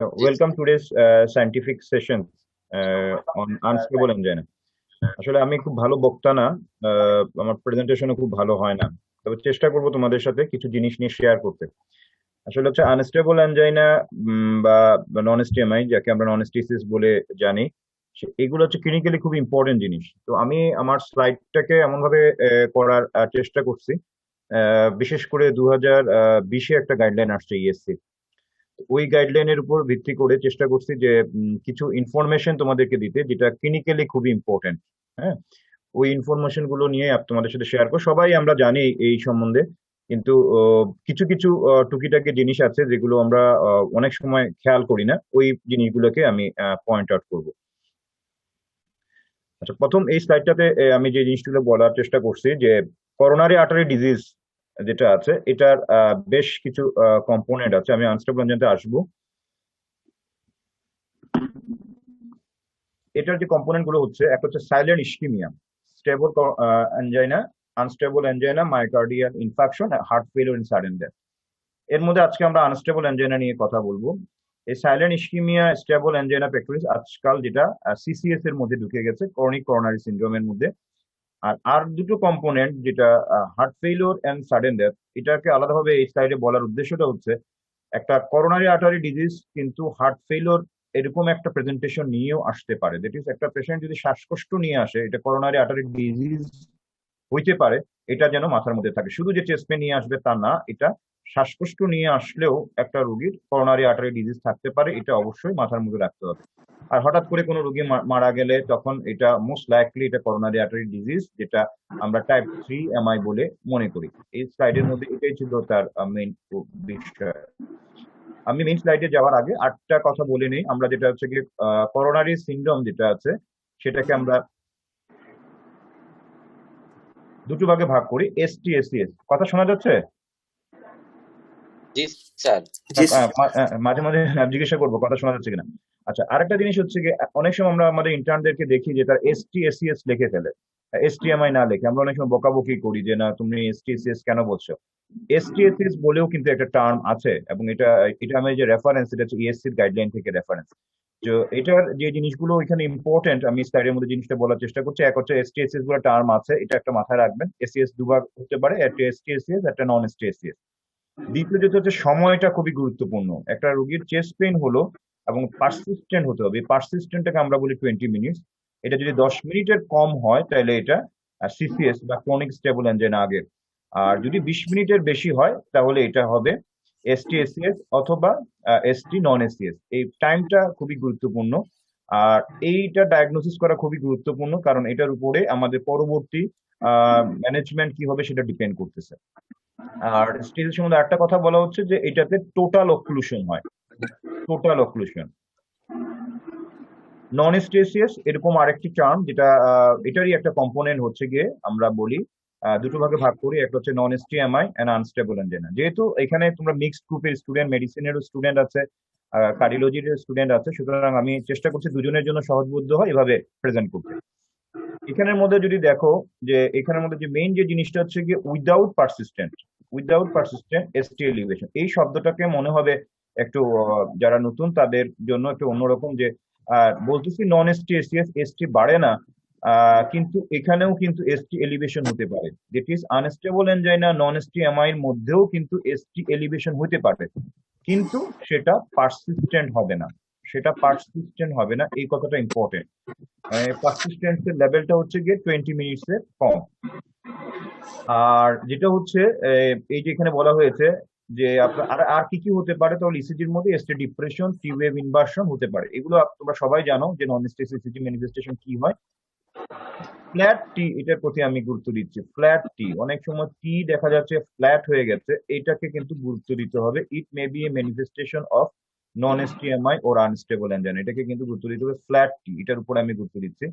G Welcome today's scientific session on unstable angina. আসলে আমি খুব ভালো বক্তা না, আমার প্রেজেন্টেশনও খুব ভালো হয় না, তবে চেষ্টা করব তোমাদের সাথে কিছু জিনিস নিয়ে শেয়ার করতে। আসলে হচ্ছে আনস্টেবল অ্যাঞ্জাইনা বা নন এসটিএমআই, যাকে আমরা নন এসটিসিস বলে জানি, এগুলো হচ্ছে ক্লিনিক্যালি খুব ইম্পর্টেন্ট জিনিস। তো আমি আমার স্লাইডটাকে এমন ভাবে করার চেষ্টা করছি, বিশেষ করে 2020-এ একটা গাইডলাইন আসছে ইএসসি। ওই গাইডলাইনের উপর ভিত্তি করে চেষ্টা করছি যে কিছু ইনফরমেশন তোমাদেরকে দিতে, যেটা ক্লিনিক্যালি খুবই ইম্পর্টেন্ট। হ্যাঁ, ওই ইনফরমেশন গুলো নিয়ে তোমাদের সাথে শেয়ার করবো। সবাই আমরা জানি এই সম্বন্ধে, কিন্তু কিছু কিছু টুকিটাকি জিনিস আছে যেগুলো আমরা অনেক সময় খেয়াল করি না, ওই জিনিসগুলোকে আমি পয়েন্ট আউট করবো। আচ্ছা, প্রথম এই স্লাইডটাতে আমি যে জিনিসগুলো বলার চেষ্টা করছি যে করোনারি আর্টারি ডিজিজ যেটা আছে, এটার বেশ কিছু কম্পোনেন্ট আছে। আমি আনস্টেবল অ্যাঞ্জাইনাতে আসবো। এটার যে কম্পোনেন্ট গুলো হচ্ছে, একটা হচ্ছে silent ischaemia, stable angina, unstable angina, myocardial infarction, heart failure in sudden death. এর মধ্যে আজকে আমরা আনস্টেবল অ্যাঞ্জাইনা নিয়ে কথা বলবো। এই silent ischaemia, stable angina pectoris আজকাল যেটা সিসিএস এর মধ্যে ঢুকে গেছে, ক্রনিক করোনারি সিনড্রোমের মধ্যে। আর দুটো কম্পোনেন্ট, যেটা heart failure and sudden death, এটাকে আলাদাভাবে এই স্লাইডে বলার উদ্দেশ্যটা হচ্ছে, একটা করোনারি আর্টারি ডিজিজ কিন্তু হার্ট ফেলিওর এরকম একটা প্রেজেন্টেশন নিয়েও আসতে পারে। দ্যাট ইজ, একটা পেশেন্ট যদি শ্বাসকষ্ট নিয়ে আসে, এটা করোনারি আর্টারি ডিজিজ হইতে পারে, এটা যেন মাথার মধ্যে থাকে। শুধু যে চেস্ট পেন নিয়ে আসবে তা না, এটা শ্বাসকষ্ট নিয়ে আসলেও একটা রোগীর করোনারি আর্টারি ডিজিজ থাকতে পারে, এটা অবশ্যই মাথার মধ্যে রাখতে হবে। আর হঠাৎ করে কোনো রোগী মারা গেলে তখন এটা মোস্ট লাইকলি এটা করোনারি আর্টারি ডিজিজ, যেটা আমরা টাইপ 3 এমআই বলে মনে করি। এই স্লাইডের মধ্যে এটাই ছিল তার মেইন বিষয়। আমি মেইন স্লাইডে যাওয়ার আগে আটটা কথা বলে নেই। আমরা যেটা হচ্ছে কি করোনারি সিনড্রোম যেটা আছে, সেটাকে আমরা দুটো ভাগে ভাগ করি, এসটি এসিএস। কথা শোনা যাচ্ছে? জি স্যার। মাঝে মাঝে জিজ্ঞাসা করবো কথা শোনা যাচ্ছে কিনা। আচ্ছা, আরেকটা জিনিস হচ্ছে কি, অনেক সময় আমরা আমাদের ইন্টার্নদেরকে দেখি যে তার এসটি এসিএস লিখে ফেলে, এসটিএমআই না লিখে। আমরা অনেক সময় বকাবকি করি যে না, তুমি এসটি এসিএস কেন বলছো। এসটিএসএস বলেও কিন্তু একটা টার্ম আছে, এবং এটা এটা আমি যে রেফারেন্স, এটা হচ্ছে ইএসসির গাইডলাইন থেকে রেফারেন্স। তো এটার যে জিনিসগুলো এখানে ইম্পর্টেন্ট, আমি স্লাইডের মধ্যে জিনিসটা বলার চেষ্টা করছি। এক হচ্ছে এসটিএসএস বলে টার্ম আছে, এটা একটা মাথায় রাখবেন। এসিএস দুভাগ হতে পারে, একটা এসটিএসএস, একটা নন এসটিএসএস। দ্বিতীয় যেটা হচ্ছে, সময়টা খুবই গুরুত্বপূর্ণ। একটা রোগীর চেস্ট পেইন হলো এবং পারসিস্টেন্ট হতে হবে। পারসিস্টেন্টটাকে আমরা বলি 20 মিনিটস। এটা যদি 10 মিনিটের কম হয়, তাহলে এটা সিসিএস বা ক্রনিক স্টেবল অ্যাঞ্জাইনা আগে। আর যদি 20 মিনিটের বেশি হয়, তাহলে এটা হবে এসটি এসিএস অথবা এসটি নন এসিএস। এই টাইমটা খুবই গুরুত্বপূর্ণ। আর এইটা ডায়াগনোসিস করা খুবই গুরুত্বপূর্ণ, কারণ এটার উপরে আমাদের পরবর্তী ম্যানেজমেন্ট কি হবে সেটা ডিপেন্ড করতেছে। আর স্টিল সম্বন্ধে একটা কথা বলা হচ্ছে যে এটাতে টোটাল অক্লুশন হয়, টোটাল অক্লুশন। নন স্টেসিয়াস এরকম আরেকটি টার্ম, যেটা এটারই একটা কম্পোনেন্ট হচ্ছে গিয়ে, আমরা বলি দুটো ভাগে ভাগ করি। একটা হচ্ছে নন এসটিএমআই এন্ড আনস্টেবল অ্যাঞ্জাইনা। যেহেতু এখানে তোমরা মিক্সড গ্রুপের স্টুডেন্ট, মেডিসিনেরও স্টুডেন্ট আছে, কার্ডিওলজির স্টুডেন্ট আছে, সুতরাং আমি চেষ্টা করছি দুজনের জন্য সহজবোধ্য হয় এভাবে প্রেজেন্ট করতে। এখানের মধ্যে যদি দেখো, যে এখানের মধ্যে যে মেইন যে জিনিসটা হচ্ছে গিয়ে উইদাউট পারসিস্টেন্ট এসটি এলিভেশন। এই শব্দটাকে মনে হবে একটু যারা নতুন তাদের জন্য একটু অন্যরকম, যে বলতেছি নন এসটি এসিএস, এসটি বাড়ে না, কিন্তু এখানেও কিন্তু এসটি এলিভেশন হতে পারে। That is, unstable angina non ST MI এর মধ্যেও কিন্তু এসটি এলিভেশন হতে পারে, কিন্তু সেটা পারসিস্টেন্ট হবে না, সেটা পারসিস্টেন্ট হবে না। এই কথাটা ইম্পর্টেন্ট। পারসিস্টেন্সের লেভেলটা হচ্ছে গিয়ে 20 মিনিটস এর কম। আর যেটা হচ্ছে এই যে এখানে বলা হয়েছে যে আপনার আর কি কি হতে পারে, তাহলে ইসিজির মধ্যে ST depression, T wave inversion হতে পারে। এগুলো তোমরা সবাই জানো যে নন স্টেজ ইসিজি ম্যানিফেস্টেশন কি হয়। ফ্ল্যাট টি, এটার প্রতি আমি গুরুত্ব দিচ্ছি। ফ্ল্যাট টি, অনেক সময় টি দেখা যাচ্ছে ফ্ল্যাট হয়ে গেছে, এটাকে কিন্তু গুরুত্ব দিতে হবে। It may be a manifestation of non STEMI or unstable angina, এটাকে কিন্তু গুরুত্ব দিতে হবে। ফ্ল্যাট টি, এটার উপর আমি গুরুত্ব দিচ্ছি।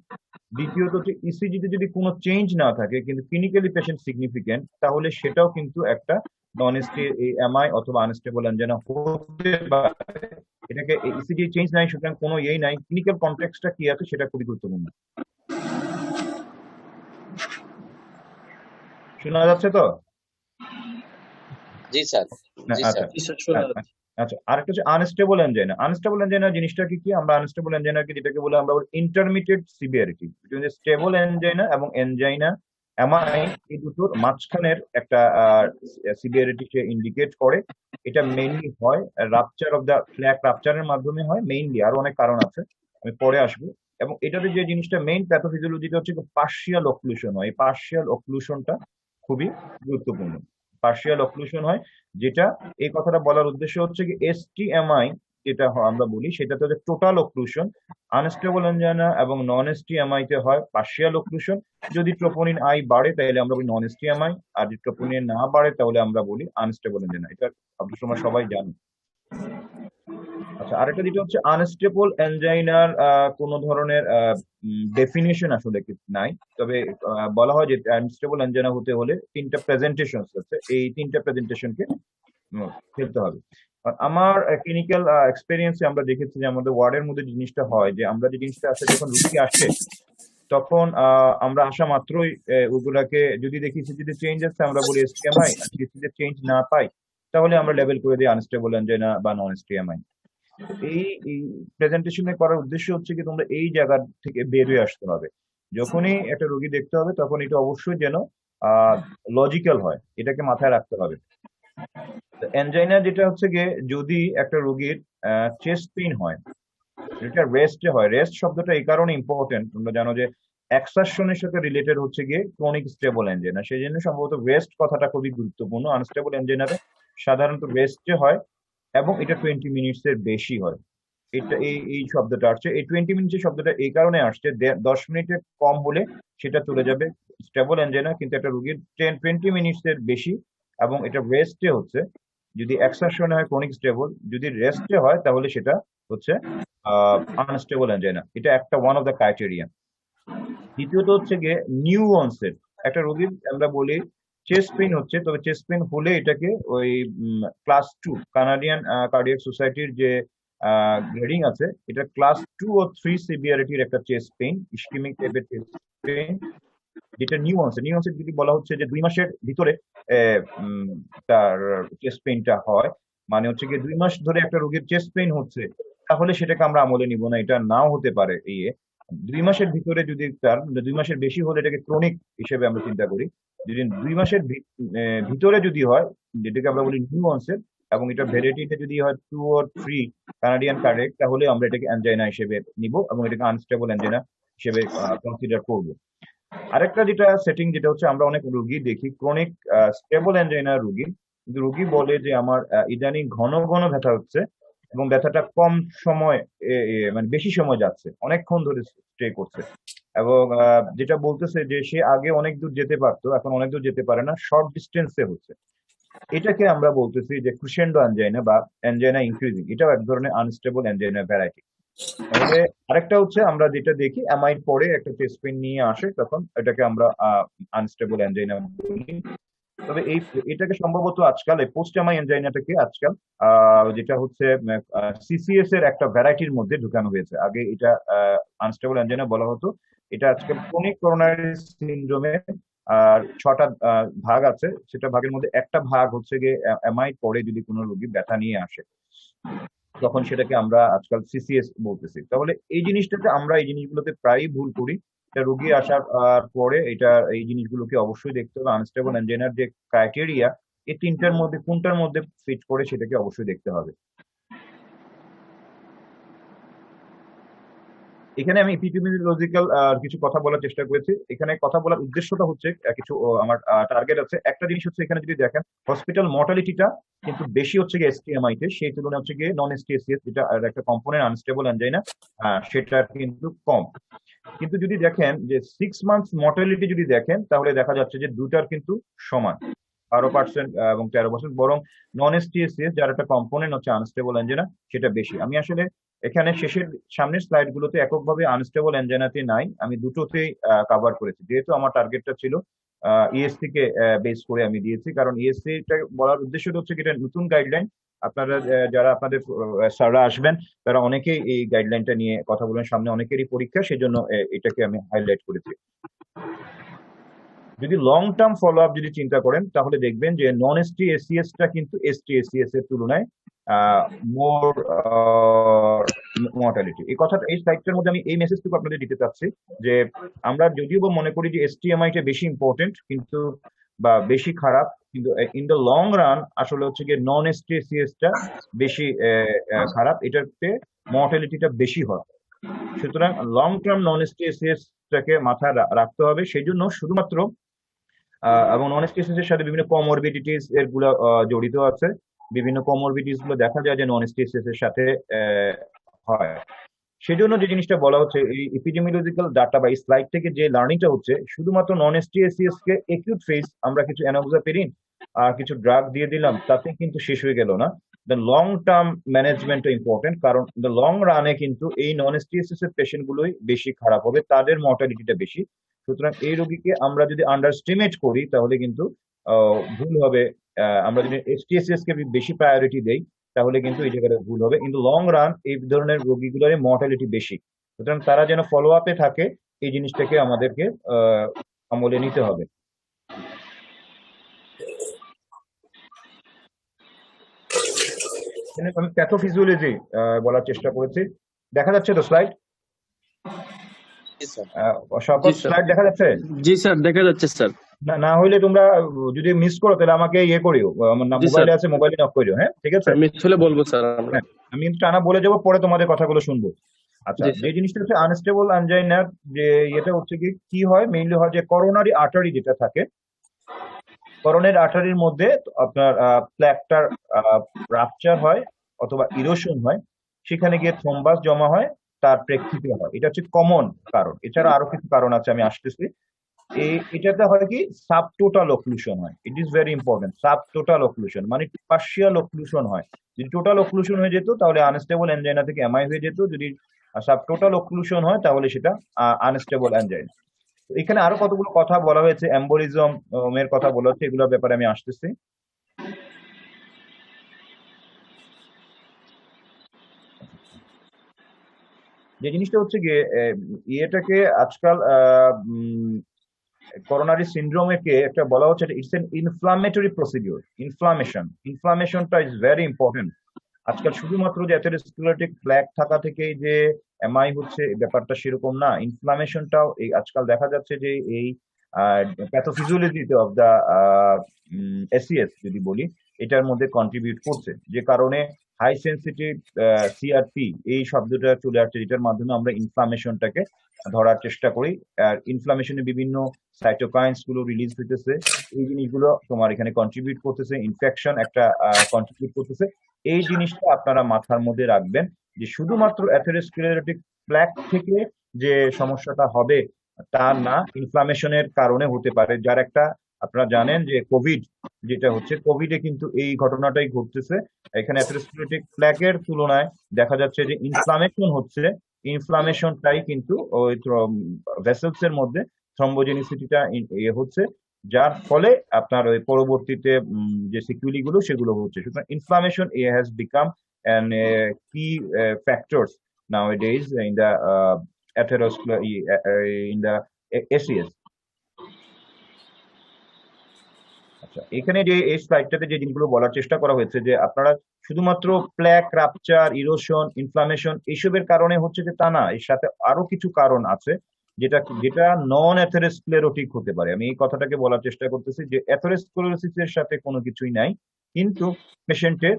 দ্বিতীয়ত হচ্ছে, ইসিজিতে যদি কোনো চেঞ্জ না থাকে কিন্তু ক্লিনিক্যালি পেশেন্ট সিগনিফিকেন্ট, তাহলে সেটাও কিন্তু একটা নন এসটিএমআই অথবা আনস্টেবল অ্যাঞ্জাইনা হতে পারে। এটাকে ইসিজি চেঞ্জ নাই, সুতরাং কোনো ইয়েই নাই, ক্লিনিক্যাল কনটেক্সটটা কি আছে সেটা খুবই গুরুত্বপূর্ণ। শোনা যাচ্ছে তো? জি স্যার। জি আচ্ছা স্যার। আচ্ছা। আচ্ছা, আরেকটা হচ্ছে আনস্টেবল অ্যাঞ্জাইনা। আনস্টেবল অ্যাঞ্জাইনা জিনিসটা কি আমরা আনস্টেবল অ্যাঞ্জাইনাকে যেটাকে বলে আমরা ইন্টারমিডিয়েট সিভিয়ারিটি, স্টেবল অ্যাঞ্জাইনা এবং অ্যাঞ্জাইনা অ্যামাইন, এই দুটোর মাঝখানের একটা সিভিয়ারিটি সে ইন্ডিকেট করে। এটা মেইনলি হয় রাপচার অফ দ্য ফ্ল্যাক রাপচারের মাধ্যমে হয় মেইনলি, আরো অনেক কারণ আছে, আমি পরে আসবো। এবং এটাতে যে জিনিসটা মেইন প্যাথোফিজিওলজিটা হচ্ছে পার্শিয়াল অক্লুশন হয়। এই পার্শিয়াল অক্লুশনটা খুবই গুরুত্বপূর্ণ। পার্শিয়াল অক্লুশন হয়, যেটা, এই কথাটা বলার উদ্দেশ্য হচ্ছে কি এসটিএমআই যেটা আমরা বলি সেটাতে হচ্ছে টোটাল অক্লুশন। আনস্টেবল অ্যাঞ্জাইনা এবং নন এসটিএমআই তে হয় পার্শিয়াল অক্লুশন। যদি ট্রোপোনিন আই বাড়ে তাহলে আমরা বলি নন এসটিএমআই, আর যদি ট্রোপোনিন না বাড়ে তাহলে আমরা বলি আনস্টেবল অ্যাঞ্জাইনা। এটা আপনার সময় সবাই জানে। আচ্ছা, আরেকটা যেটা হচ্ছে আনস্টেবল অ্যাঞ্জাইনার কোন ধরনের ডেফিনেশন আসলে নাই, তবে বলা হয় যে আনস্টেবল অ্যাঞ্জাইনা হতে হলে তিনটা প্রেজেন্টেশন আছে, এই তিনটা প্রেজেন্টেশনকে ফেলতে হবে। আর আমার ক্লিনিক্যাল এক্সপেরিয়েন্সে আমরা দেখেছি যে আমাদের ওয়ার্ডের মধ্যে যে জিনিসটা হয়, যে আমরা যে জিনিসটা আসে যখন রুগী আসে তখন আমরা আসা মাত্রই ওগুলাকে যদি দেখি যদি চেঞ্জ আছে আমরা বলি এসটিএমআই, আর যদি চেঞ্জ না পাই তাহলে আমরা লেভেল করে দিই আনস্টেবল অ্যাঞ্জাইনা বা নন এসটিএমআই। এই প্রেজেন্টেশনে করার উদ্দেশ্য হচ্ছে কি তোমরা এই জায়গা থেকে বের হয়ে আসতে হবে। যখনই একটা রোগী দেখতে হবে তখন এটা অবশ্যই যেন লজিক্যাল হয়, এটাকে মাথায় রাখতে হবে। অ্যানজাইনা যেটা হচ্ছে গিয়ে যদি একটা রোগীর চেস্ট পেইন হয়, এটা রেস্টে হয়। রেস্ট শব্দটা এই কারণে ইম্পর্টেন্ট, তোমরা জানো যে এক্সারশনের সাথে রিলেটেড হচ্ছে গিয়ে ক্রনিক স্টেবল অ্যানজাইনা, সেই জন্য সম্ভবত রেস্ট কথাটা খুবই গুরুত্বপূর্ণ। আনস্টেবল অ্যানজাইনাতে সাধারণত রেস্টে হয় এবং এটা 20 মিনিটস এর বেশি হয়। এটা এই শব্দটা আসছে, এই 20 মিনিটের শব্দটা এই কারণে আসছে 10 মিনিটের কম হলে সেটা চলে যাবে স্টেবল অ্যানজাইনা, কিন্তু একটা রোগীর 20 মিনিটস এর বেশি এবং এটা রেস্টে হচ্ছে, যদি এক্সারশনে হয় ক্রনিক স্টেবল, যদি রেস্টে হয় তাহলে সেটা হচ্ছে আনস্টেবল অ্যানজাইনা। এটা একটা ওয়ান অফ দ্য ক্রাইটেরিয়া। দ্বিতীয়ত হচ্ছে গিয়ে নিউ অনসেট, একটা রোগীর আমরা বলি চেস্ট পেইন হচ্ছে, তবে চেস্ট পেইন হলে এটাকে ওই ক্লাস 2 কানাডিয়ান কার্ডিয়াক সোসাইটির যে গ্রেডিং আছে, এটা ক্লাস 2 ও 3 সিভিয়ারিটির একটা চেস্ট পেইন, ইস্কিমিক টাইপের চেস্ট পেইন, যেটা নিউ অনসেট। নিউ অনসেট যদি বলা হচ্ছে যে 2 মাসের ভিতরে তার চেস্ট পেইনটা হয়, মানে হচ্ছে কি 2 মাস ধরে একটা রোগীর চেস্ট পেইন হচ্ছে, তাহলে সেটাকে আমরা আমলে নিব না, এটা নাও হতে পারে। 2 মাসের ভিতরে যদি তার 2 মাসের বেশি হলে এটাকে ক্রনিক হিসেবে আমরা চিন্তা করি। যদি 2 মাসের ভিতরে যদি হয়, যেটাকে আমরা বলি নিউ অনসেট, এবং এটা ভ্যারিটিতে যদি হয় 2 or 3 কানাডিয়ান কারেক্ট, তাহলে আমরা এটাকে অ্যানজাইনা হিসেবে নিব এবং এটাকে আনস্টেবল অ্যানজাইনা হিসেবে কনসিডার করব। আরেকটা যেটা সেটিং, যেটা হচ্ছে আমরা অনেক রুগী দেখি ক্রনিক স্টেবল অ্যানজাইনা রুগী, কিন্তু রুগী বলে যে আমার ইদানিং ঘন ঘন ব্যথা হচ্ছে এবং ব্যথাটা কম সময় মানে বেশি সময় যাচ্ছে, অনেকক্ষণ ধরে স্টে করছে, এবং যেটা বলতেছে যে সে আগে অনেক দূর যেতে পারতো এখন অনেক দূর যেতে পারে না, শর্ট ডিস্টেন্সে হচ্ছে। এটাকে আমরা বলতেছি যে ক্রুশেন্ডো অ্যানজাইনা বা অ্যানজাইনা ইনক্রিজিং, এটাও এক ধরনের আনস্টেবল অ্যানজাইনা ভ্যারাইটি। তাহলে আরেকটা হচ্ছে আমরা যেটা দেখি অ্যামাইড পরে একটা চেস্ট পেইন নিয়ে আসে, তখন এটাকে আমরা আনস্টেবল অ্যানজাইনা বলি। তবে এটাকে সম্ভবত আজকাল এই পোস্ট অ্যামাই অ্যানজাইনাটাকে আজকাল যেটা হচ্ছে সিসিএস এর একটা ভ্যারাইটির মধ্যে ঢুকানো হয়েছে। আগে এটা আনস্টেবল অ্যানজাইনা বলা হতো, এটা আজকাল ক্রনিক করোনারি সিনড্রোমে আর 6টা ভাগ আছে, সেটা ভাগের মধ্যে একটা ভাগ হচ্ছে গিয়ে অ্যামাইড পরে যদি কোনো রোগী ব্যথা নিয়ে আসে তখন সেটাকে আমরা আজকাল সিসিএস বলতেছি। তাহলে এই জিনিসটাতে আমরা এই জিনিসগুলোতে প্রায়ই ভুল করি। এটা রোগী আসার পরে এটা এই জিনিসগুলোকে অবশ্যই দেখতে হবে। আনস্টেবল অ্যানজাইনার যে ক্রাইটেরিয়া, এই তিনটার মধ্যে কোনটার মধ্যে ফিট করে সেটাকে অবশ্যই দেখতে হবে। এখানে আমি এপিডেমিওলজিক্যাল কিছু কথা বলার চেষ্টা করেছি। এখানে কথা বলার উদ্দেশ্যটা হচ্ছে কিছু আমার টার্গেট আছে। একটা জিনিস হচ্ছে এখানে যদি দেখেন হসপিটাল মর্টালিটিটা কিন্তু বেশি হচ্ছে গিয়ে এসটিএমআই তে, সেই তুলনায় হচ্ছে গিয়ে নন এসটিএসিএস, যেটা একটা কম্পোনেন্ট আনস্টেবল অ্যানজাইনা, সেটা কিন্তু কম। কিন্তু যদি দেখেন যে 6 মান্থস মর্টালিটি যদি দেখেন তাহলে দেখা যাচ্ছে যে দুটার কিন্তু সমান, 12% এবং 13%, বরং নন এসটিএসিএস যার একটা কম্পোনেন্ট হচ্ছে আনস্টেবল অ্যানজাইনা সেটা বেশি। আমি আসলে এখানে সামনের স্লাইড গুলোতে এককভাবে আনস্টেবল অ্যানজাইনাতে নাই, আমি দুটোতেই কভার করেছি, যেহেতু আমার টার্গেটটা ছিল ইএসসি কে বেস করে আমি দিয়েছি, কারণ ইএসসি টা বলার উদ্দেশ্যটা হচ্ছে কি এটা নতুন গাইডলাইন। আপনারা যারা আপনাদের স্যাররা আসবেন তারা অনেকেই এই গাইডলাইনটা নিয়ে কথা বলবেন, সামনে অনেকেরই পরীক্ষা, সেজন্য এটাকে আমি হাইলাইট করেছি। যদি লং টার্ম ফলো আপ যদি চিন্তা করেন তাহলে দেখবেন যে নন এসটি এসিএস টা কিন্তু এসটি এসিএস এর তুলনায় মোর মর্টালিটি। এই কথাটা এই স্লাইডটার মধ্যে আমি এই মেসেজটুকু আপনাদের দিতে চাচ্ছি যে আমরা যদিও বা মনে করি যে এসটিএমআই টা বেশি ইম্পর্টেন্ট কিন্তু বা বেশি খারাপ, কিন্তু ইন দ্য লং রান আসলে হচ্ছে গিয়ে নন এসটি এসিএস টা বেশি খারাপ, এটাতে মর্টালিটিটা বেশি হয়। সুতরাং long term non ST ACS টাকে মাথায় রাখতে হবে। সেই জন্য শুধুমাত্র এবং নন এসটিএসএস এর সাথে বিভিন্ন কমরবিডিটিস এর গুলো জড়িত আছে। বিভিন্ন কমরবিডিটিস গুলো দেখা যায় যে নন এসটিএসএস এর সাথে হয়। সেজন্য যে জিনিসটা বলা হচ্ছে এই এপিডেমিওলজিক্যাল ডাটা বা এই স্লাইড থেকে যে লার্নিংটা হচ্ছে, শুধুমাত্র নন এসটিএসএস কে একিউট ফেজ আমরা কিছু অ্যানোক্সাপিরিন আর কিছু ড্রাগ দিয়ে দিলাম তাতে কিন্তু শেষ হয়ে গেল না। দ্য লং টার্ম ম্যানেজমেন্টটা ইম্পর্টেন্ট, কারণ দ্য লং রানে কিন্তু এই নন এসটিএসএস এর পেশেন্ট গুলোই বেশি খারাপ হবে, তাদের মর্টালিটিটা বেশি। সুতরাং এই রোগীকে আমরা যদি আন্ডারস্টিমেট করি তাহলে কিন্তু ভুল হবে। আমরা যদি এসটিএসএস কে বেশি প্রায়োরিটি দেই তাহলে কিন্তু এই জায়গাটা ভুল হবে। কিন্তু লং রান এই ধরনের রোগীগুলোর মর্টালিটি বেশি, সুতরাং তারা যেন ফলো আপে থাকে এই জিনিসটাকে আমাদেরকে আমলে নিতে হবে। এখানে আমি প্যাথোফিজিওলজি বলার চেষ্টা করেছি। দেখা যাচ্ছে তো স্লাইড? জি স্যার। সব জি স্যার। স্লাইড দেখা যাচ্ছে? জি স্যার, দেখা যাচ্ছে স্যার। না না হইলে তোমরা যদি মিস করো তাহলে আমাকে ইয়ে করিও, আমার জি মোবাইলে স্যার, আছে, মোবাইলে নক করিও। হ্যাঁ, ঠিক আছে। আমি চলে বলবো স্যার আমরা। হ্যাঁ, আমি কিন্তু টানা বলে যাবো, পরে তোমাদের কথাগুলো শুনবো। আচ্ছা, জি যে স্যার। জিনিসটা হচ্ছে আনস্টেবল অ্যানজাইনার, যে এটা হচ্ছে কি হয়, মেইনলি হয় যে করোনারি আর্টারি যেটা থাকে, করোনারি আর্টারির মধ্যে আপনার প্ল্যাকটার রাপচার হয় অথবা ইরোশন হয়, সেখানে গিয়ে থ্রম্বাস জমা হয়, তার প্রেক্ষিতে হয়। এটা হচ্ছে কমন কারণ। এছাড়া আরো কিছু কারণ আছে, আমি আসতেছি। এটাতে হয় কি, সাবটোটাল অক্লুশন হয়। It is very important. Subtotal occlusion মানে পার্শিয়াল অক্লুশন হয়। যদি টোটাল অক্লুশন হয়ে যেত তাহলে আনস্টেবল অ্যানজাইনা থেকে এমআই হয়ে যেত। যদি সাবটোটাল অক্লুশন হয় তাহলে সেটা আনস্টেবল অ্যানজাইনা। এখানে আরো কতগুলো কথা বলা হয়েছে, এম্বোলিজম এর কথা বলা হচ্ছে, এগুলোর ব্যাপারে আমি আসতেছি। যে জিনিসটা হচ্ছে গিয়ে ইয়েটাকে আজকাল করোনারি সিন্ড্রোমকে একটা বলা হচ্ছে ইটস এন ইনফ্লামেটরি প্রসিডিওর। ইনফ্লামেশনটা ইজ ভেরি ইম্পর্টেন্ট। আজকাল শুধুমাত্র যে অ্যাথেরোস্ক্লেরোটিক প্ল্যাক থাকা থেকেই যে এমআই হচ্ছে, ব্যাপারটা সেরকম না। ইনফ্লামেশনটাও এই আজকাল দেখা যাচ্ছে যে এই প্যাথোফিজিওলজিতে অফ দা এসিএস যদি বলি, এটার মধ্যে কন্ট্রিবিউট করছে, যে কারণে হাই সেন্সিটিভ সিআরপি এই শব্দটা চলে আসছে, যেটার মাধ্যমে আমরা ইনফ্লামেশনটাকে ধরার চেষ্টা করি। আর ইনফ্লামেশনে বিভিন্ন সাইটোকাইন্স গুলো রিলিজ হইতেছে, এই জিনিসগুলো তোমার এখানে কন্ট্রিবিউট করতেছে। ইনফেকশন একটা কন্ট্রিবিউট করতেছে। এই জিনিসটা আপনারা মাথার মধ্যে রাখবেন যে শুধুমাত্র অ্যাথেরোস্ক্লেরোটিক প্ল্যাক থেকে যে সমস্যাটা হবে তা না, ইনফ্লামেশনের কারণে হতে পারে। যার একটা, আপনারা জানেন যে কোভিড যেটা হচ্ছে, কোভিডে কিন্তু এই ঘটনাটাই ঘটতেছে। এখানে অ্যাথেরোস্ক্লেরোটিক প্ল্যাকের তুলনায় দেখা যাচ্ছে যে ইনফ্লামেশন হচ্ছে। ইনফ্লামেশনটাই কিন্তু ওই ভেসেলস এর মধ্যে থ্রম্বোজেনিসিটিটা হচ্ছে, যার ফলে আপনার ওই পরবর্তীতে যে সিকুইলি গুলো সেগুলো হচ্ছে। সুতরাং ইনফ্লামেশন হ্যাজ বিকাম অ্যান কি factors nowadays in the in the ACS. আচ্ছা, এখানে যে এই স্লাইডটাতে যে জিনিসগুলো বলার চেষ্টা করা হয়েছে যে আপনারা শুধুমাত্র প্ল্যাক, রাপচার, ইরোশন, ইনফ্লামেশন এইসবের কারণে হচ্ছে যে তা না, এর সাথে আরো কিছু কারণ আছে যেটা যেটা নন অ্যাথেরোস্ক্লেরোটিক হতে পারে। আমি এই কথাটাকে বলার চেষ্টা করতেছি যে অ্যাথেরোস্ক্লেরোসিস এর সাথে কোনো কিছুই নাই, কিন্তু পেশেন্টের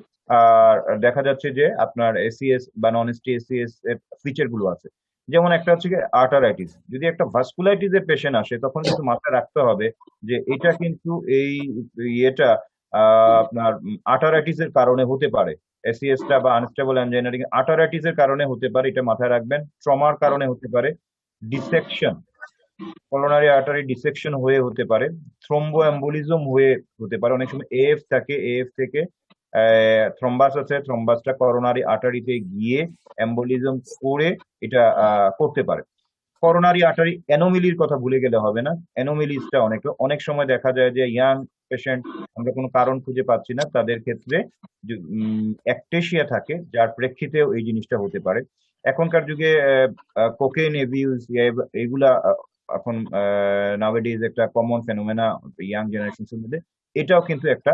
দেখা যাচ্ছে যে আপনার এসিএস বা নন এসটিএসিএস এর ফিচার গুলো আছে। যেমন একটা হচ্ছে কি আর্টারাইটিস। যদি একটা ভাস্কুলাইটিস এর পেশেন্ট আসে তখন কিন্তু মাথায় রাখতে হবে যে এটা কিন্তু এই ইয়েটা আপনার আর্টারাইটিস এর কারণে হতে পারে। এসিএস টা বা আনস্টেবল অ্যানজাইনা আর্টারাইটিস এর কারণে হতে পারে, এটা মাথায় রাখবেন। ট্রমার কারণে হতে পারে, ডিসেকশন, করোনারি আর্টারি ডিসেকশন হয়ে হতে পারে, থ্রোম্বো এম্বোলিজম হয়ে হতে পারে। অনেক সময় এএফ থাকে, এএফ থেকে থ্রম্বাস আছে, থ্রম্বাসটা করোনারি আর্টারিতে গিয়ে এম্বোলিজম করে এটা করতে পারে। করোনারি আর্টারি অ্যানোমেলির কথা ভুলে গেলে হবে না। অ্যানোমেলিসটা অনেক সময় দেখা যায় যে ইয়াং পেশেন্ট, আমরা কোনো কারণ খুঁজে পাচ্ছি না, তাদের ক্ষেত্রে অ্যাকটেশিয়া থাকে, যার প্রেক্ষিতেও এই জিনিসটা হতে পারে। এখনকার যুগে কোকেন এবিউজ এগুলা এখন নাওয়েডেজ একটা কমন ফেনোমেনা ইয়াং জেনারেশনের মধ্যে, এটাও কিন্তু একটা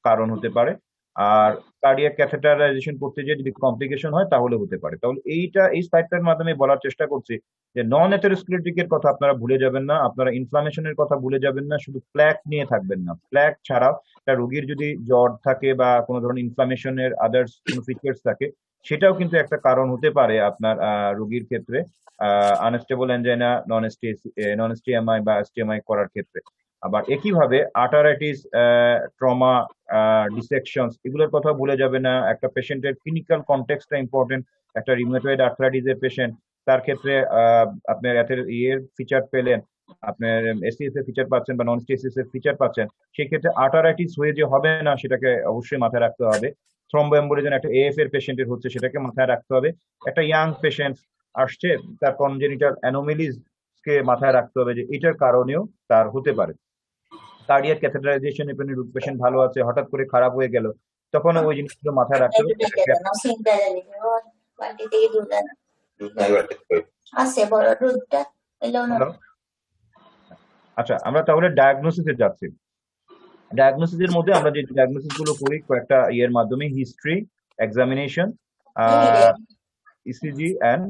কারণ হতে পারে। আর কার্ডিয়াক ক্যাথেটারাইজেশন করতে যে যদি কমপ্লিকেশন হয় তাহলে হতে পারে। তাহলে এই স্লাইডটার মাধ্যমে বলার চেষ্টা করছি যে নন অ্যাথেরোস্ক্লেরোটিক এর কথা আপনারা ভুলে যাবেন না, আপনারা ইনফ্লামেশনের কথা ভুলে যাবেন না, শুধু প্ল্যাক নিয়ে থাকবেন না। প্ল্যাক ছাড়াও একটা রোগীর যদি জ্বর থাকে বা কোনো ধরনের ইনফ্লামেশনের আদার্স কোনো ফিচার্স থাকে, সেটাও কিন্তু একটা কারণ হতে পারে আপনার রোগীর ক্ষেত্রে আনস্টেবল অ্যাঞ্জাইনা, নন এসটিএমআই বা এসটিএমআই করার ক্ষেত্রে। আবার একইভাবে আর্টারাইটিস, ট্রমা, ডিসেকশনস, এগুলোর কথা ভুলে যাবে না। একটা পেশেন্টের ক্লিনিক্যাল কনটেক্সটটা ইম্পর্টেন্ট। একটা রিউমেটয়েড আর্থ্রাইটিসের পেশেন্ট, তার ক্ষেত্রে আপনার ইয়ের ফিচার পেলেন, আপনার এসিএস এর ফিচার পাচ্ছেন বা নন এসিএস এর ফিচার পাচ্ছেন, সেক্ষেত্রে আর্টারাইটিস হয়ে যে হবে না সেটাকে অবশ্যই মাথায় রাখতে হবে। থ্রম্বোএম্বোলিজম একটা এএফ এর পেশেন্টের হচ্ছে, সেটাকে মাথায় রাখতে হবে। একটা ইয়াং পেশেন্ট আসছে, তার কনজেনিটাল অ্যানোমেলিজ কে মাথায় রাখতে হবে যে এটার কারণেও তার হতে পারে। কার্ডিয়াক ক্যাথেটারাইজেশন পেশেন্ট ভালো আছে, হঠাৎ করে খারাপ হয়ে গেল, তখন ওই জিনিসগুলো মাথায় রাখতে হবে। আচ্ছা, আমরা তাহলে ডায়াগনোসিসে যাচ্ছি। ডায়াগনোসিসের মধ্যে আমরা যে ডায়াগনোসিস গুলো করি কয়েকটা ইয়ের মাধ্যমে, history, examination, ECG and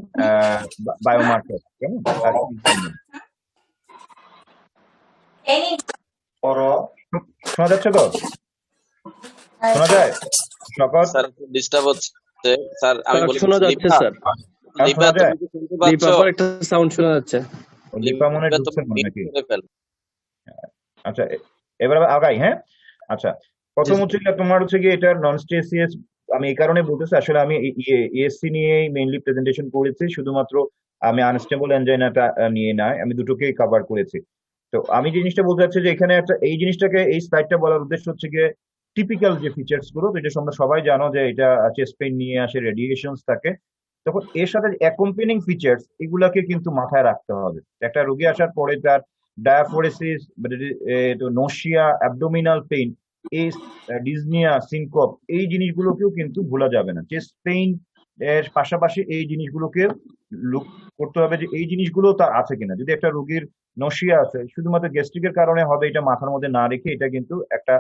biomarker. কেমন? শোনা যাচ্ছে তো? শোনা যায়? সকল স্যার ডিস্টার্ব হচ্ছে স্যার, আমি বলি শোনা যাচ্ছে স্যার। লিপা, তুমি কি শুনতে পাচ্ছ? লিপার একটা সাউন্ড শোনা যাচ্ছে। লিপা মনে ঢুকছে না নাকি? আচ্ছা, এবার আগাই। হ্যাঁ, আচ্ছা, প্রথম হচ্ছে কি তোমার হচ্ছে কি এটা নন স্টেসিয়াস। আমি এই কারণে বলতেছি, আসলে আমি ইএসসি নিয়েই মেইনলি প্রেজেন্টেশন করেছি, শুধুমাত্র আমি আনস্টেবল অ্যাঞ্জাইনাটা নিয়ে নয়, আমি দুটোকেই কভার করেছি। তো আমি জিনিসটা বলতে চাচ্ছি যে এখানে একটা এই জিনিসটাকে, এই স্লাইডটা বলার উদ্দেশ্য হচ্ছে গিয়ে টিপিক্যাল যে ফিচার্স গুলো, তো এটা তোমরা সবাই জানো যে এটা চেস্ট পেইন নিয়ে আসে, রেডিয়েশনস থাকে, তখন এর সাথে অ্যাকম্পেনিং ফিচার্স এগুলাকে কিন্তু মাথায় রাখতে হবে। একটা রোগী আসার পরে তার ডায়াফোরেসিস, নোশিয়া, অ্যাবডোমিনাল পেইন, এই ডিসনিয়া, সিনকপ, এই জিনিসগুলোকেও কিন্তু ভোলা যাবে না। চেস্ট পেইন এর পাশাপাশি এই জিনিসগুলোকে লুক করতে হবে যে এই জিনিসগুলো তার আছে কিনা। যদি একটা রোগীর নশিয়া আছে, শুধুমাত্র গ্যাস্ট্রিকের কারণে হবে, এটা মাথার মধ্যে না রেখে এটা কিন্তু একটা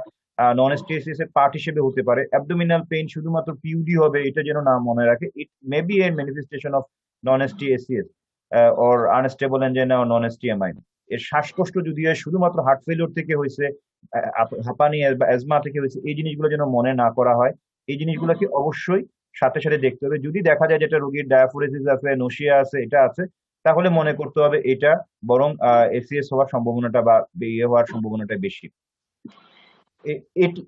নন স্টেসিস এর পার্ট হিসেবে হতে পারে। অ্যাবডোমিনাল পেইন শুধুমাত্র পিউডি হবে, এটা যেন না মনে রাখে। It may be a manifestation of non STACS or unstable angina or non STEMI. এর শ্বাসকষ্ট যদি হয় শুধুমাত্র হার্ট ফেলিওর থেকে হয়েছে, হাঁপানি বা অ্যাজমা থেকে হয়েছে, এই জিনিসগুলো যেন মনে না করা হয়। এই জিনিসগুলোকে অবশ্যই সাথে সাথে দেখতে হবে। যদি দেখা যায় যেটা রোগীর ডায়াফোরেসিস আছে, নশিয়া আছে, এটা আছে, তাহলে মনে করতে হবে এটা বরং এসিএস হওয়ার সম্ভাবনাটা বা ইয়ে হওয়ার সম্ভাবনাটা বেশি।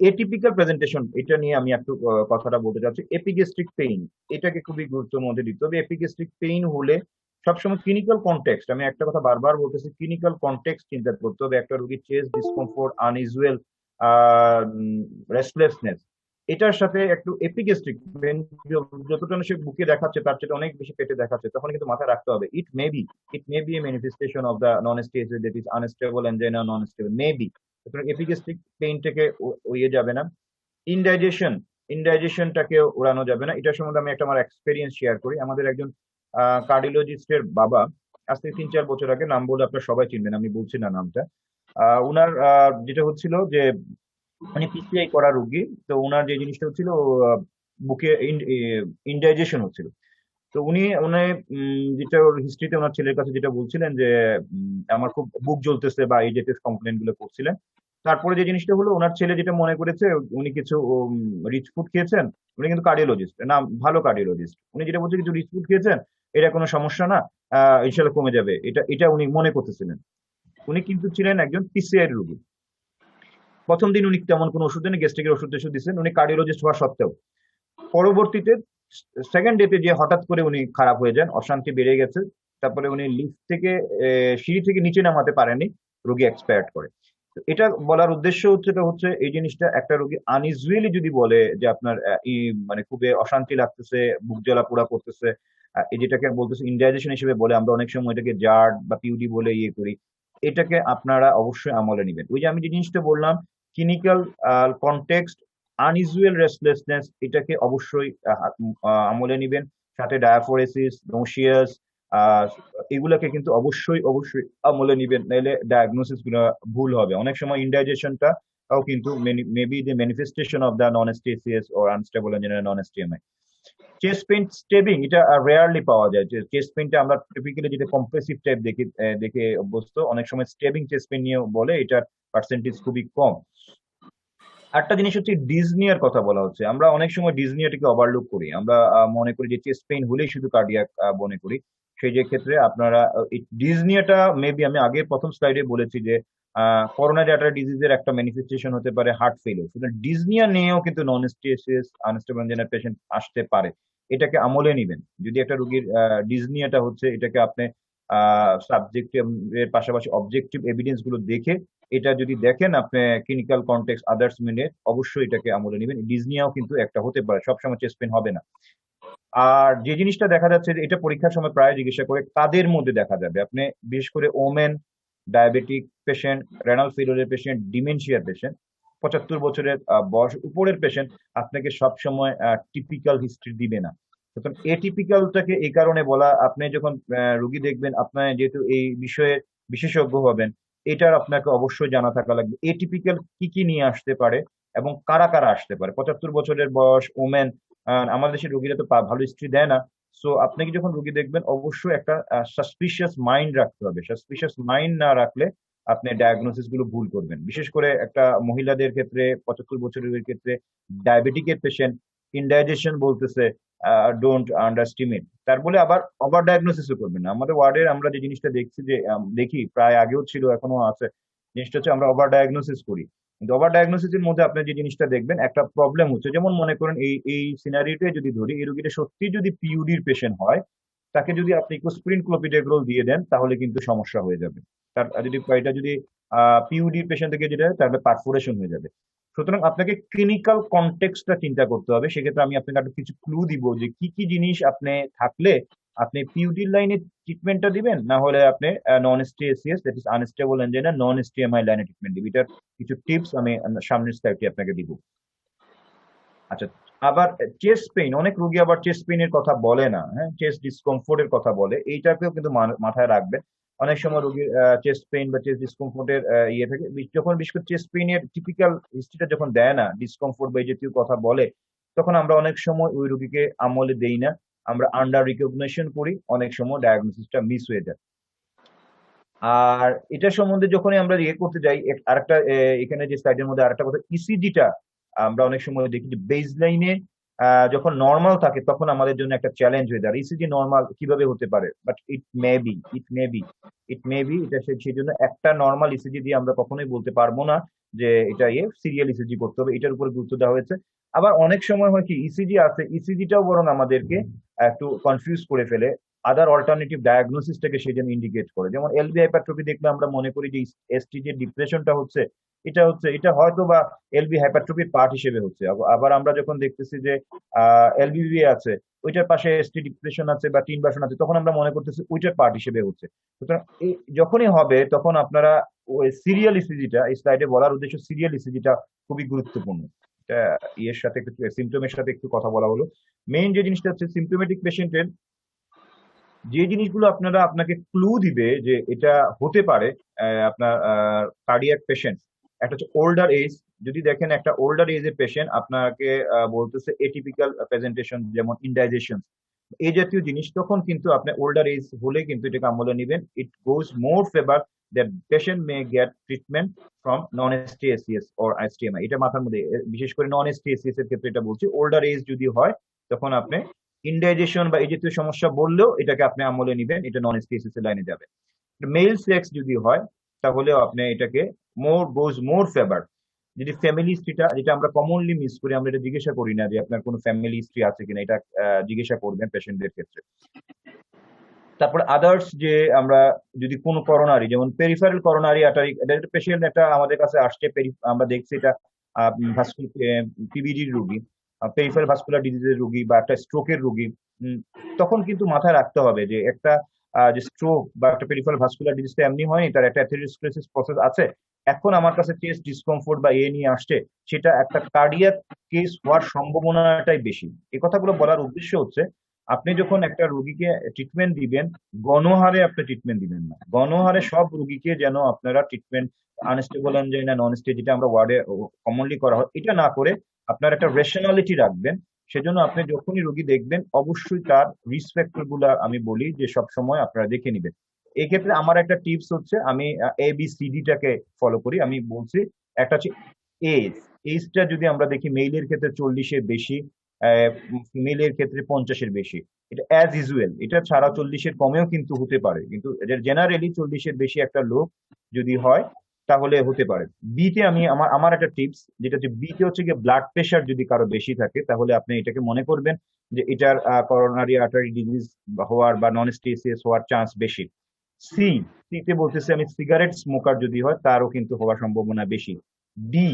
এটিপিক্যাল প্রেজেন্টেশন, এটা নিয়ে আমি একটু কথাটা বলতে চাচ্ছি। এপিগ্যাস্ট্রিক পেইন, এটাকে খুবই গুরুত্বের মধ্যে দিতে হবে। এপিগ্যাস্ট্রিক পেইন হলে সবসময় ক্লিনিক্যাল কনটেক্সট, আমি একটা কথা বারবার বলতেছি, ক্লিনিক্যাল কনটেক্সট চিন্তা করতে হবে। একটা রোগীর চেস্ট ডিসকমফোর্ট, আনইউজুয়াল রেস্টলেসনেস, এটার সাথে একটু এপিগ্যাস্ট্রিক পেইন যতটা সে বুকে দেখাচ্ছে তার চেয়ে অনেক বেশি পেটে দেখাচ্ছে, তখন কিন্তু মাথায় রাখতে হবে it may be a manifestation of the non STACS, that is unstable angina non stable, may be. Epigastric পেইনটাকে ইয়ে যাবে না। ইনডাইজেশনটাকে ওড়ানো যাবে না। এটার সম্বন্ধে আমি একটা আমার এক্সপেরিয়েন্স শেয়ার করি। আমাদের একজন কার্ডিওলজিস্টের বাবা, আজ থেকে 3-4 বছর আগে, নাম বলে আপনারা সবাই চিনবেন, আমি বলছি না নামটা, উনার যেটা হচ্ছিল যে উনি পিসিআই করা রোগী, তো উনার যে জিনিসটা হচ্ছিল বুকে ইনডাইজেশন হচ্ছিল। তো উনি যেটা ওর হিস্ট্রিতে ওনার ছেলের কাছে যেটা বলছিলেন যে আমার খুব বুক জ্বলতেছে বা এই জাতীয় কমপ্লেন গুলো করছিলেন। তারপরে যে জিনিসটা হলো, ওনার ছেলে যেটা মনে করেছে উনি কিছু রিচ ফুড খেয়েছেন। উনি কিন্তু কার্ডিওলজিস্ট না, ভালো কার্ডিওলজিস্ট। উনি যেটা বলছে কিছু রিচ ফুড খেয়েছেন, এটা কোনো সমস্যা না, ইনশাল্লাহ কমে যাবে, এটা উনি মনে করতেছিলেন। উনি কিন্তু ছিলেন একজন পিসিআই রোগী। প্রথম দিন উনি তেমন কোনো ওষুধ দেন, গ্যাস্ট্রিকের ওষুধ দিচ্ছেন উনি কার্ডিওলজিস্ট হওয়া সত্ত্বেও। পরবর্তীতে সেকেন্ড ডেতে যে হঠাৎ করে উনি খারাপ হয়ে যান, অশান্তি বেড়ে গেছে, তারপরে উনি লিফট থেকে সিঁড়ি থেকে নিচে নামাতে পারেনি, রোগী এক্সপায়ার্ড করে। এটা বলার উদ্দেশ্য হচ্ছে এই জিনিসটা, একটা রোগী আনইউজুয়ালি যদি বলে যে আপনার মানে খুবই অশান্তি লাগতেছে, বুক জ্বালা পোড়া করতেছে, এই যেটাকে বলতেছে ইনডাইজেশন হিসেবে বলে, আমরা অনেক সময় এটাকে জার্ড বা পিউডি বলে ইয়ে করি, এটাকে আপনারা অবশ্যই আমলে নেবেন। ওই যে আমি যে জিনিসটা বললাম, ক্লিনিক্যাল কনটেক্সট, আনইউজুয়াল রেস্টলেসনেস, এটাকে অবশ্যই আমলে নেবেন। সাথে ডায়াফোরেসিস, নোশিয়াস, এগুলাকে কিন্তু অবশ্যই অবশ্যই আমলে নিবেন, নাহলে ডায়াগনোসিস গুলো ভুল হবে। অনেক সময় ইনডাইজেশনটাও কিন্তু maybe the manifestation of the non STACS or unstable angina non STEMI. Chest pain stabbing এটা রেয়ারলি পাওয়া যায়। যে চেস্ট পেইনটা আমরা টিপিক্যালি যেটা কম্প্রেসিভ টাইপ দেখে অভ্যস্ত, অনেক সময় স্টেবিং চেস্ট পেইন নিয়ে বলে, এটার পার্সেন্টেজ খুবই কম। একটা জিনিস হচ্ছে ডিজনিয়ার কথা বলা হচ্ছে, আমরা অনেক সময় ডিজনিয়াটাকে ওভারলুক করি। আমরা মনে করি যে চেস্ট পেইন হলেই শুধু কার্ডিয়াক মনে করি। সেই যে ক্ষেত্রে আপনারা ডিজনিয়াটা মেবি আমি আগে প্রথম স্লাইডে বলেছি যে করোনারি আর্টারি ডিজিজের একটা ম্যানিফেস্টেশন হতে পারে হার্ট ফেলিওর। সুতরাং ডিজনিয়া নিয়েও কিন্তু নন স্টেসিস আনস্টেবল এনজিনিয়ার পেশেন্ট আসতে পারে। এটাকে আমলে নিবেন। যদি একটা রোগীর ডিজনিয়াটা হচ্ছে, এটাকে আপনি সাবজেক্টিভ এর পাশাপাশি অবজেক্টিভ এভিডেন্স গুলো দেখে, এটা যদি দেখেন আপনি ক্লিনিক্যাল কনটেক্সট আদার্স মিলে, অবশ্যই এটাকে আমলে নেবেন। ডিজনিয়াও কিন্তু একটা হতে পারে, সবসময় চেস্ট পেন হবে না। আর যে জিনিসটা দেখা যাচ্ছে যে এটা পরীক্ষার সময় প্রায় জিজ্ঞাসা করে কাদের মধ্যে দেখা যাবে, আপনি বিশেষ করে ওমেন, ডায়াবেটিক পেশেন্ট, রেনাল ফেলিওরের পেশেন্ট, ডিমেনশিয়ার পেশেন্ট, 75 বছরের বয়স উপরের পেশেন্ট আপনাকে সবসময় টিপিক্যাল হিস্ট্রি দিবে না। সুতরাং এটিপিক্যালটাকে এই কারণে বলা, আপনি যখন রুগী দেখবেন, আপনার যেহেতু এই বিষয়ে বিশেষজ্ঞ হবেন, এটার আপনাকে অবশ্যই জানা থাকা লাগবে এটিপিক্যাল কি কি নিয়ে আসতে পারে এবং কারা কারা আসতে পারে। 75 বছরের বয়স, ওমেন, আমাদের দেশের রোগীরা তো ভালো হিস্ট্রি দেয় না। সো আপনাকে যখন রোগী দেখবেন অবশ্যই একটা সাসপিশিয়াস মাইন্ড রাখতে হবে। সাসপিশিয়াস মাইন্ড না রাখলে আপনি ডায়াগনোসিস গুলো ভুল করবেন। বিশেষ করে একটা মহিলাদের ক্ষেত্রে, 75 বছরের ক্ষেত্রে, ডায়াবেটিকের পেশেন্ট, ইনডাইজেশন বলতেছে, ডোন্ট আন্ডারস্টিমেট। তার বলে আবার ওভার ডায়াগনোসিসও করবেন না। আমাদের ওয়ার্ডের আমরা যে জিনিসটা দেখছি, যে দেখি প্রায় আগেও ছিল এখনো আছে, জিনিসটা হচ্ছে আমরা ওভার ডায়াগনোসিস করি। কিন্তু ওভার ডায়াগনোসিসের মধ্যে আপনি যে জিনিসটা দেখবেন, একটা প্রবলেম হচ্ছে, যেমন মনে করেন এই সিনারিওতে যদি ধরি, এই রোগীটা সত্যি যদি পিইউডির পেশেন্ট হয়, তাকে যদি আপনি ইকোস্প্রিন ক্লোপিডেগ্রল দিয়ে দেন, তাহলে কিন্তু সমস্যা হয়ে যাবে। তার যদি এটা যদি পিইউডির পেশেন্ট থেকে যেটা হয়, তাহলে পারফোরেশন হয়ে যাবে। সুতরাং আপনাকে ক্লিনিক্যাল কনটেক্সটটা চিন্তা করতে হবে। সেক্ষেত্রে আমি আপনাকে একটা কিছু ক্লু দিব যে কি কি জিনিস আপনি থাকলে আপনি পিইউডির লাইনে ট্রিটমেন্টটা দিবেন, না হলে আপনি নন STACS that is unstable angina নন এসটিএমআই লাইনে ট্রিটমেন্ট দিবেন। এটার কিছু টিপস আমি সামনের স্লাইডে আপনাকে দিব। আচ্ছা, আবার চেস্ট পেইন, অনেক রোগী আবার চেস্ট পেইনের কথা বলে না, হ্যাঁ, চেস্ট ডিসকমফোর্টের কথা বলে। এইটাকেও কিন্তু মাথায় রাখবেন। অনেক সময় রোগীর চেস্ট পেইন বা চেস্ট ডিসকমফোর্টের ইয়ে থাকে, যখন বিশেষ করে চেস্ট পেইনের টিপিক্যাল হিস্ট্রিটা যখন দেয় না, ডিসকমফোর্ট বা এই জাতীয় কথা বলে, তখন আমরা অনেক সময় ওই রোগীকে আমলে দেই না, আমরা আন্ডার রিকগনিশন করি, অনেক সময় ডায়াগনোসিসটা মিস হয়ে যায়। আর এটা সম্বন্ধে যখনই আমরা ইয়ে করতে যাই, আরেকটা এখানে যে স্লাইডের মধ্যে আরেকটা কথা, ইসিজিটা আমরা অনেক সময় দেখি যে বেজ লাইনে যখন নর্মাল থাকে, তখন আমাদের জন্য একটা চ্যালেঞ্জ হয়ে যায় ইসিজি নর্মাল কিভাবে হতে পারে। বাট ইট মে বি এটা সেই জন্য একটা নর্মাল ইসিজি দিয়ে আমরা কখনোই বলতে পারবো না যে এটা সিরিয়াল ইসিজি করতে হবে। এটার উপর গুরুত্ব দেওয়া হয়েছে। আবার অনেক সময় হয় কি, ইসিজি আছে, ইসিজিটাও বরং আমাদেরকে একটু কনফিউজ করে ফেলে, আদার অল্টারনেটিভ ডায়াগনোসিসটাকে সেই জন্য ইন্ডিকেট করে। যেমন এলভি হাইপারট্রফি দেখলে আমরা মনে করি যে এসটি যে ডিপ্রেশনটা হচ্ছে, এটা হয়তো বা এলভি হাইপারট্রফির পার্ট হিসেবে হচ্ছে। আবার আমরা যখন দেখতেছি যে এলভিভি আছে, ওইটার পাশে এসটি ডিপ্রেশন আছে বা টিন ভার্সন আছে, তখন আমরা মনে করতেছি ওইটার পার্ট হিসেবে হচ্ছে। সুতরাং যখনই হবে তখন আপনারা ওই সিরিয়াল ইসিজিটা, এই স্লাইডে বলার উদ্দেশ্য সিরিয়াল ইসিজিটা খুবই গুরুত্বপূর্ণ। এটা ইয়ের সাথে একটু সিমটমের সাথে একটু কথা বলা হলো। মেইন যে জিনিসটা হচ্ছে সিমটোমেটিক পেশেন্টের যে জিনিসগুলো আপনাকে ক্লু দিবে যে এটা হতে পারে আপনার কার্ডিয়াক পেশেন্ট। একটা হচ্ছে ওল্ডার এজ। যদি দেখেন একটা ওল্ডার এজের পেশেন্ট আপনাকে বলতেছে এটিপিক্যাল প্রেজেন্টেশন, যেমন ইনডাইজেশন, এই জাতীয় জিনিস, তখন কিন্তু আপনি ওল্ডার এজ হলে কিন্তু এটাকে আমলে নেবেন। It goes more favour that patient may get treatment from non STACS or ISTEMI. এটা মাথার মধ্যে, বিশেষ করে নন এসটিএসিএস এর ক্ষেত্রে এটা বলছি। ওল্ডার এজ যদি হয়, তখন আপনি ইনডাইজেশন বা এই জাতীয় সমস্যা বললেও এটাকে আপনি আমলে নিবেন, এটা নন এসটিএসিএস এর লাইনে যাবে। মেল সেক্স যদি হয়, তাহলেও আপনি এটাকে মোর ফেভার। যদি ফ্যামিলি হিস্ট্রিটা, যেটা আমরা কমনলি মিস করি, আমরা এটা জিজ্ঞাসা করি না যে আপনার কোনো ফ্যামিলি হিস্ট্রি আছে কিনা, এটা জিজ্ঞাসা করবেন পেশেন্টদের ক্ষেত্রে। তারপরে আদার্স যে আমরা যদি কোনো করোনারি, যেমন পেরিফেরাল করোনারি আর্টারি পেশেন্ট একটা আমাদের কাছে আসছে, আমরা দেখছি এটা পিবিডির রোগী, পেরিফেরাল ভাস্কুলার ডিজিজের রোগী বা একটা স্ট্রোকের রোগী, তখন কিন্তু মাথায় রাখতে হবে যে একটা যে স্ট্রোক বা একটা পেরিফেরাল ভাস্কুলার ডিজিজটা এমনি হয়নি, তার একটা অ্যাথেরোস্ক্লেরোসিস প্রসেস আছে। এখন আমার কাছে চেস্ট ডিসকমফোর্ট বা নিয়ে আসছে, সেটা একটা কার্ডিয়াক কেস হওয়ার সম্ভাবনাটাই বেশি। এই কথাগুলো বলার উদ্দেশ্য হচ্ছে আপনি যখন একটা রোগীকে ট্রিটমেন্ট দিবেন, গণহারে আপনি ট্রিটমেন্ট দিবেন না। গণহারে সব রোগীকে যেন আপনারা ট্রিটমেন্ট আনস্টেবল অ্যাঞ্জাইনা, নন স্টেজ, যেটা আমরা ওয়ার্ডে কমনলি করা হয়, এটা না করে আপনার একটা রেশনালিটি রাখবেন। সেজন্য আপনি যখনই রোগী দেখবেন অবশ্যই তার রিস্ক ফ্যাক্টর গুলা আমি বলি যে সব সময় আপনারা দেখে নেবেন। এক্ষেত্রে আমার একটা টিপস হচ্ছে, আমি ABCD টাকে ফলো করি। আমি বলছি, একটা হচ্ছে এজ। এজটা যদি আমরা দেখি, মেইলের ক্ষেত্রে 40-এর বেশি, ফিমেলের ক্ষেত্রে 50-এর বেশি। এটা অ্যাজ ইউজুয়াল, এটা ছাড়া 40-এর কমেও কিন্তু হতে পারে, কিন্তু জেনারেলি 40-এর বেশি একটা লোক যদি হয় তাহলে হতে পারে। বিতে আমি আমার আমার একটা টিপস, যেটা হচ্ছে বিতে হচ্ছে গিয়ে ব্লাড প্রেশার যদি কারো বেশি থাকে তাহলে আপনি এটাকে মনে করবেন যে এটার করোনারি আর্টারি ডিজিজ হওয়ার বা নন স্টেসিয়াস হওয়ার চান্স বেশি। সি, সিতে বলতেছি আমি, সিগারেট স্মোকার যদি হয় তারও কিন্তু হওয়ার সম্ভাবনা বেশি। ডি,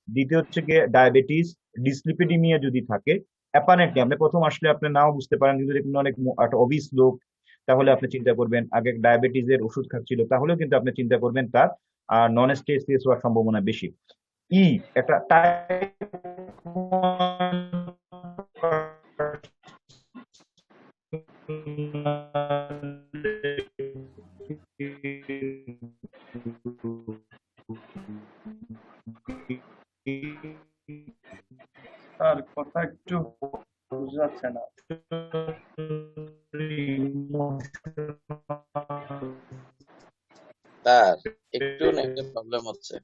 ডিতে হচ্ছে গিয়ে ডায়াবেটিস, ডিসলিপিডিমিয়া যদি থাকে। অ্যাপারেন্টলি আপনি প্রথম আসলে আপনি নাও বুঝতে পারেন, কিন্তু দেখুন অনেক একটা অবিস লোক, তাহলে আপনি চিন্তা করবেন আগে ডায়াবেটিসের ওষুধ খাচ্ছিল, তাহলেও কিন্তু আপনি চিন্তা করবেন তার নন স্টেসিয়াস হওয়ার সম্ভাবনা বেশি। ই, একটা টাইপ স্যার কথা একটু বোঝা যাচ্ছে না। স্যার একটু নেটের প্রবলেম হচ্ছে।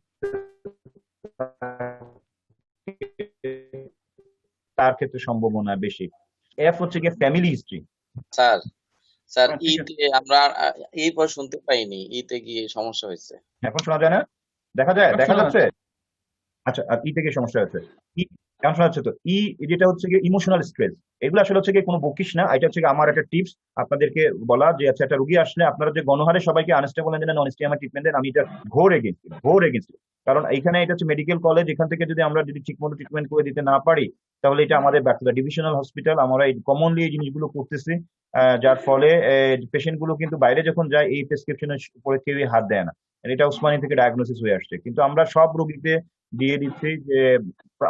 তার ক্ষেত্রে সম্ভাবনা বেশি। এফ হচ্ছে গিয়ে ফ্যামিলি হিস্ট্রি। স্যার স্যার হ্যাঁ, ঠিক আছে। ইতে আমরা এই পর শুনতে পাইনি, ইতে গিয়ে সমস্যা হয়েছে। এখন শোনা যায় না? দেখা যায়, এবার দেখা শোনা যাচ্ছে? যাচ্ছে। আচ্ছা, আর ই থেকে সমস্যা হচ্ছে। ই, কেমন শোনা যাচ্ছে তো? ই, যেটা হচ্ছে গিয়ে ইমোশনাল স্ট্রেস। এগুলো আসলে হচ্ছে গিয়ে কোনো বকিস না, এটা হচ্ছে গিয়ে আমার একটা টিপস আপনাদেরকে বলা, যে আচ্ছা একটা রুগী আসলে আপনারা যে গণহারে সবাইকে unstable and non stable treatment দেন, আমি এটা ঘোর এগেন্স্ট, ঘোর এগেন্স্ট। কারণ এখানে এটা হচ্ছে মেডিকেল কলেজ, এখান থেকে যদি আমরা যদি ঠিকমতো ট্রিটমেন্ট করে দিতে না পারি তাহলে এটা আমাদের ব্যর্থতা। ডিভিশনাল হসপিটাল, আমরা এই কমনলি এই জিনিসগুলো করতেছি, যার ফলে পেশেন্ট গুলো কিন্তু বাইরে যখন যায় এই প্রেসক্রিপশনের উপরে কেউই হাত দেয় না। এটা উসমানী থেকে ডায়াগনোসিস হয়ে আসছে, কিন্তু আমরা সব রোগীতে দিয়ে দিচ্ছি যে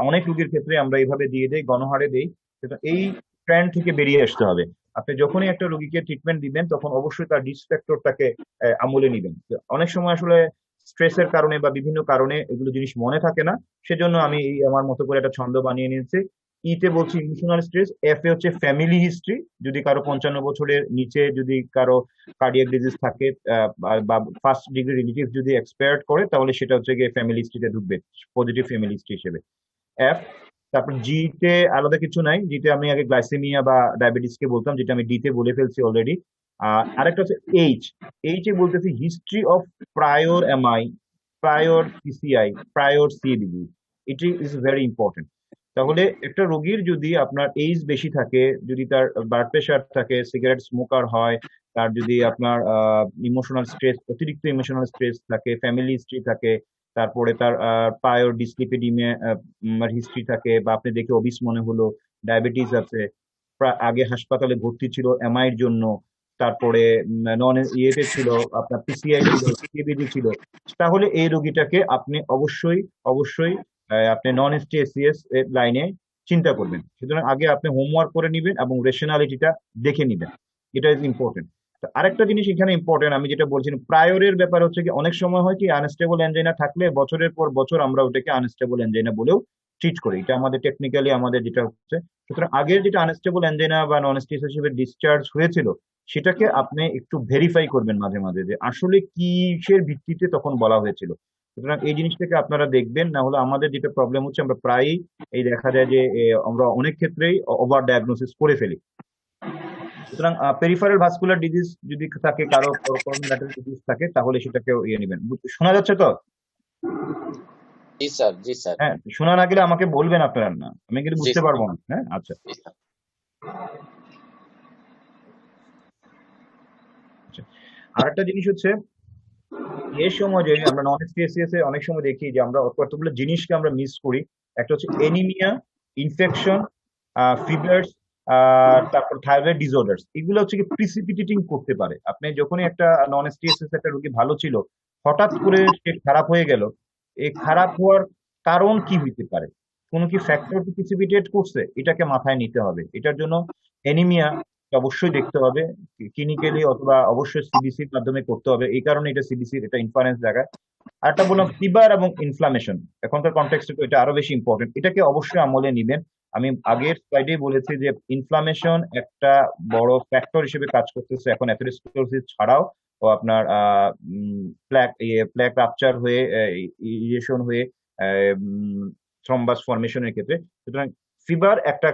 অনেক রোগীর ক্ষেত্রে আমরা এইভাবে দিয়ে দেই, গণহারে দেই। কিন্তু এই ট্রেন্ড থেকে বেরিয়ে আসতে হবে। আপনি যখনই একটা রোগীকে ট্রিটমেন্ট দিবেন তখন অবশ্যই তার রিস্ক ফ্যাক্টরটাকে আমলে নিবেন। তো অনেক সময় আসলে স্ট্রেসের কারণে বা বিভিন্ন কারণে এগুলো জিনিস মনে থাকে না, সেজন্য আমি এই আমার মতো করে একটা ছন্দ বানিয়ে নিয়েছি। ইতে বলছি ইমোশনাল স্ট্রেস, এফ এ হচ্ছে ফ্যামিলি হিস্ট্রি। যদি কারো 55 বছরের নিচে যদি কারো কার্ডিয়াক ডিজিজ থাকে, বা ফার্স্ট ডিগ্রি রিলেটিভ যদি এক্সপায়ার্ড করে, তাহলে সেটা হচ্ছে গিয়ে ফ্যামিলি হিস্ট্রিতে ঢুকবে, পজিটিভ ফ্যামিলি হিস্ট্রি হিসেবে। এফ, তারপর জি তে আলাদা কিছু নাই, জিতে আমি আগে গ্লাইসেমিয়া বা ডায়াবেটিস কে বলতাম, যেটা আমি ডি তে বলে ফেলছি অলরেডি। আরেকটা হচ্ছে এইচ। এইচ এ বলতেছি history of prior MI, prior PCI, prior CABG. এটি ইজ ভেরি ইম্পর্টেন্ট। তাহলে একটা রোগীর যদি আপনার এইজ বেশি থাকে, যদি তার ব্লাড প্রেশার থাকে, সিগারেট স্মোকার হয়, তার যদি আপনার ইমোশনাল স্ট্রেস, অতিরিক্ত ইমোশনাল স্ট্রেস থাকে, ফ্যামিলি হিস্ট্রি থাকে, তারপরে তার প্রায়র ডিসলিপিডিমিয়া হিস্ট্রি থাকে, বা আপনি দেখে অবিস মনে হলো, ডায়াবেটিস আছে, আগে হাসপাতালে ভর্তি ছিল এমআই এর জন্য, তারপরে নন ইয়েতে ছিল, আপনার পিসিআই ছিল, সিবিডি ছিল, তাহলে এই রোগীটাকে আপনি অবশ্যই অবশ্যই আপনি নন এসটিএসসিএস লাইনে চিন্তা করবেন। সুতরাং আগে আপনি হোমওয়ার্ক করে নিবেন এবং রেশনালিটিটা দেখে নিবেন, এটা ইজ ইম্পর্টেন্ট। আরেকটা জিনিস এখানে ইম্পর্টেন্ট, আমি যেটা বলছি প্রায়রের ব্যাপার হচ্ছে কি, অনেক সময় হয় কি আনস্টেবল অ্যাঞ্জাইনা থাকলে বছরের পর বছর আমরা ওটাকে আনস্টেবল অ্যাঞ্জাইনা বলেও ট্রিট করি, এটা আমাদের টেকনিক্যালি আমাদের যেটা হচ্ছে। সুতরাং আগের যেটা আনস্টেবল অ্যাঞ্জাইনা বা নন স্টেজ হিসেবে ডিসচার্জ হয়েছিল, সেটাকে আপনি একটু ভেরিফাই করবেন মাঝে মাঝে যে আসলে কিসের ভিত্তিতে তখন বলা হয়েছিল। সুতরাং এই জিনিসটাকে আপনারা দেখবেন, না হলে আমাদের যেটা প্রবলেম হচ্ছে আমরা প্রায়ই এই দেখা যায় যে আমরা অনেক ক্ষেত্রেই ওভার ডায়াগনোসিস করে ফেলি। সুতরাং পেরিফেরাল ভাস্কুলার ডিজিজ যদি থাকে, কারো করোনারি ডিজিজ থাকে, তাহলে সেটাকে ইয়ে নেবেন। শোনা যাচ্ছে তো? জি স্যার, জি স্যার, হ্যাঁ, শোনা না গেলে আমাকে বলবেন আপনারা, না আমি কিন্তু জি বুঝতে স্যার, পারবো না। হ্যাঁ, আচ্ছা জি স্যার। আচ্ছা। আরেকটা জিনিস হচ্ছে, এর সময় যে আমরা নন এসটিএসসিএস এ অনেক সময় দেখি যে আমরা কতগুলো জিনিসকে আমরা মিস করি। একটা হচ্ছে এনিমিয়া, ইনফেকশন, ফিভার্স, তারপর থাইরয়েড ডিসঅর্ডার্স। এগুলো হচ্ছে কি প্রিসিপিটেটিং করতে পারে। আপনি যখনই একটা নন এসটিএসসিএস একটা রোগী ভালো ছিল, হঠাৎ করে সে খারাপ হয়ে গেল, এই খারাপ হওয়ার কারণ কি হইতে পারে? কোনো কি ফ্যাক্টর কি প্রিসিপিটেট করছে? এটাকে মাথায় নিতে হবে। এটার জন্য এনিমিয়া, অবশ্যই দেখতে হবে ক্লিনিক্যালি, অথবা অবশ্যই সিবিসির মাধ্যমে করতে হবে। এই কারণে এটা সিবিসির এটা ইনফারেন্স জায়গায়। আরেকটা বললাম ফিভার এবং ইনফ্লামেশন, এখনকার কনটেক্সটে তো এটা আরো বেশি ইম্পর্টেন্ট, এটাকে অবশ্যই আমলে নিবেন। আমি আগের স্লাইডেই বলেছি যে ইনফ্লামেশন একটা বড় ফ্যাক্টর হিসেবে কাজ করতেছে এখন অ্যাথেরোস্ক্লেরোসিস ছাড়াও। ও আপনার প্ল্যাক রাপচার হয়ে ইরিয়েশন হয়ে থ্রম্বাস ফর্মেশনের ক্ষেত্রে। সুতরাং ফিভার একটা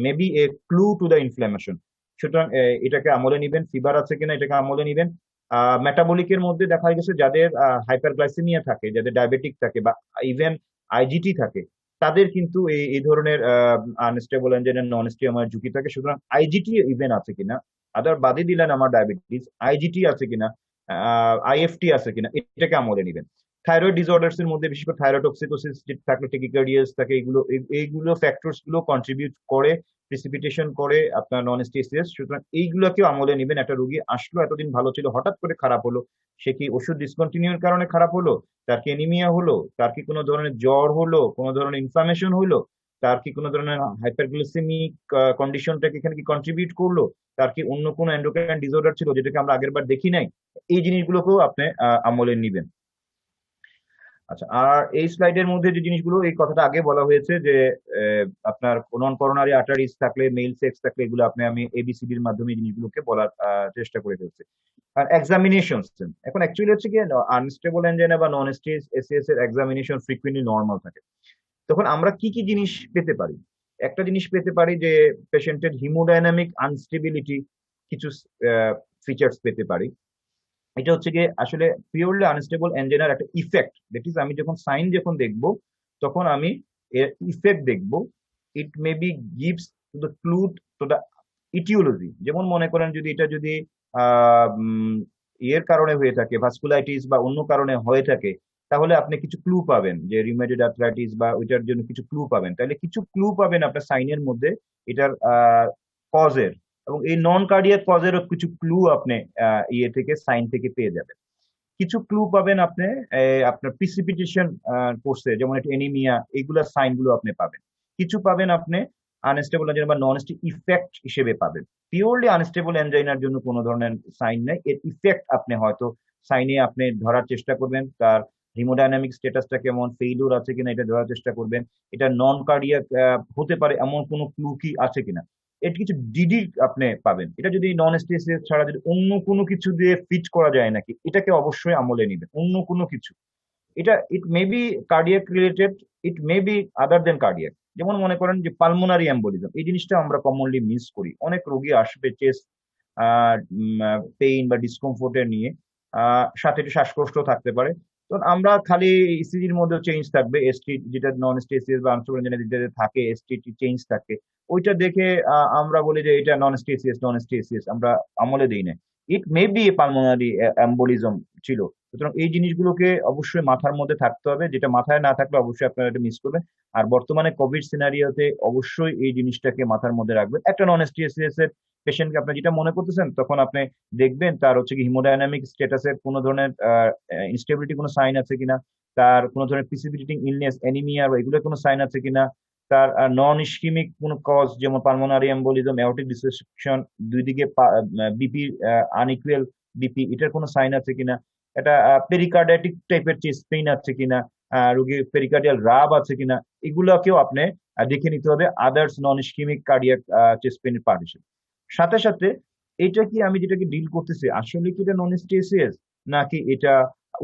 maybe A clue to the inflammation. সুতরাং এটাকে আমলে নিবেন, ফিভার আছে কিনা এটাকে আমলে নিবেন। মেটাবলিকের মধ্যে দেখা গেছে যাদের হাইপারগ্লাইসেমিয়া থাকে, যাদের ডায়াবেটিক থাকে, বা ইভেন আইজিটি থাকে, তাদের কিন্তু এই ধরনের আনস্টেবল এনজাইনার নন স্টিয়ামার ঝুঁকি থাকে। সুতরাং আইজিটি ইভেন আছে কিনা, আদার বাদে দিলেন আমার ডায়াবেটিস, আইজিটি আছে কিনা, আইএফটি আছে কিনা, এটাকে আমলে নিবেন। থাইরয়েড ডিসঅর্ডার্স এর মধ্যে বিশেষ করে থাইরয়েডটোক্সিকোসিস থাকলে, টেকিকার্ডিয়াস থাকে, এইগুলো ফ্যাক্টরস গুলো কন্ট্রিবিউট করে, প্রিসিপিটেশন করে আপনার নন স্টেসিয়াস। সুতরাং এইগুলোকেও আমলে নেবেন। একটা রোগী আসলো, এতদিন ভালো ছিল, হঠাৎ করে খারাপ হলো, সে কি ওষুধ ডিসকন্টিনিউর কারণে খারাপ হলো, তার কি এনিমিয়া হলো, তার কি কোনো ধরনের জ্বর হলো, কোনো ধরনের ইনফ্লামেশন হলো, তার কি কোনো ধরনের হাইপারগ্লিসেমিক কন্ডিশনটাকে এখানে কি কন্ট্রিবিউট করলো, তার কি অন্য কোনো এন্ডোক্রাইন ডিসঅর্ডার ছিল যেটাকে আমরা আগের বার দেখি নাই, এই জিনিসগুলোকেও আপনি আমলে নিবেন। আচ্ছা, আর এই স্লাইডের মধ্যে যে জিনিসগুলো, এই কথাটা আগে বলা হয়েছে যে আপনার নন করোনারি আর্টারিজ থাকলে, মেইল সেক্স থাকলে, এগুলো আমি এবিসিডির মাধ্যমে এই জিনিসগুলোকে বলার চেষ্টা করে ফেলছি। আর এক্সামিনেশন, এখন অ্যাকচুয়ালি হচ্ছে কি, আনস্টেবল এনজাইনা বা নন এসিএস এর এক্সামিনেশন ফ্রিকুয়েন্টলি নর্মাল থাকে। তখন আমরা কি কি জিনিস পেতে পারি? একটা জিনিস পেতে পারি যে পেশেন্টের হিমোডাইনামিক আনস্টেবিলিটি কিছু ফিচার্স পেতে পারি। এটা হচ্ছে গিয়ে আসলে পিওরলি আনস্টেবল এনজাইনার একটা ইফেক্ট। দ্যাট ইজ, আমি যখন সাইন যখন দেখবো তখন আমি এর ইফেক্ট দেখবো। It may be gives to the clue to the aetiology. যেমন মনে করেন যদি এটা যদি ইয়ের কারণে হয়ে থাকে, ভাস্কুলাইটিস বা অন্য কারণে হয়ে থাকে, তাহলে আপনি কিছু ক্লু পাবেন, যে রিউমেটয়েড আর্থ্রাইটিস বা ওইটার জন্য কিছু ক্লু পাবেন। তাহলে কিছু ক্লু পাবেন আপনার সাইনের মধ্যে এটার কজের, এবং এই নন কার্ডিয়াক কজেরও কিছু ক্লু আপনি ইয়ে থেকে, সাইন থেকে পেয়ে যাবেন। কিছু ক্লু পাবেন আপনি আপনার প্রিসিপিটেশন কোর্সে, যেমন একটা এনিমিয়া, এইগুলা সাইন গুলো আপনি পাবেন। কিছু পাবেন আপনি আনস্টেবল এনজাইনা বা নন ইফেক্ট হিসেবে পাবেন। পিওরলি আনস্টেবল এনজাইনার জন্য কোনো ধরনের সাইন নেই, এর ইফেক্ট আপনি হয়তো সাইনে আপনি ধরার চেষ্টা করবেন। তার হিমোডাইনামিক স্ট্যাটাসটা কেমন, ফেইলিউর আছে কিনা এটা ধরার চেষ্টা করবেন। এটা নন কার্ডিয়াক হতে পারে এমন কোনো ক্লু কি আছে কিনা, এর কিছু ডিডি আপনি পাবেন। এটা যদি নন স্টেসিস ছাড়া যদি অন্য কোনো কিছু দিয়ে ফিট করা যায় নাকি, এটাকে অবশ্যই আমলে নেবেন। অন্য কোনো কিছু, এটা it may be cardiac related, it may be other than cardiac. যেমন মনে করেন যে পালমোনারি এম্বোলিজম, এই জিনিসটা আমরা কমনলি মিস করি। অনেক রোগী আসবে চেস্ট পেইন বা ডিসকমফোর্টের নিয়ে, সাথে একটু শ্বাসকষ্ট থাকতে পারে। তো আমরা খালি ইসিজির মধ্যে চেঞ্জ থাকবে, এসটি যেটা নন স্টেসিস বা আনস্টেবল যেটা থাকে, এসটি চেঞ্জ থাকে, ওইটা দেখে আমরা বলি যে এটা নন স্টেসিস, আমরা আমলে দিই না। It may be a pulmonary embolism ছিল। সুতরাং এই জিনিসগুলোকে অবশ্যই মাথার মধ্যে থাকতে হবে, যেটা মাথায় না থাকলে অবশ্যই আপনারা এটা মিস করবেন। আর বর্তমানে কোভিড সিনারিওতে অবশ্যই এই জিনিসটাকে মাথার মধ্যে রাখবেন। একটা নন এসটিএসএস এর পেশেন্টকে আপনি যেটা মনে করতেছেন, তখন আপনি দেখবেন তার হচ্ছে কি হিমোডাইনামিক স্ট্যাটাসের কোনো ধরনের ইনস্টেবিলিটি কোনো সাইন আছে কিনা, তার কোনো ধরনের প্রিসিপিটেটিং ইলনেস, অ্যানিমিয়া বা এগুলো কোনো সাইন আছে কিনা, তার নন ইস্কিমিক কোনো কজ যেমন পালমোনারি এম্বোলিজম, অ্যাওর্টিক ডিসেকশন, দুই দিকে বিপি আনইকুয়াল বিপি, এটার কোনো সাইন আছে কিনা, এটা পেরিকার্ডাইটিক টাইপের চেস্ট পেইন আছে কিনা, রোগীর পেরিকার্ডিয়াল রাব আছে কিনা, এগুলোকেও আপনি দেখে নিতে হবে আদার্স নন ইস্কিমিক কার্ডিয়াক চেস্ট পেইনের পার্ট হিসেবে। সাথে সাথে এটা কি আমি যেটাকে ডিল করতেছি আসলে কি এটা নন স্টেসিয়াস, নাকি এটা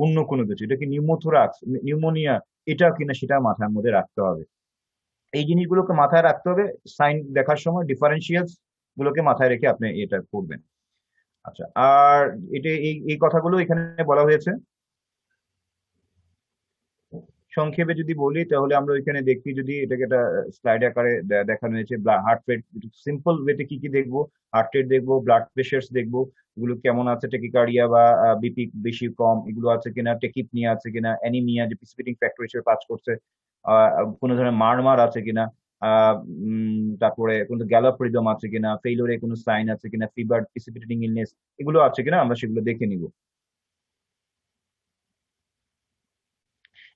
অন্য কোনো কিছু, এটা কি নিউমোথোরাক্স, নিউমোনিয়া, এটা কিনা, সেটা মাথার মধ্যে রাখতে হবে। এই জিনিসগুলোকে মাথায় রাখতে হবে সাইন দেখার সময়, ডিফারেন্সিয়ালস গুলোকে মাথায় রেখে আপনি এটা করবেন। আচ্ছা, আর এটা এই কথাগুলো এখানে বলা হয়েছে। সংক্ষেপে যদি বলি তাহলে আমরা ওইখানে দেখি, যদি এটাকে একটা স্লাইড আকারে দেখানো হয়েছে, হার্ট রেট সিম্পল ওয়েতে কি কি দেখবো, হার্ট রেট দেখবো, ব্লাড প্রেশার দেখবো, এগুলো কেমন আছে, টেকিকার্ডিয়া বা বিপি বেশি কম এগুলো আছে কিনা, টেকিপনিয়া আছে কিনা, অ্যানিমিয়া যে প্রিসিপিটিং ফ্যাক্টর হিসেবে কাজ করছে, কোনো ধরনের মারমার আছে কিনা, তারপরে কোনো গ্যালাপ রিদম আছে কিনা, ফেইলোরে কোনো সাইন আছে কিনা, ফিভার, প্রিসিপিটেটিং ইলনেস এগুলো আছে কিনা, আমরা সেগুলো দেখে নিব।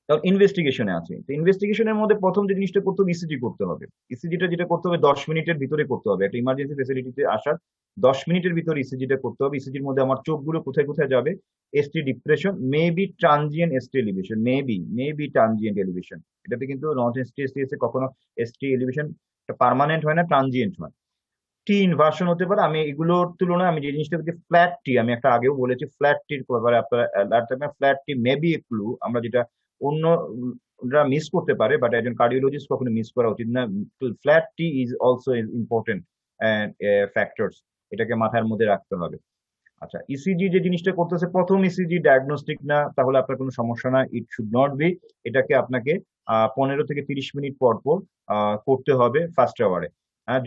তখন ইনভেস্টিগেশনে আছে। তো ইনভেস্টিগেশনের মধ্যে প্রথম যে জিনিসটা করতে হবে ইসিজি করতে হবে। ইসিজিটা যেটা করতে হবে 10 মিনিটের ভিতরে করতে হবে। একটা ইমার্জেন্সি ফেসিলিটিতে আসার 10 মিনিটের ভিতরে ইসিজিটা করতে হবে। ইসিজির মধ্যে আমার চোখগুলো কোথায় কোথায় যাবে, ST depression, maybe transient ST elevation, maybe transient elevation. এটাতে কিন্তু নন এসটি এসটিএস এ কখনো এসটি এলিভেশন পার্মানেন্ট হয় না, ট্রানজিয়েন্ট হয়। টি ইনভার্সন হতে পারে। আমি এগুলোর তুলনায় আমি যে জিনিসটা বলছি ফ্ল্যাট টি, আমি একটা আগেও বলেছি ফ্ল্যাট টির ব্যাপারে আপনারা alert থাকবেন। ফ্ল্যাট টি মেবি এ ক্লু, আমরা যেটা অন্যরা মিস করতে পারে, বাট একজন কার্ডিওলজিস্ট কখনো মিস করা উচিত না। Flat T is also important factors, এটাকে মাথার মধ্যে রাখতে হবে। আচ্ছা, ইসিজি যে জিনিসটা করতেছে, প্রথম ইসিজি ডায়াগনস্টিক না, তাহলে আপনার কোনো সমস্যা না, ইট শুড নট বি। এটাকে আপনাকে 15 থেকে 30 মিনিট পর পর করতে হবে ফার্স্ট আওয়ারে,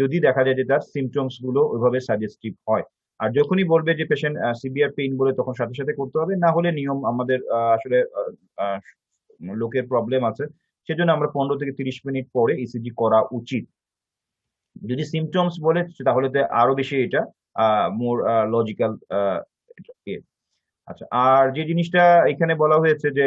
যদি দেখা যায় যে তার সিমটমস গুলো ওইভাবে সাজেস্টিভ হয়। আর যখনই বলবে যে পেশেন্ট সিভিয়ার পেইন বলে, তখন সাথে সাথে করতে হবে। না হলে নিয়ম আমাদের আসলে আহ, লোকের প্রবলেম আছে, সেজন্য আমরা 15 থেকে 30 মিনিট পরে ইসিজি করা উচিত। যদি সিমটমস বলে তাহলে তো আরো বেশি এটা মোর লজিক্যাল। আচ্ছা, আর যে জিনিসটা এখানে বলা হয়েছে যে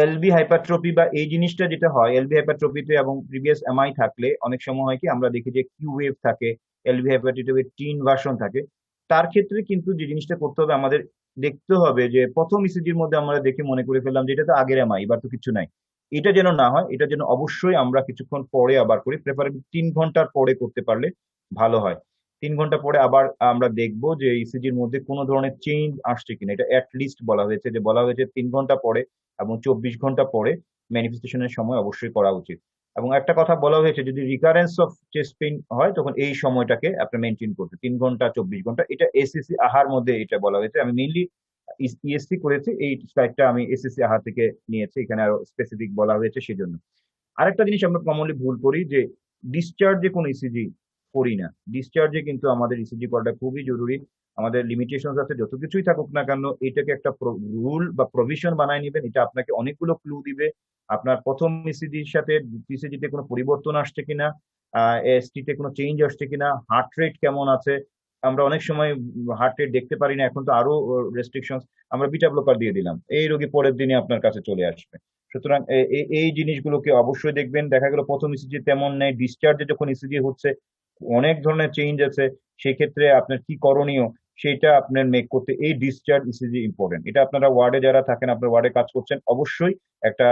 এলবি হাইপারট্রপি বা এই জিনিসটা যেটা হয়, এলবি হাইপারট্রপিতে এবং প্রিভিয়াস এমআই থাকলে অনেক সময় হয় কি, আমরা দেখি যে কিউ ওয়েভ থাকে, এলবি হাইপারট্রপির টিন ভার্সন থাকে। তার ক্ষেত্রে কিন্তু যে জিনিসটা করতে হবে আমাদের, দেখতে হবে যে প্রথম ইসিজির মধ্যে আমরা দেখে মনে করে ফেললাম যে এটা তো আগের এমআই, এবার তো কিছু নাই। এটা যেন না হয়, এটা যেন অবশ্যই আমরা কিছুক্ষণ পরে আবার করি, প্রেফারেবলি 3 ঘন্টার পরে করতে পারলে ভালো হয়। 3 ঘন্টা পরে আবার আমরা দেখবো যে ইসিজির মধ্যে কোনো ধরনের চেঞ্জ আসছে কিনা। এটা লিস্ট বলা হয়েছে, যে বলা হয়েছে 3 ঘন্টা পরে এবং 24 ঘন্টা পরে ম্যানিফেস্টেশনের সময় অবশ্যই করা উচিত। এবং একটা কথা বলা হয়েছে, যদি রিকারেন্স অফ চেস্ট পেইন হয় তখন এই সময়টাকে আপনি মেনটেন করতে 3 ঘন্টা 24 ঘন্টা। এটা এসএসসি আহার মধ্যে এটা বলা হয়েছে। আমি মেইনলি ইএসসি করেছি, এই স্লাইডটা আমি এসএসসি আহার থেকে নিয়েছি, এখানে আরো স্পেসিফিক বলা হয়েছে সেজন্য। আরেকটা জিনিস আমরা কমনলি ভুল করি, যে ডিসচার্জে কোনো ইসিজি করি না। ডিসচার্জে কিন্তু আমাদের ইসিজি করাটা খুবই জরুরি। আমাদের লিমিটেশন আছে, যত কিছুই থাকুক না কেন, এটাকে একটা রুল বা প্রভিশন বানায় নেবেন। এটা আপনাকে অনেকগুলো ক্লু দিবে, আপনার প্রথম ইসিজির সাথে ইসিজিতে কোনো পরিবর্তন আসছে কিনা, এসটি তে কোনো চেঞ্জ আসছে কিনা, হার্ট রেট কেমন আছে। আমরা অনেক সময় হার্ট রেট দেখতে পারি না, এখন তো আরো রেস্ট্রিকশন। আমরা বিটা ব্লকার দিয়ে দিলাম, এই রোগী পরের দিনে আপনার কাছে চলে আসবে। সুতরাং এই জিনিসগুলোকে অবশ্যই দেখবেন। দেখা গেল প্রথম ইসিজি তেমন নেই, ডিসচার্জে যখন ইসিজি হচ্ছে অনেক ধরনের চেঞ্জ আছে, সেই ক্ষেত্রে আপনার কি করণীয় সেটা আপনার মেক করতে এই ডিসচার্জ ইসিজি ইম্পর্টেন্ট। এটা আপনারা ওয়ার্ডে যারা থাকেন, আপনার ওয়ার্ডে কাজ করছেন, অবশ্যই একটা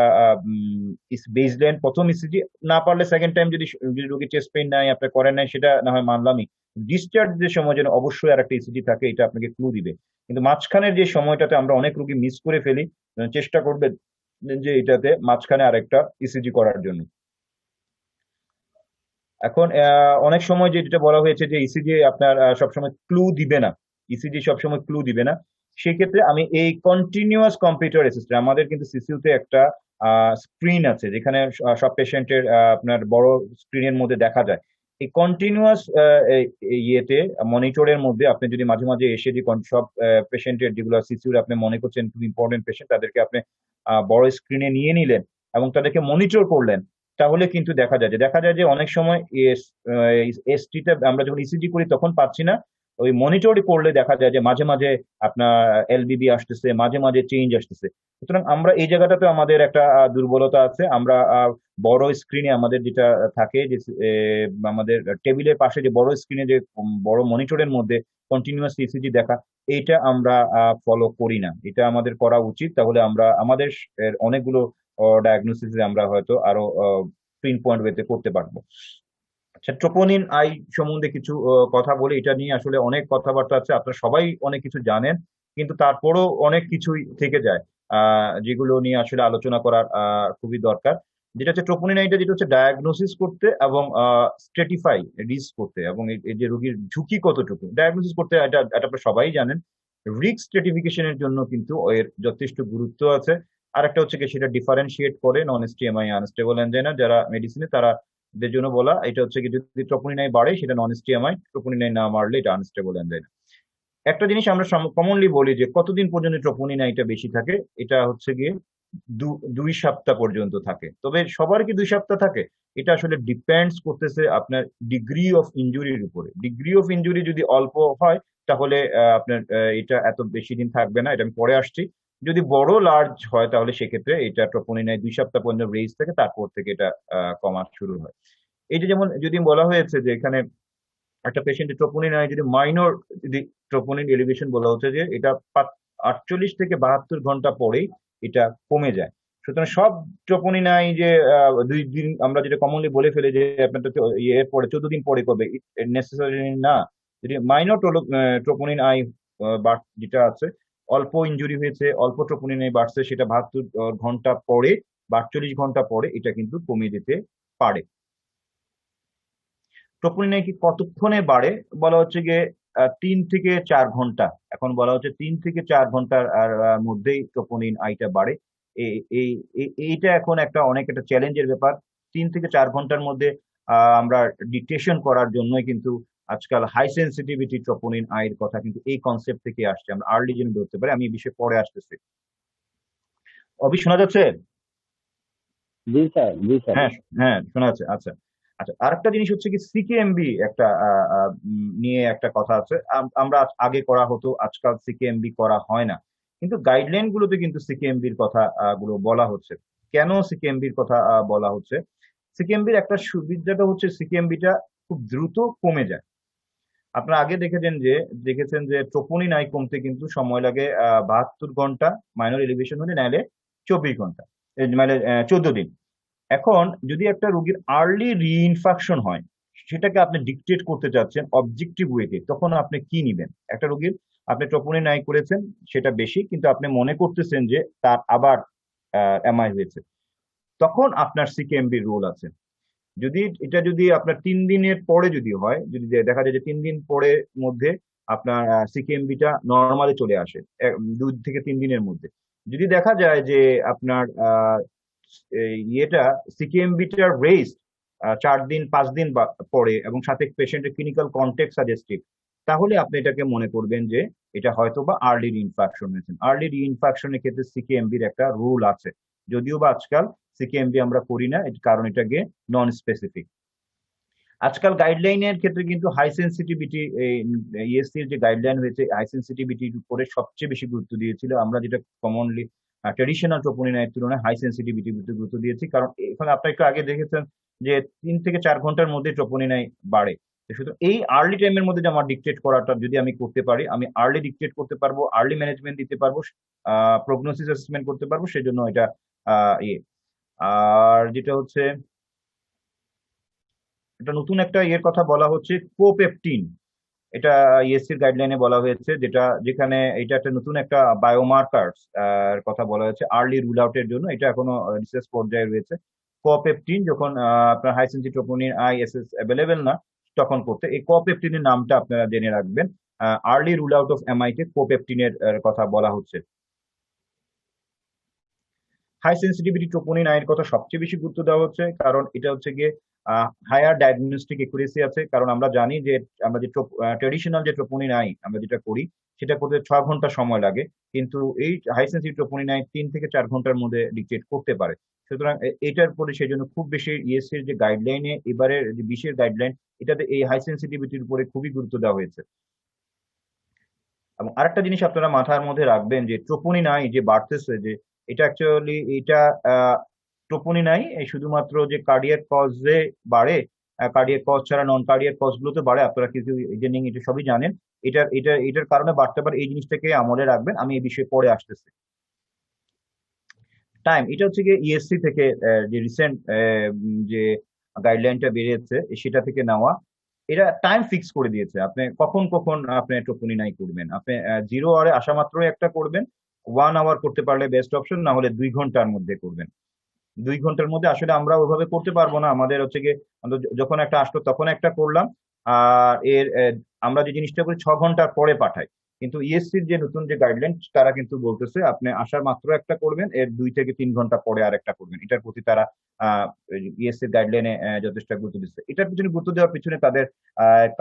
বেসলাইন প্রথম ইসিজি, না পারলে সেকেন্ড টাইম যদি রোগীর চেস্ট পেইন নাই আপনার করেন নাই, সেটা না হয় মানলামই। ডিসচার্জের সময় যেন অবশ্যই আর একটা ইসিজি থাকে, এটা আপনাকে ক্লু দিবে। কিন্তু মাঝখানের যে সময়টাতে আমরা অনেক রোগী মিস করে ফেলি, চেষ্টা করবেন যে এটাতে মাঝখানে আরেকটা ইসিজি করার জন্য। এখন অনেক সময় যেটা বলা হয়েছে যে ইসিজি আপনার সবসময় ক্লু দিবে না, ইসিজি সবসময় ক্লু দিবে না। সেক্ষেত্রে আমি এই কন্টিনিউয়াস কম্পিউটার অ্যাসিস্ট্যান্ট, আমাদের কিন্তু সিসিউতে একটা স্ক্রিন আছে যেখানে সব পেশেন্টের আপনার বড় স্ক্রিনের মধ্যে দেখা যায়। এই কন্টিনিউয়াস ইয়েতে মনিটরের মধ্যে আপনি যদি মাঝে মাঝে এসে যে সব পেশেন্টের যেগুলো সিসিউর আপনি মনে করছেন খুব ইম্পর্টেন্ট পেশেন্ট, তাদেরকে আপনি বড় স্ক্রিনে নিয়ে নিলেন এবং তাদেরকে মনিটর করলেন, তাহলে কিন্তু দেখা যায় যে অনেক সময় এসটিতে আমরা যখন ইসিজি করি তখন পাচ্ছি না, ওই মনিটরে করলে দেখা যায় যে মাঝে মাঝে আপনার এলবিবি আসতেছে, মাঝে মাঝে চেঞ্জ আসতেছে। সুতরাং আমরা এই জায়গাটাতে আমাদের একটা দুর্বলতা আছে। আমরা বড় স্ক্রিনে আমাদের যেটা থাকে যে আমাদের টেবিলের পাশে যে বড় স্ক্রিনে যে বড় মনিটরের মধ্যে কন্টিনিউয়াস ইসিজি দেখা, এইটা আমরা ফলো করি না। এটা আমাদের করা উচিত, তাহলে আমরা আমাদের অনেকগুলো ডায়াগনোসিস আমরা হয়তো আরো পিন পয়েন্ট ওয়েতে করতে পারবো। আচ্ছা, ট্রোপোনিন আই সম্বন্ধে কিছু কথা বলি। এটা নিয়ে আসলে অনেক কথাবার্তা আছে, আপনারা সবাই অনেক কিছু জানেন, কিন্তু তারপরেও অনেক কিছুই থেকে যায় যেগুলো নিয়ে আসলে আলোচনা করার খুবই দরকার। যেটা হচ্ছে ট্রোপোনিন আইটা, যেটা হচ্ছে ডায়াগনোসিস করতে এবং স্ট্রেটিফাই রিস্ক করতে, এবং এই যে রোগীর ঝুঁকি কতটুকু ডায়াগনোসিস করতে, এটা এটা আপনারা সবাই জানেন। রিস্ক স্ট্রেটিফিকেশনের জন্য কিন্তু এর যথেষ্ট গুরুত্ব আছে। আর একটা হচ্ছে কি, সেটা ডিফারেন্সিয়েট করে নন এসটিএমআই আনস্টেবল এনজাইনা যারা মেডিসিনে, তারা দের জন্য বলা। এটা হচ্ছে কি, যদি ট্রোপোনিন আই বাড়ে সেটা নন এসটিএমআই, ট্রোপোনিন আই না বাড়লে এটা আনস্টেবল এনজাইনা। একটা জিনিস আমরা কমনলি বলি যে কতদিন পর্যন্ত ট্রোপোনিন আইটা বেশি থাকে, এটা হচ্ছে গিয়ে 2 সপ্তাহ পর্যন্ত থাকে। তবে সবার কি 2 সপ্তাহ থাকে, এটা আসলে ডিপেন্ডস করতেছে আপনার ডিগ্রি অফ ইনজুরির উপরে। ডিগ্রি অফ ইনজুরি যদি অল্প হয় তাহলে আপনার এটা এত বেশি দিন থাকবে না, এটা আমি পরে আসছি। যদি বড় লার্জ হয় তাহলে সেক্ষেত্রে এটা ট্রোপোনিন 2 সপ্তাহ পর্যন্ত রেঞ্জ থাকে, তারপর থেকে এটা কমা শুরু হয়। এই যে যেমন যদি বলা হয়েছে যে এখানে একটা পেশেন্টের ট্রোপোনিন যদি মাইনর যদি ট্রোপোনিন এলিভেশন বলা হচ্ছে যে এটা 48 থেকে 72 ঘন্টা পরেই এটা কমে যায়। সুতরাং সব ট্রোপোনিন যে 2 দিন আমরা যেটা কমনলি বলে ফেলে যে আপনার তো এর পরে 14 দিন পরে করবে, নেসেসারি না। যদি মাইনর ট্রোপোনিন যেটা আছে, অল্প ইনজুরি হয়েছে, অল্প ট্রোপোনিন বাড়ছে, সেটা 72 ঘন্টা পরে বা 48 ঘন্টা পরে এটা কিন্তু কমে যেতে পারে। ট্রোপোনিন কি কতক্ষণে বাড়ে বলা হচ্ছে গিয়ে 3 থেকে 4 ঘন্টা। এখন বলা হচ্ছে 3 থেকে 4 ঘন্টার মধ্যেই ট্রোপোনিন আইটা বাড়ে। এইটা এখন অনেক একটা চ্যালেঞ্জের ব্যাপার। 3 থেকে 4 ঘন্টার মধ্যে আমরা ডিটেকশন করার জন্যই কিন্তু আজকাল হাই সেন্সিটিভিটি ট্রোপোনিন আইয়ের কথা কিন্তু এই কনসেপ্ট থেকে আসছে। আমরা আর্লি যেন ধরতে পারি। আমি এই বিষয়ে পরে আসতেছি। অভি শোনা যাচ্ছে? জি স্যার, জি স্যার। হ্যাঁ, হ্যাঁ, শোনা যাচ্ছে। আচ্ছা, আচ্ছা। আরেকটা জিনিস হচ্ছে কি সিকেএমবি একটা নিয়ে একটা কথা আছে। আমরা আগে করা হতো, আজকাল সিকেএমবি করা হয় না। কিন্তু গাইডলাইন গুলোতে কিন্তু সিকেএমবির কথা গুলো বলা হচ্ছে। কেন সিকেএমবির কথা বলা হচ্ছে? সিকেএমবির একটা সুবিধাটা হচ্ছে সিকেএমবিটা খুব দ্রুত কমে যায়। আপনারা আগে দেখেছেন যে ট্রোপোনিন আই কমতে কিন্তু সময় লাগে 72 ঘন্টা মাইনর এলিভেশন হলে, নাহলে 24 ঘন্টা, মানে 14 দিন। এখন যদি একটা রোগীর আর্লি রিইনফেকশন হয়, সেটাকে আপনি ডিকটেট করতে চাচ্ছেন অবজেক্টিভ ওয়েতে, তখন আপনি কি নিবেন? একটা রোগীর আপনি ট্রোপোনিন আই করেছেন, সেটা বেশি, কিন্তু আপনি মনে করতেছেন যে তার আবার এমআই হয়েছে, তখন আপনার সিকেএমবি রোল আছে। যদি আপনার 3 দিনের পরে যদি হয়, যদি দেখা যায় যে 3 দিন পরে মধ্যে আপনার সিকেএমবিটা নর্মালে চলে আসে 2 থেকে 3 দিনের মধ্যে, যদি দেখা যায় যে আপনার সিকেএমবিটার রেস্ট 4 দিন 5 দিন পরে এবং সাথে পেশেন্টের ক্লিনিক্যাল কন্টেক্ট সাজেস্টিভ, তাহলে আপনি এটাকে মনে করবেন যে এটা হয়তো বা আর্লি রিইনফেকশন হয়েছে। আর্লি রিইনফেকশনের ক্ষেত্রে সিকেএমবির একটা রুল আছে, যদিও বা আজকাল সিকেএমবি আমরা করি না, কারণ এটাকে নন স্পেসিফিক। আজকাল গাইডলাইনের ক্ষেত্রে কিন্তু হাই সেন্সিটিভিটি, ইএসসির যে গাইডলাইন হয়েছে হাই সেন্সিটিভিটির উপরে সবচেয়ে বেশি গুরুত্ব দিয়েছিল। আমরা যেটা কমনলি ট্রেডিশনাল ট্রোপোনিনের তুলনায় হাই সেন্সিটিভিটির গুরুত্ব দিয়েছি, কারণ এখানে আপনারা একটু আগে দেখেছেন যে 3 থেকে 4 ঘন্টার মধ্যে ট্রোপোনিন বাড়ে। শুধু এই আর্লি টাইমের মধ্যে যে আমার ডিকটেট করাটা যদি আমি করতে পারি, আমি আর্লি ডিকটেট করতে পারবো, আর্লি ম্যানেজমেন্ট দিতে পারবো, প্রগনোসিস অ্যাসেসমেন্ট করতে পারবো, সেজন্য এটা ইয়ে। আর যেটা হচ্ছে এটা নতুন একটা ইয়ের কথা বলা হচ্ছে, কোপেপটিন। এটা ইএসসির গাইডলাইনে বলা হয়েছে, যেখানে এটা একটা নতুন একটা বায়োমার্কার কথা বলা হয়েছে আর্লি রুল আউটের জন্য। এটা এখনো রিসার্চ পর্যায়ে রয়েছে। কোপেপটিন যখন আপনার high sensitive troponin is available না, তখন করতে এই কোপেপটিনের নামটা আপনারা জেনে রাখবেন। Early rule out of MI তে কোপেপটিনের কথা বলা হচ্ছে। হাই সেন্সিটিভিটি ট্রোপোনিন আইয়ের কথা সবচেয়ে বেশি গুরুত্ব দেওয়া হচ্ছে, কারণ এটা হচ্ছে গিয়ে হায়ার ডায়াগনস্টিক একুরেসি আছে। কারণ আমরা জানি যে আমরা যে ট্রেডিশনাল যে ট্রোপোনিন আই আমরা যেটা করি, সেটা করতে 6 ঘন্টা সময় লাগে, কিন্তু এই হাই সেন্সিটিভ ট্রোপোনিন আই 3 থেকে 4 ঘন্টার মধ্যে ডিটেক্ট করতে পারে। সুতরাং এটার পরে সেই জন্য খুব বেশি ইএসসির যে গাইডলাইনে এবারের যে 20-এর গাইডলাইন, এটাতে এই হাই সেন্সিটিভিটির উপরে খুবই গুরুত্ব দেওয়া হয়েছে। এবং আরেকটা জিনিস আপনারা মাথার মধ্যে রাখবেন যে ট্রোপোনিন আই যে বাড়তেছে, যে এটা অ্যাকচুয়ালি ট্রোপোনিন আই শুধুমাত্র যে কার্ডিয়াক কজে বাড়ে, কার্ডিয়াক কজ ছাড়া নন কার্ডিয়াক কজ গুলোতে বাড়ে, আপনারা কিছু ইঞ্জিনিয়ারিং এটা সবই জানেন। এটার কারণে বাড়তে পারে, এই জিনিসটাকে আমলে রাখবেন। আমি এই বিষয়ে পরে আসতেছি। টাইম, এটা হচ্ছে গিয়ে ইএসসি থেকে যে রিসেন্ট যে গাইডলাইনটা বেরিয়েছে সেটা থেকে নেওয়া। এটা টাইম ফিক্স করে দিয়েছে, আপনি কখন কখন আপনি ট্রোপোনিন আই করবেন। আপনি 0 আওয়ারে আসা মাত্রই একটা করবেন, 1 আওয়ার করতে পারলে বেস্ট অপশন, না হলে 2 ঘন্টার মধ্যে করবেন। 2 ঘন্টার মধ্যে আসলে আমরা ওইভাবে করতে পারবো না, আমাদের হচ্ছে গিয়ে যখন একটা আসলো তখন একটা করলাম, আর আমরা যে জিনিসটা করি 6 ঘন্টা পরে পাঠাই। কিন্তু ইএসসির যে নতুন যে গাইডলাইন, তারা কিন্তু বলতেছে আপনি আসার মাত্র একটা করবেন, এর 2 থেকে 3 ঘন্টা পরে আর একটা করবেন। এটার প্রতি তারা ইএসসির গাইডলাইনে যথেষ্ট গুরুত্ব দিচ্ছে। এটার পিছনে গুরুত্ব দেওয়ার পিছনে তাদের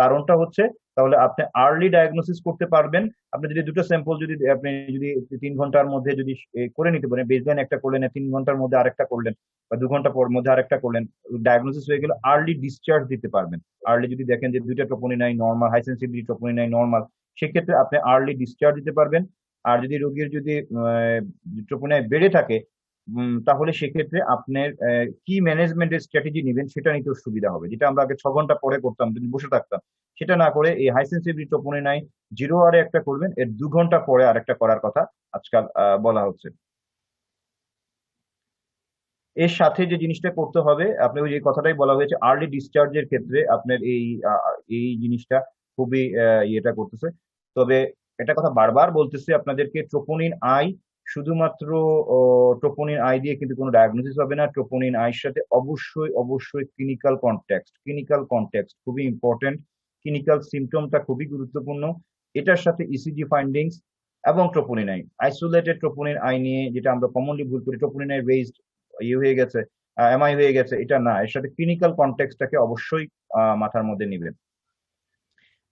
কারণটা হচ্ছে, তাহলে আপনি আর্লি ডায়াগনোসিস করতে পারবেন। আপনি যদি দুটো স্যাম্পল আপনি যদি 3 ঘন্টার মধ্যে যদি করে নিতে পারেন, বেসলাইন একটা করলেন, 3 ঘন্টার মধ্যে আরেকটা করলেন, বা 2 ঘন্টা পর মধ্যে আরেকটা করলেন, ডায়াগনোসিস হয়ে গেলে আর্লি ডিসচার্জ দিতে পারবেন। আর্লি যদি দেখেন যে 2টা troponin I normal, high sensitivity troponin I normal, সেক্ষেত্রে আপনি আর্লি ডিসচার্জ দিতে পারবেন। আর যদি রোগীর যদি ট্রোপোনিন আই বেড়ে থাকে তাহলে সেক্ষেত্রে আপনার কি ম্যানেজমেন্টের স্ট্র্যাটেজি নেবেন সেটা নিতেও সুবিধা হবে, যেটা আমরা আগে 6 ঘন্টা পরে করতাম যদি বসে থাকতাম, সেটা না করে এই হাই সেন্সিটিভিটি ট্রোপোনিন আই 0 আরে একটা করবেন, এর 2 ঘন্টা পরে আরেকটা করার কথা আজকাল বলা হচ্ছে। এর সাথে যে জিনিসটা করতে হবে, আপনি ওই যে কথাটাই বলা হয়েছে আর্লি ডিসচার্জের ক্ষেত্রে আপনার এই জিনিসটা খুবই ইয়েটা করতেছে। তবে একটা কথা বারবার বলতেছি আপনাদেরকে, ট্রোপোনিন আই শুধুমাত্র ট্রোপোনিন আই দিয়ে কিন্তু কোনো ডায়াগনোসিস হবে না। ট্রোপোনিন আইর সাথে অবশ্যই অবশ্যই ক্লিনিক্যাল কনটেক্সট খুবই ইম্পর্টেন্ট। ক্লিনিক্যাল সিমটমটা খুবই গুরুত্বপূর্ণ। এটার সাথে ইসিজি ফাইন্ডিংস এবং troponin I, isolated troponin I নিয়ে যেটা আমরা কমনলি ভুল করি, ট্রোপোনিন আই রেজড হয়ে গেছে, এমআই হয়ে গেছে, এটা না। এর সাথে ক্লিনিক্যাল কনটেক্সটটাকে অবশ্যই মাথার মধ্যে নিবেন।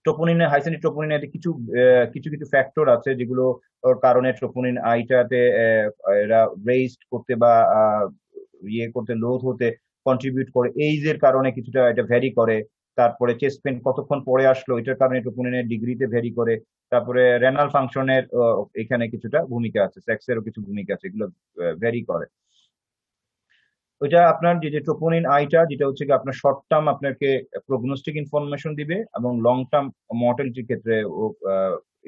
ট্রোপোনিন হাই সেন্সিটিভ ট্রোপোনিন আইতে কিছু কিছু ফ্যাক্টর আছে যেগুলো কারণে ট্রোপোনিন আইটাতে এরা রেজড করতে বা ইয়ে করতে লোড হতে কন্ট্রিবিউট করে। এইজের কারণে কিছুটা এটা ভ্যারি করে। তারপরে চেস্ট পেন কতক্ষণ পরে আসলো এটার কারণে ট্রোপোনিনের ডিগ্রিতে ভ্যারি করে। তারপরে রেনাল ফাংশনের এখানে কিছুটা ভূমিকা আছে, সেক্সেরও কিছু ভূমিকা আছে, এগুলো ভ্যারি করে। ওইটা আপনার যে ট্রোপোনিন আইটা যেটা হচ্ছে কি আপনার শর্ট টার্ম আপনাকে প্রগনোস্টিক ইনফরমেশন দিবে এবং লং টার্ম মর্টালিটির ক্ষেত্রে ও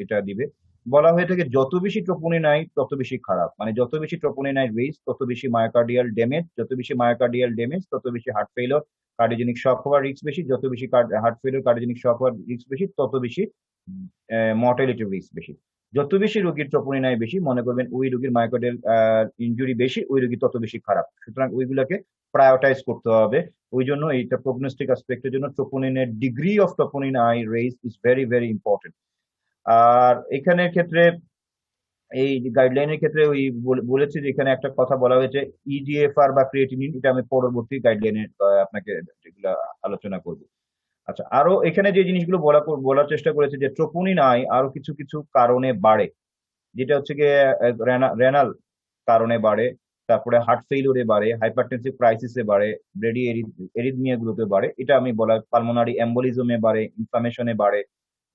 এটা দিবে। বলা হয়ে থাকে যত বেশি ট্রোপোনিন আই তত বেশি খারাপ, মানে যত বেশি ট্রোপোনিন আই রেজ তত বেশি মায়োকার্ডিয়াল ড্যামেজ, যত বেশি মায়োকার্ডিয়াল ড্যামেজ তত বেশি হার্ট ফেইলিওর কার্ডিওজেনিক শক হওয়ার রিস্ক বেশি, যত বেশি হার্ট ফেইলিওর কার্ডিওজেনিক শক হওয়ার রিস্ক বেশি, তত বেশি মর্টালিটির রিস্ক বেশি। যত বেশি রোগীর ট্রোপোনিন আই বেশি, মনে করবেন ওই রোগীর মায়োকার্ডিয়াল ইনজুরি বেশি, ওই রোগী তত বেশি খারাপ। সুতরাং ওইগুলোকে প্রায়োরিটাইজ করতে হবে। ওই জন্য এইটা প্রগনোস্টিক অ্যাসপেক্টের জন্য ট্রোপোনিনের degree of troponin I rise is very very important. আর এখানের ক্ষেত্রে এই গাইডলাইনের ক্ষেত্রে ওই বলেছি যে এখানে একটা কথা বলা হয়েছে ইজিএফআর বা ক্রিয়েটিনিন, এটা আমি পরবর্তী গাইডলাইনে আপনাকে যেগুলো আলোচনা করব। আচ্ছা, আরো এখানে যে জিনিসগুলো বলার চেষ্টা করেছে যে ট্রোপোনিন আই আরো কিছু কিছু কারণে বাড়ে, যেটা হচ্ছে গিয়ে রেনাল কারণে বাড়ে, তারপরে হার্ট ফেইলিওরে বাড়ে, হাইপারটেনসিভ ক্রাইসিসে বাড়ে, ব্রেডি এরিথমিয়া গুলোতে বাড়ে, এটা আমি বলা, পালমোনারি এম্বোলিজমে বাড়ে, ইনফ্লামেশনে বাড়ে,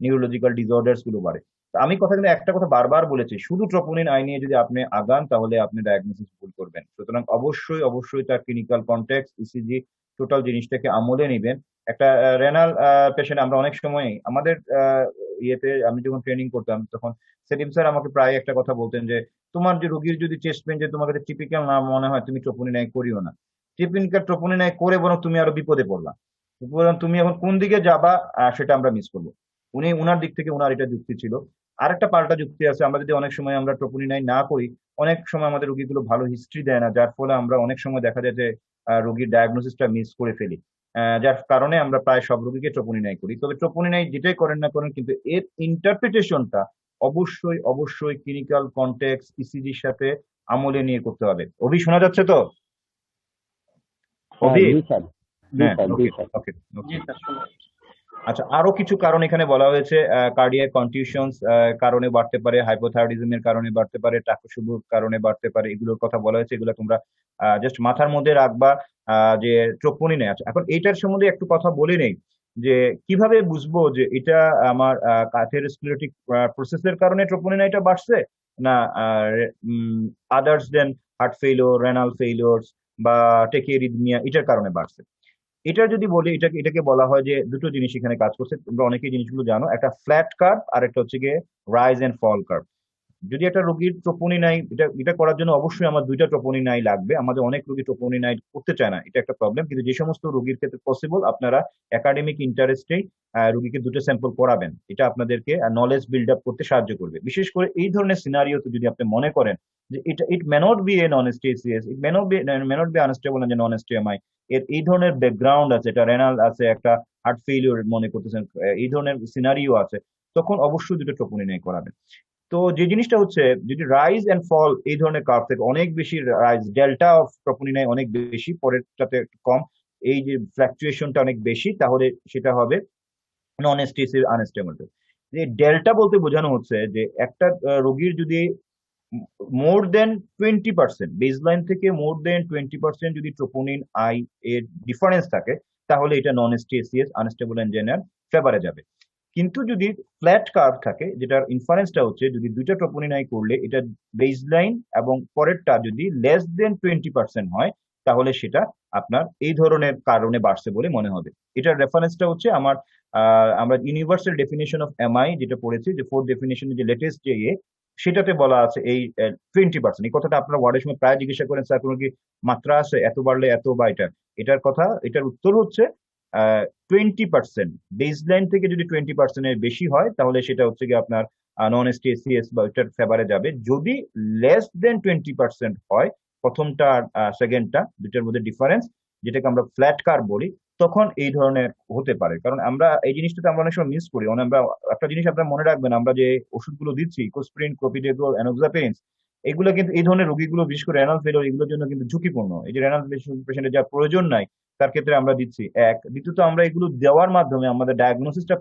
নিউরোলজিক্যাল ডিসঅর্ডার্স গুলো বাড়ে। তো আমি কথা কিন্তু একটা কথা বারবার বলেছি, শুধু ট্রোপোনিন আই নিয়ে যদি আপনি আগান তাহলে আপনি ডায়াগনোসিস ভুল করবেন। সুতরাং অবশ্যই অবশ্যই তার ক্লিনিক্যাল কনটেক্সট, ইসিজি, টোটাল জিনিসটাকে আমলে নিবেন। একটা রেনাল পেশেন্ট আমরা অনেক সময় আমাদের ইয়েতে আমি যখন ট্রেনিং করতাম তখন সেলিম স্যার আমাকে প্রায় একটা কথা বলতেন যে তোমার যে রোগীর যদি চেস্ট পেন যে তোমার কাছে টিপিক্যাল না মনে হয় তুমি ট্রোপোনিন আই করিও না। টিপিক্যাল ট্রোপোনিন আই করে বরং তুমি আরো বিপদে পড়লা, বরং তুমি এখন কোন দিকে যাবা সেটা আমরা মিস করবো। উনার দিক থেকে উনার এটা যুক্তি ছিল। আরেকটা পাল্টা যুক্তি আছে, আমরা যদি অনেক সময় আমরা ট্রোপোনিন আই না করি, অনেক সময় আমাদের রোগীগুলো ভালো হিস্ট্রি দেয় না, যার ফলে আমরা অনেক সময় দেখা যায় যে রোগীর ডায়াগনোসিসটা মিস করে ফেলি, যার কারণে আমরা প্রায় সব রোগীকে ট্রোপোনিন আই করি। তবে ট্রোপোনিন আই যেটাই করেন না করেন কিন্তু এর ইন্টারপ্রিটেশনটা অবশ্যই অবশ্যই ক্লিনিক্যাল কনটেক্সট ইসিজির সাথে আমলে নিয়ে করতে হবে। অভি শোনা যাচ্ছে তো? হ্যাঁ অভি? জি স্যার, জি হ্যাঁ, স্যার, জি ওকে স্যার। ওকে ওকে। জি স্যার, শুনুন। আচ্ছা, আরো কিছু কারণ এখানে বলা হয়েছে, কার্ডিয়াক কন্টিউশনস কারণে বাড়তে পারে, হাইপোথাইরয়েডিজমের কারণে বাড়তে পারে, টাকোসুবুর কারণে বাড়তে পারে, এগুলোর কথা বলা হয়েছে। এগুলো তোমরা জাস্ট মাথার মধ্যে রাখবা যে ট্রোপোনিনে আছে। এখন এইটার সম্বন্ধে একটু কথা বলে নেই যে কিভাবে বুঝবো যে এটা আমার অ্যাথেরোস্ক্লেরোটিক প্রসেসের কারণে ট্রোপোনিন এটা বাড়ছে, না আদার্স দেন হার্ট ফেইলিওর, রেনাল ফেইলিওরস বা টেকিয়ারিথমিয়া এটার কারণে বাড়ছে। এটা যদি বলি, এটাকে বলা হয় যে দুটো জিনিস এখানে কাজ করছে, তোমরা অনেকেই জিনিসগুলো জানো, একটা ফ্ল্যাট কার্ভ আর একটা হচ্ছে গিয়ে রাইজ এন্ড ফল কার্ভ। যদি একটা রোগীর ট্রোপোনিন আই, এটা করার জন্য অবশ্যই আমার 2টা ট্রোপোনিন আই লাগবে। আমাদের অনেক রোগী ট্রোপোনিন আই করতে চায় না, এটা একটা প্রবলেম। কিন্তু যে সমস্ত রোগীর ক্ষেত্রে পসিবল, আপনারা একাডেমিক ইন্টারেস্টেই রোগীকে 2টো স্যাম্পল করাবেন, এটা আপনাদেরকে নলেজ বিল্ড আপ করতে সাহায্য করবে। বিশেষ করে এই ধরনের সিনারিওতে যদি আপনি মনে করেন যে it may not be a non STACS, it may not be unstable যে নন এসটিএমআই, এর এই ধরনের ব্যাকগ্রাউন্ড আছে, এটা রেনাল আছে, একটা হার্ট ফেইলিওর মনে করতেছেন, এই ধরনের সিনারিও আছে, তখন অবশ্যই 2টো ট্রোপোনিন আই করাবেন। তো যে জিনিসটা হচ্ছে, যদি রাইজ এন্ড ফল এই ধরনের কার্ভ থেকে অনেক বেশি rise, delta of troponin I অনেক বেশি, পরেরটাতে কম, এই যে ফ্ল্যাকচুয়েশনটা অনেক বেশি, তাহলে সেটা হবে নন এসটিএসি আনস্টেবল। যে ডেল্টা বলতে বোঝানো হচ্ছে যে একটা রোগীর যদি মোর দেন 20%, বেসলাইন থেকে মোর দেন 20% যদি ট্রোপোনিন আই এর ডিফারেন্স থাকে, তাহলে এটা নন এসটিএসিএস আনস্টেবল এনজাইনার ফেভারে যাবে। কিন্তু যদি ফ্ল্যাট কার্ভ থাকে, যেটার ইনফারেন্সটা হচ্ছে যদি দুইটা ট্রোপোনিন আই করলে এটা বেসলাইন এবং পরেরটা যদি লেস দেন 20% হয়, তাহলে সেটা আপনার এই ধরনের কারণে বাড়ছে বলে মনে হবে। এটার রেফারেন্সটা হচ্ছে আমরা ইউনিভার্সাল ডেফিনেশন অফ এমআই যেটা পড়েছি, যে ফোর্থ ডেফিনেশন যে লেটেস্ট যে সেটাতে বলা আছে এই 20%। এই কথাটা আপনারা ওয়ার্ডের সময় প্রায় জিজ্ঞাসা করেন, স্যার কোনো কি মাত্রা আছে, এত বাড়লে এত বা এটার কথা, এটার উত্তর হচ্ছে 20%। বেসলাইন থেকে যদি 20%-এর বেশি হয়, তাহলে সেটা হচ্ছে কি আপনার নন এসটি এসসিএস বা ওইটার ফেভারে যাবে। যদি লেস দেন 20% হয়, প্রথমটা আর সেকেন্ডটা দুইটার মধ্যে ডিফারেন্স, যেটাকে আমরা ফ্ল্যাট কার্ভ বলি, তখন এই ধরনের হতে পারে। কারণ আমরা এই জিনিসটাতে আমরা অনেক সময় মিস করি। আমরা একটা জিনিস আপনারা মনে রাখবেন, আমরা যে ওষুধগুলো দিচ্ছি ইকোস্প্রিন, ক্লোপিডেগ্রল, এনোক্সাপিনস, এগুলো কিন্তু এই ধরনের রোগীগুলো, বিশেষ করে রেনাল ফেলিওর, এগুলোর জন্য কিন্তু ঝুঁকিপূর্ণ। এই যে রেনাল পেশেন্টের যা প্রয়োজন নাই তার ক্ষেত্রে আমরা দিচ্ছি এক। দ্বিতীয়ত আমরা এগুলো দেওয়ার মাধ্যমে আমাদের ডায়াগনোসিসটা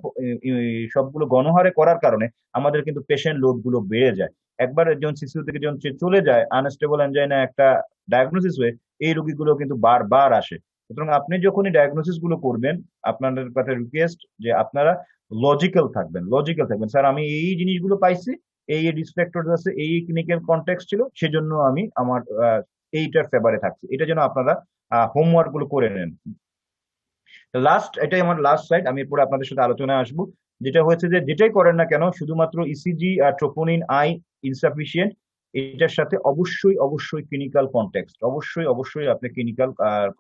সবগুলো গণহারে করার কারণে আমাদের কিন্তু পেশেন্ট লোড গুলো বেড়ে যায়। একবার একজন শিশু থেকে যখন সে চলে যায় আনস্টেবল অ্যানজাইনা একটা ডায়াগনোসিস হয়ে, এই রোগীগুলো কিন্তু বারবার আসে। সুতরাং আপনি যখনই ডায়াগনোসিস গুলো করবেন, আপনাদের কাছে রিকোয়েস্ট যে আপনারা লজিক্যাল থাকবেন। স্যার আমি এই জিনিসগুলো পাইছি, এই রিস্ক ফ্যাক্টর আছে, এই ক্লিনিক্যাল কন্টেক্সট ছিল, সেজন্য আমি আমার এইটার ফেভারে থাকছি। এটা যেন আপনারা হোমওয়ার্ক গুলো করে নেন। এটাই আমার লাস্ট স্লাইড, আমি পরে আপনাদের সাথে আলোচনায় আসবো। যেটা হয়েছে যে যেটাই করেন না কেন, শুধুমাত্র ইসিজি আর ট্রোপোনিন আই ইনসাফিসিয়েন্ট, এটার সাথে অবশ্যই ক্লিনিক্যাল কনটেক্সট, অবশ্যই আপনি ক্লিনিক্যাল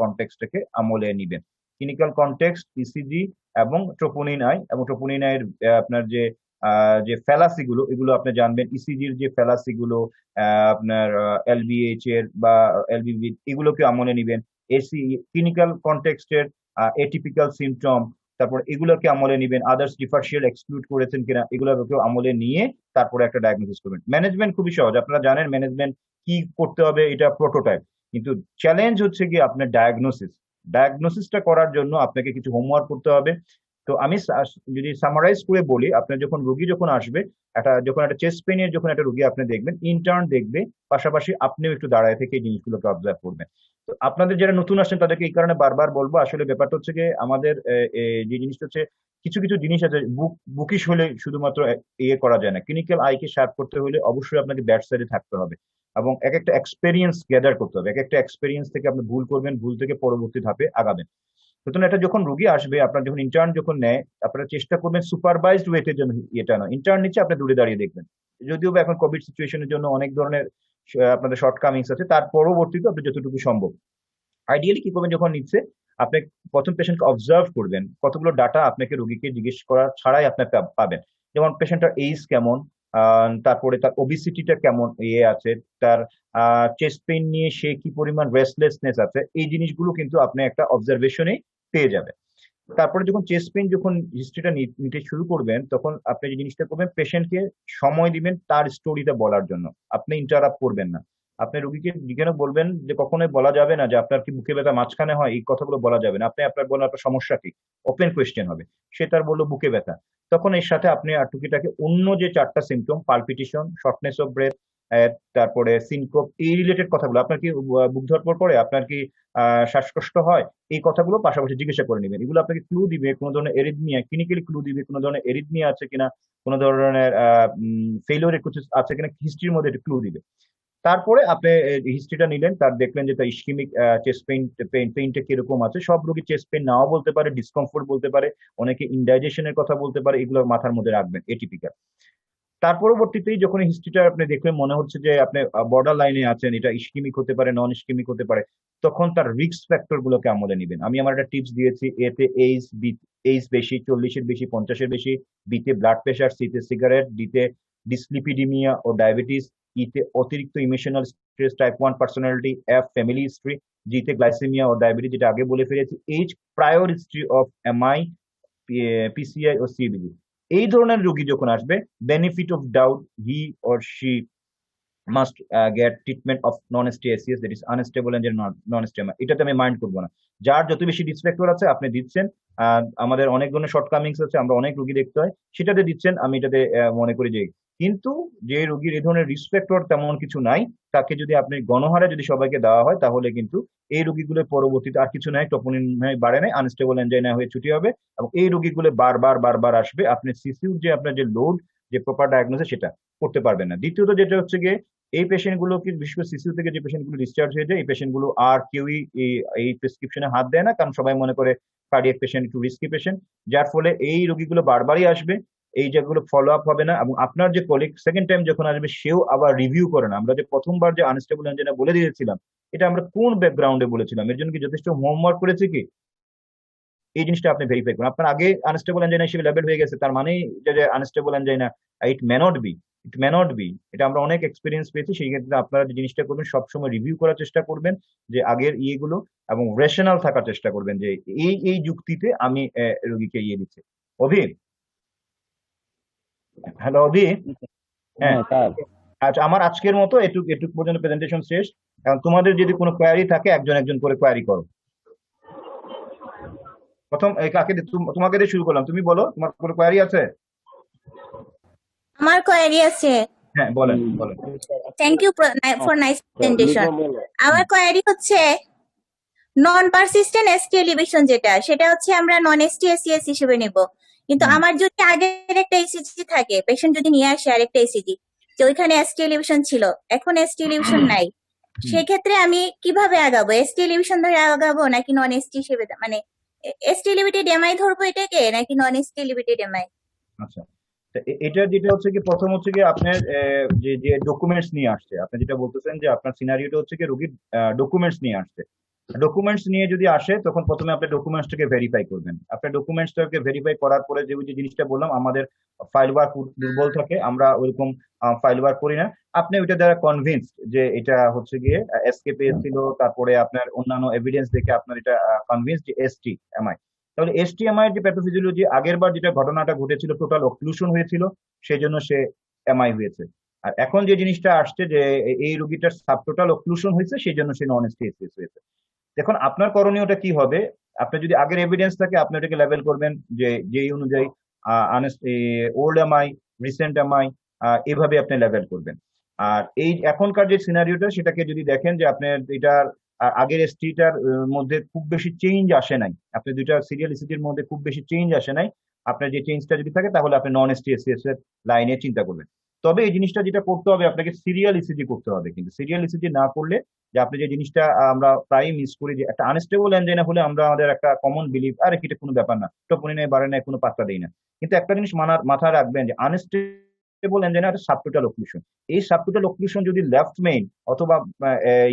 কনটেক্সটটাকে আমলে নিবেন। ক্লিনিক্যাল কনটেক্সট, ইসিজি এবং ট্রোপোনিন আই, এবং ট্রোপোনিন আই এর আপনার যে ফ্যালাসি গুলো, এগুলো আপনি জানবেন। ইসিজির যে ফ্যালাসি গুলো আপনার এলবিএইচ এর বা এলবিবি, এগুলোকে আমলে নিবেন। এসি ক্লিনিক্যাল কনটেক্সটের এটিপিক্যাল সিমটম, তারপর এগুলোকে আমলে নিবেন। আদার্স ডিফারেন্সিয়াল এক্সক্লুড করেছেন কিনা, এগুলোকে আমলে নিয়ে তারপরে একটা ডায়াগনোসিস করবেন। ম্যানেজমেন্ট খুবই সহজ, আপনারা জানেন ম্যানেজমেন্ট কি করতে হবে, এটা প্রোটোটাইপ। কিন্তু চ্যালেঞ্জ হচ্ছে কি আপনার ডায়াগনোসিসটা করার জন্য আপনাকে কিছু হোমওয়ার্ক করতে হবে। তো আমি যদি সামারাইজ করে বলি, আপনার রোগী যখন আসবে, যখন একটা চেস্ট পেইনের যখন একটা রোগী আপনি দেখবেন, ইন্টার্ন দেখবে, পাশাপাশি আপনিও একটু দাঁড়ায় থেকে এই জিনিসগুলোকে অবজার্ভ করবেন। তো আপনাদের যারা নতুন আসছেন তাদেরকে এই কারণে বারবার বলবো, আসলে ব্যাপারটা হচ্ছে যে আমাদের যে জিনিসটা হচ্ছে, কিছু কিছু জিনিস আছে বুকিশ হলে শুধুমাত্র ইয়ে করা যায় না। ক্লিনিক্যাল আইকে শার্প করতে হলে অবশ্যই আপনাকে ব্যাট সাইডে থাকতে হবে, এবং এক একটা এক্সপেরিয়েন্স গ্যাদার করতে হবে। এক একটা এক্সপেরিয়েন্স থেকে আপনি ভুল করবেন, ভুল থেকে পরবর্তী ধাপে আগাবেন। সুতরাং এটা যখন রোগী আসবে, আপনার যখন ইন্টার্ন যখন নেয়, আপনারা চেষ্টা করবেন সুপারভাইজড ওয়েতে যেন এটা নয়। ইন্টার্ন নিচ্ছে, আপনি দূরে দাঁড়িয়ে দেখবেন। যদিও বা এখন কোভিড সিচুয়েশনের জন্য অনেক ধরনের আপনাদের শর্টকামিংস আছে, তার পরবর্তীতে আপনি যতটুকু সম্ভব আইডিয়ালি কি করবেন, যখন নিচ্ছে আপনি প্রথম পেশেন্টকে অবজার্ভ করবেন, কতগুলো ডাটা আপনাকে রোগীকে জিজ্ঞেস করা ছাড়াই আপনি পাবেন। যেমন পেশেন্টের এইজ কেমন, তারপরে তার ওবিসিটিটা কেমন আছে, তার চেস্ট পেইন নিয়ে সে কি পরিমাণ রেস্টলেসনেস আছে, এই জিনিসগুলো কিন্তু আপনি একটা অবজারভেশনে পেয়ে যাবেন। তারপরে যখন চেস্ট পেইন যখন হিস্ট্রিটা নিতে শুরু করবেন, তখন আপনি যে জিনিসটা করবেন, পেশেন্টকে সময় দিবেন তার স্টোরিটা বলার জন্য। আপনি ইন্টারাপ্ট করবেন না। আপনি রোগীকে জিজ্ঞাসা বলবেন যে কখনোই বলা যাবে না যে আপনার কি বুকে ব্যথা মাঝখানে হয়, এই কথাগুলো বলা যাবে না। আপনি আপনার বলেন আপনার সমস্যা কি, ওপেন কোয়েশ্চেন হবে। সে তার বললো বুকে ব্যথা, তখন এর সাথে আপনি আর টুকিটাকে অন্য যে 4টা symptom, palpitation, shortness of breadth, তারপরে সিনকোপ, এই রিলেটেড কথাগুলো, আপনার কি বুক ধড়ফড় করে, আপনার কি শ্বাসকষ্ট হয়, এই কথাগুলো পাশাপাশি জিজ্ঞাসা করে নেবেন। এগুলো আপনাকে ক্লু দিবে কোনো ধরনের এরিথমিয়া, ক্লিনিক্যালি ক্লু দিবে কোনো ধরনের এরিথমিয়া আছে কিনা, কোনো ধরনের ফেইলিওর কিছু আছে কিনা, হিস্ট্রির মধ্যে ক্লু দিবে। তারপরে আপনি হিস্ট্রিটা নিলেন, তার দেখলেন যে তার ইস্কিমিক চেস্ট পেইনটা কিরকম আছে। সব রোগী চেস্ট পেইন নাও বলতে পারে, ডিসকমফোর্ট বলতে পারে, অনেকে ইনডাইজেশনের কথা বলতে পারে, এগুলো মাথার মধ্যে রাখবেন, এটিপিক্যাল। তার পরবর্তীতেই যখন হিস্ট্রিটা আপনি দেখবেন মনে হচ্ছে যে আপনি বর্ডার লাইনে আছেন, এটা ইস্কিমিক হতে পারে, নন ইস্কিমিক হতে পারে, তখন তার রিস্ক ফ্যাক্টর গুলোকে আমলে নেবেন। আমি আমার একটা টিপস দিয়েছি, এতে এইজ বেশি, 40-এর বেশি, 50-এর বেশি, বিতে ব্লাড প্রেশার, সিতে সিগারেট, ডিতে ডিসলিপিডিমিয়া ও ডায়াবেটিস, ইতে অতিরিক্ত emotional stress, type 1 personality, F family history, জিতে গ্লাইসেমিয়া ও ডায়াবেটিস, যেটা আগে বলে ফেলেছি, H prior history of MI, PCI ও সিবিডি। এই ধরনের রোগী যখন আসবে, benefit of doubt, he or she must get treatment of non STACS, that is unstable angina non STEMI. এটাতে আমি মাইন্ড করবো না। যার যত বেশি রিস্ক ফ্যাক্টর আছে আপনি দিচ্ছেন, আমাদের অনেক ধরনের শর্টকামিংস আছে, আমরা অনেক রোগী দেখতে হয়, সেটাতে দিচ্ছেন, আমি এটাতে মনে করি যে। কিন্তু যে রোগীর এই ধরনের রিস্ক ফ্যাক্টর তেমন কিছু নাই, তাকে যদি আপনি গণহারে যদি সবাইকে দেওয়া হয়, তাহলে কিন্তু এই রোগীগুলোর পরবর্তীতে আর কিছু নাই, টপোনিন বাড়ে নাই, আনস্টেবল এনজাইনা হয়ে ছুটি হবে, এবং এই রোগীগুলো বারবার বারবার আসবে, আপনি সিসিউর যে আপনার যে লোড, যে প্রপার ডায়াগনোসিস সেটা করতে পারবেন না। দ্বিতীয়ত যেটা হচ্ছে গিয়ে, এই পেশেন্ট গুলো কি, বিশেষ করে সিসিউ থেকে যে পেশেন্ট গুলো ডিসচার্জ হয়ে যায়, এই পেশেন্ট গুলো আর কেউই এই প্রেসক্রিপশনে হাত দেয় না, কারণ সবাই মনে করে কার্ডিয়াক পেশেন্ট একটু রিস্কি পেশেন্ট, যার ফলে এই রোগীগুলো বারবারই আসবে, এই জায়গাগুলো ফলো আপ হবে না, এবং আপনার যে কলিগ সেকেন্ড টাইম যখন আসবে সেও আবার রিভিউ করে না। আমরা যে প্রথমবার যে আনস্টেবল এনজাইনা বলে দিয়েছিলাম, এটা আমরা কোন ব্যাকগ্রাউন্ডে বলেছিলাম, এর জন্য কি যথেষ্ট হোমওয়ার্ক করেছে কি, এই জিনিসটা আপনি ভেরিফাই করুন। আপনার আগে আনস্টেবল এনজাইনা হিসেবে লেবেল হয়ে গেছে, তার মানেই যে unstable angina, it may not be, it may not be. এটা আমরা অনেক এক্সপিরিয়েন্স পেয়েছি। সেই ক্ষেত্রে আপনারা যে জিনিসটা করবেন, সবসময় রিভিউ করার চেষ্টা করবেন যে আগের ইয়েগুলো, এবং রেশনাল থাকার চেষ্টা করবেন যে এই এই যুক্তিতে আমি রোগীকে ইয়ে দিচ্ছি। অভি, হ্যালো অভি। হ্যাঁ, হ্যাঁ স্যার। আচ্ছা, আমার আজকের মতো এটুক এটুক পর্যন্ত প্রেজেন্টেশন শেষ। এখন তোমাদের যদি কোনো কোয়ারি থাকে, একজন একজন করে কোয়ারি করো। প্রথম তোমাকে দিয়ে শুরু করলাম, তুমি বলো, তোমার কোনো কোয়ারি আছে? আমার কোয়েরি আছে। হ্যাঁ, বলেন বলেন। Thank you for nice presentation. বলো। আমার কোয়েরি হচ্ছে নন পারসিস্টেন্ট এসটি এলিভেশন, সেটা হচ্ছে আমরা নন এসটি এসিএস হিসেবে নেব। কিন্তু আমার যদি আগের একটা এসিজি থাকে, পেশেন্ট যদি নিয়ে আসে আরেকটা এসিজি, যে ওইখানে এসটি এলিভেশন ছিল, এখন এসটি এলিভেশন নাই, সেক্ষেত্রে আমি কিভাবে আগাবো? এসটি এলিভেশন ধরে আগাবো নাকি নন এসটি হিসেবে, মানে এসটি এলিভেটেড এমআই ধরবো এটাকে, নাকি নন এসটি এলিভেটেড এমআই? আচ্ছা, তো এটা যেটা হচ্ছে কি, প্রথম হচ্ছে কি আপনার যে যে ডকুমেন্টস নিয়ে আসছে, আপনি যেটা বলতেছেন যে আপনার সিনারিওটা হচ্ছে কি রোগীর ডকুমেন্টস নিয়ে আসছে। ডকুমেন্টস নিয়ে যদি আসে, তখন প্রথমে আপনি ডকুমেন্টসটাকে ভেরিফাই করবেন। আপনার ডকুমেন্টসটাকে ভেরিফাই করার পরে যে ওই যে জিনিসটা বললাম, আমাদের ফাইল ওয়ার্ক দুর্বল থাকে, আমরা ওইরকম ফাইল ওয়ার্ক করি না। আপনি ওইটা দ্বারা কনভিন্সড যে এটা হচ্ছে গিয়ে এসকেপিএস ছিল, তারপরে আপনার অন্যান্য এভিডেন্স দেখে আপনার এটা কনভিন্সড যে এসটি এমআই। তাহলে এসটিএমআই এর যে প্যাথোফিজিওলজি, আগের বার যেটা ঘটনাটা ঘটেছিল, টোটাল অক্লুশন হয়েছিল, সেই জন্য সে এমআই হয়েছে। আর এখন যে জিনিসটা আসছে যে এই রোগীটার সাবটোটাল অক্লুশন হয়েছে, সেই জন্য সে নন এসটিএসিএস হয়েছে। দেখুন আপনার করণীয়টা কি হবে, আপনি যদি আগের এভিডেন্স থাকে, আপনি ওটাকে লেভেল করবেন যে যেই অনুযায়ী ওল্ড এমআই, রিসেন্ট এমআই, এভাবে আপনি লেভেল করবেন। আর এই এখনকার যে সিনারিওটা, সেটাকে যদি দেখেন যে আপনার এটার আগের এসটিটার মধ্যে খুব বেশি চেঞ্জ আসে নাই, আপনি দুইটা সিরিয়াল ইসিজির মধ্যে খুব বেশি চেঞ্জ আসে নাই, আপনার যে চেঞ্জটা যদি থাকে, তাহলে আপনি নন এসটিএসিএস এর লাইনে চিন্তা করবেন। তবে এই জিনিসটা যেটা করতে হবে, আপনাকে সিরিয়াল ইসিজি করতে হবে। কিন্তু সিরিয়াল ইসিজি না করলে, যে আপনি যে জিনিসটা আমরা প্রায় মিস করি, যে একটা আনস্টেবল এনজাইনা হলে আমরা আমাদের একটা কমন বিলিভ, আরে এটা কোনো ব্যাপার না, টপনি নেই, বাড়ে নাই, কোনো পাত্তা দেই না। কিন্তু একটা জিনিস মাথায় রাখবেন যে আনস্টেবল এনজাইনা একটা সাবটোটাল অক্লুশন। এই সাবটোটাল অক্লুশন যদি লেফট মেইন অথবা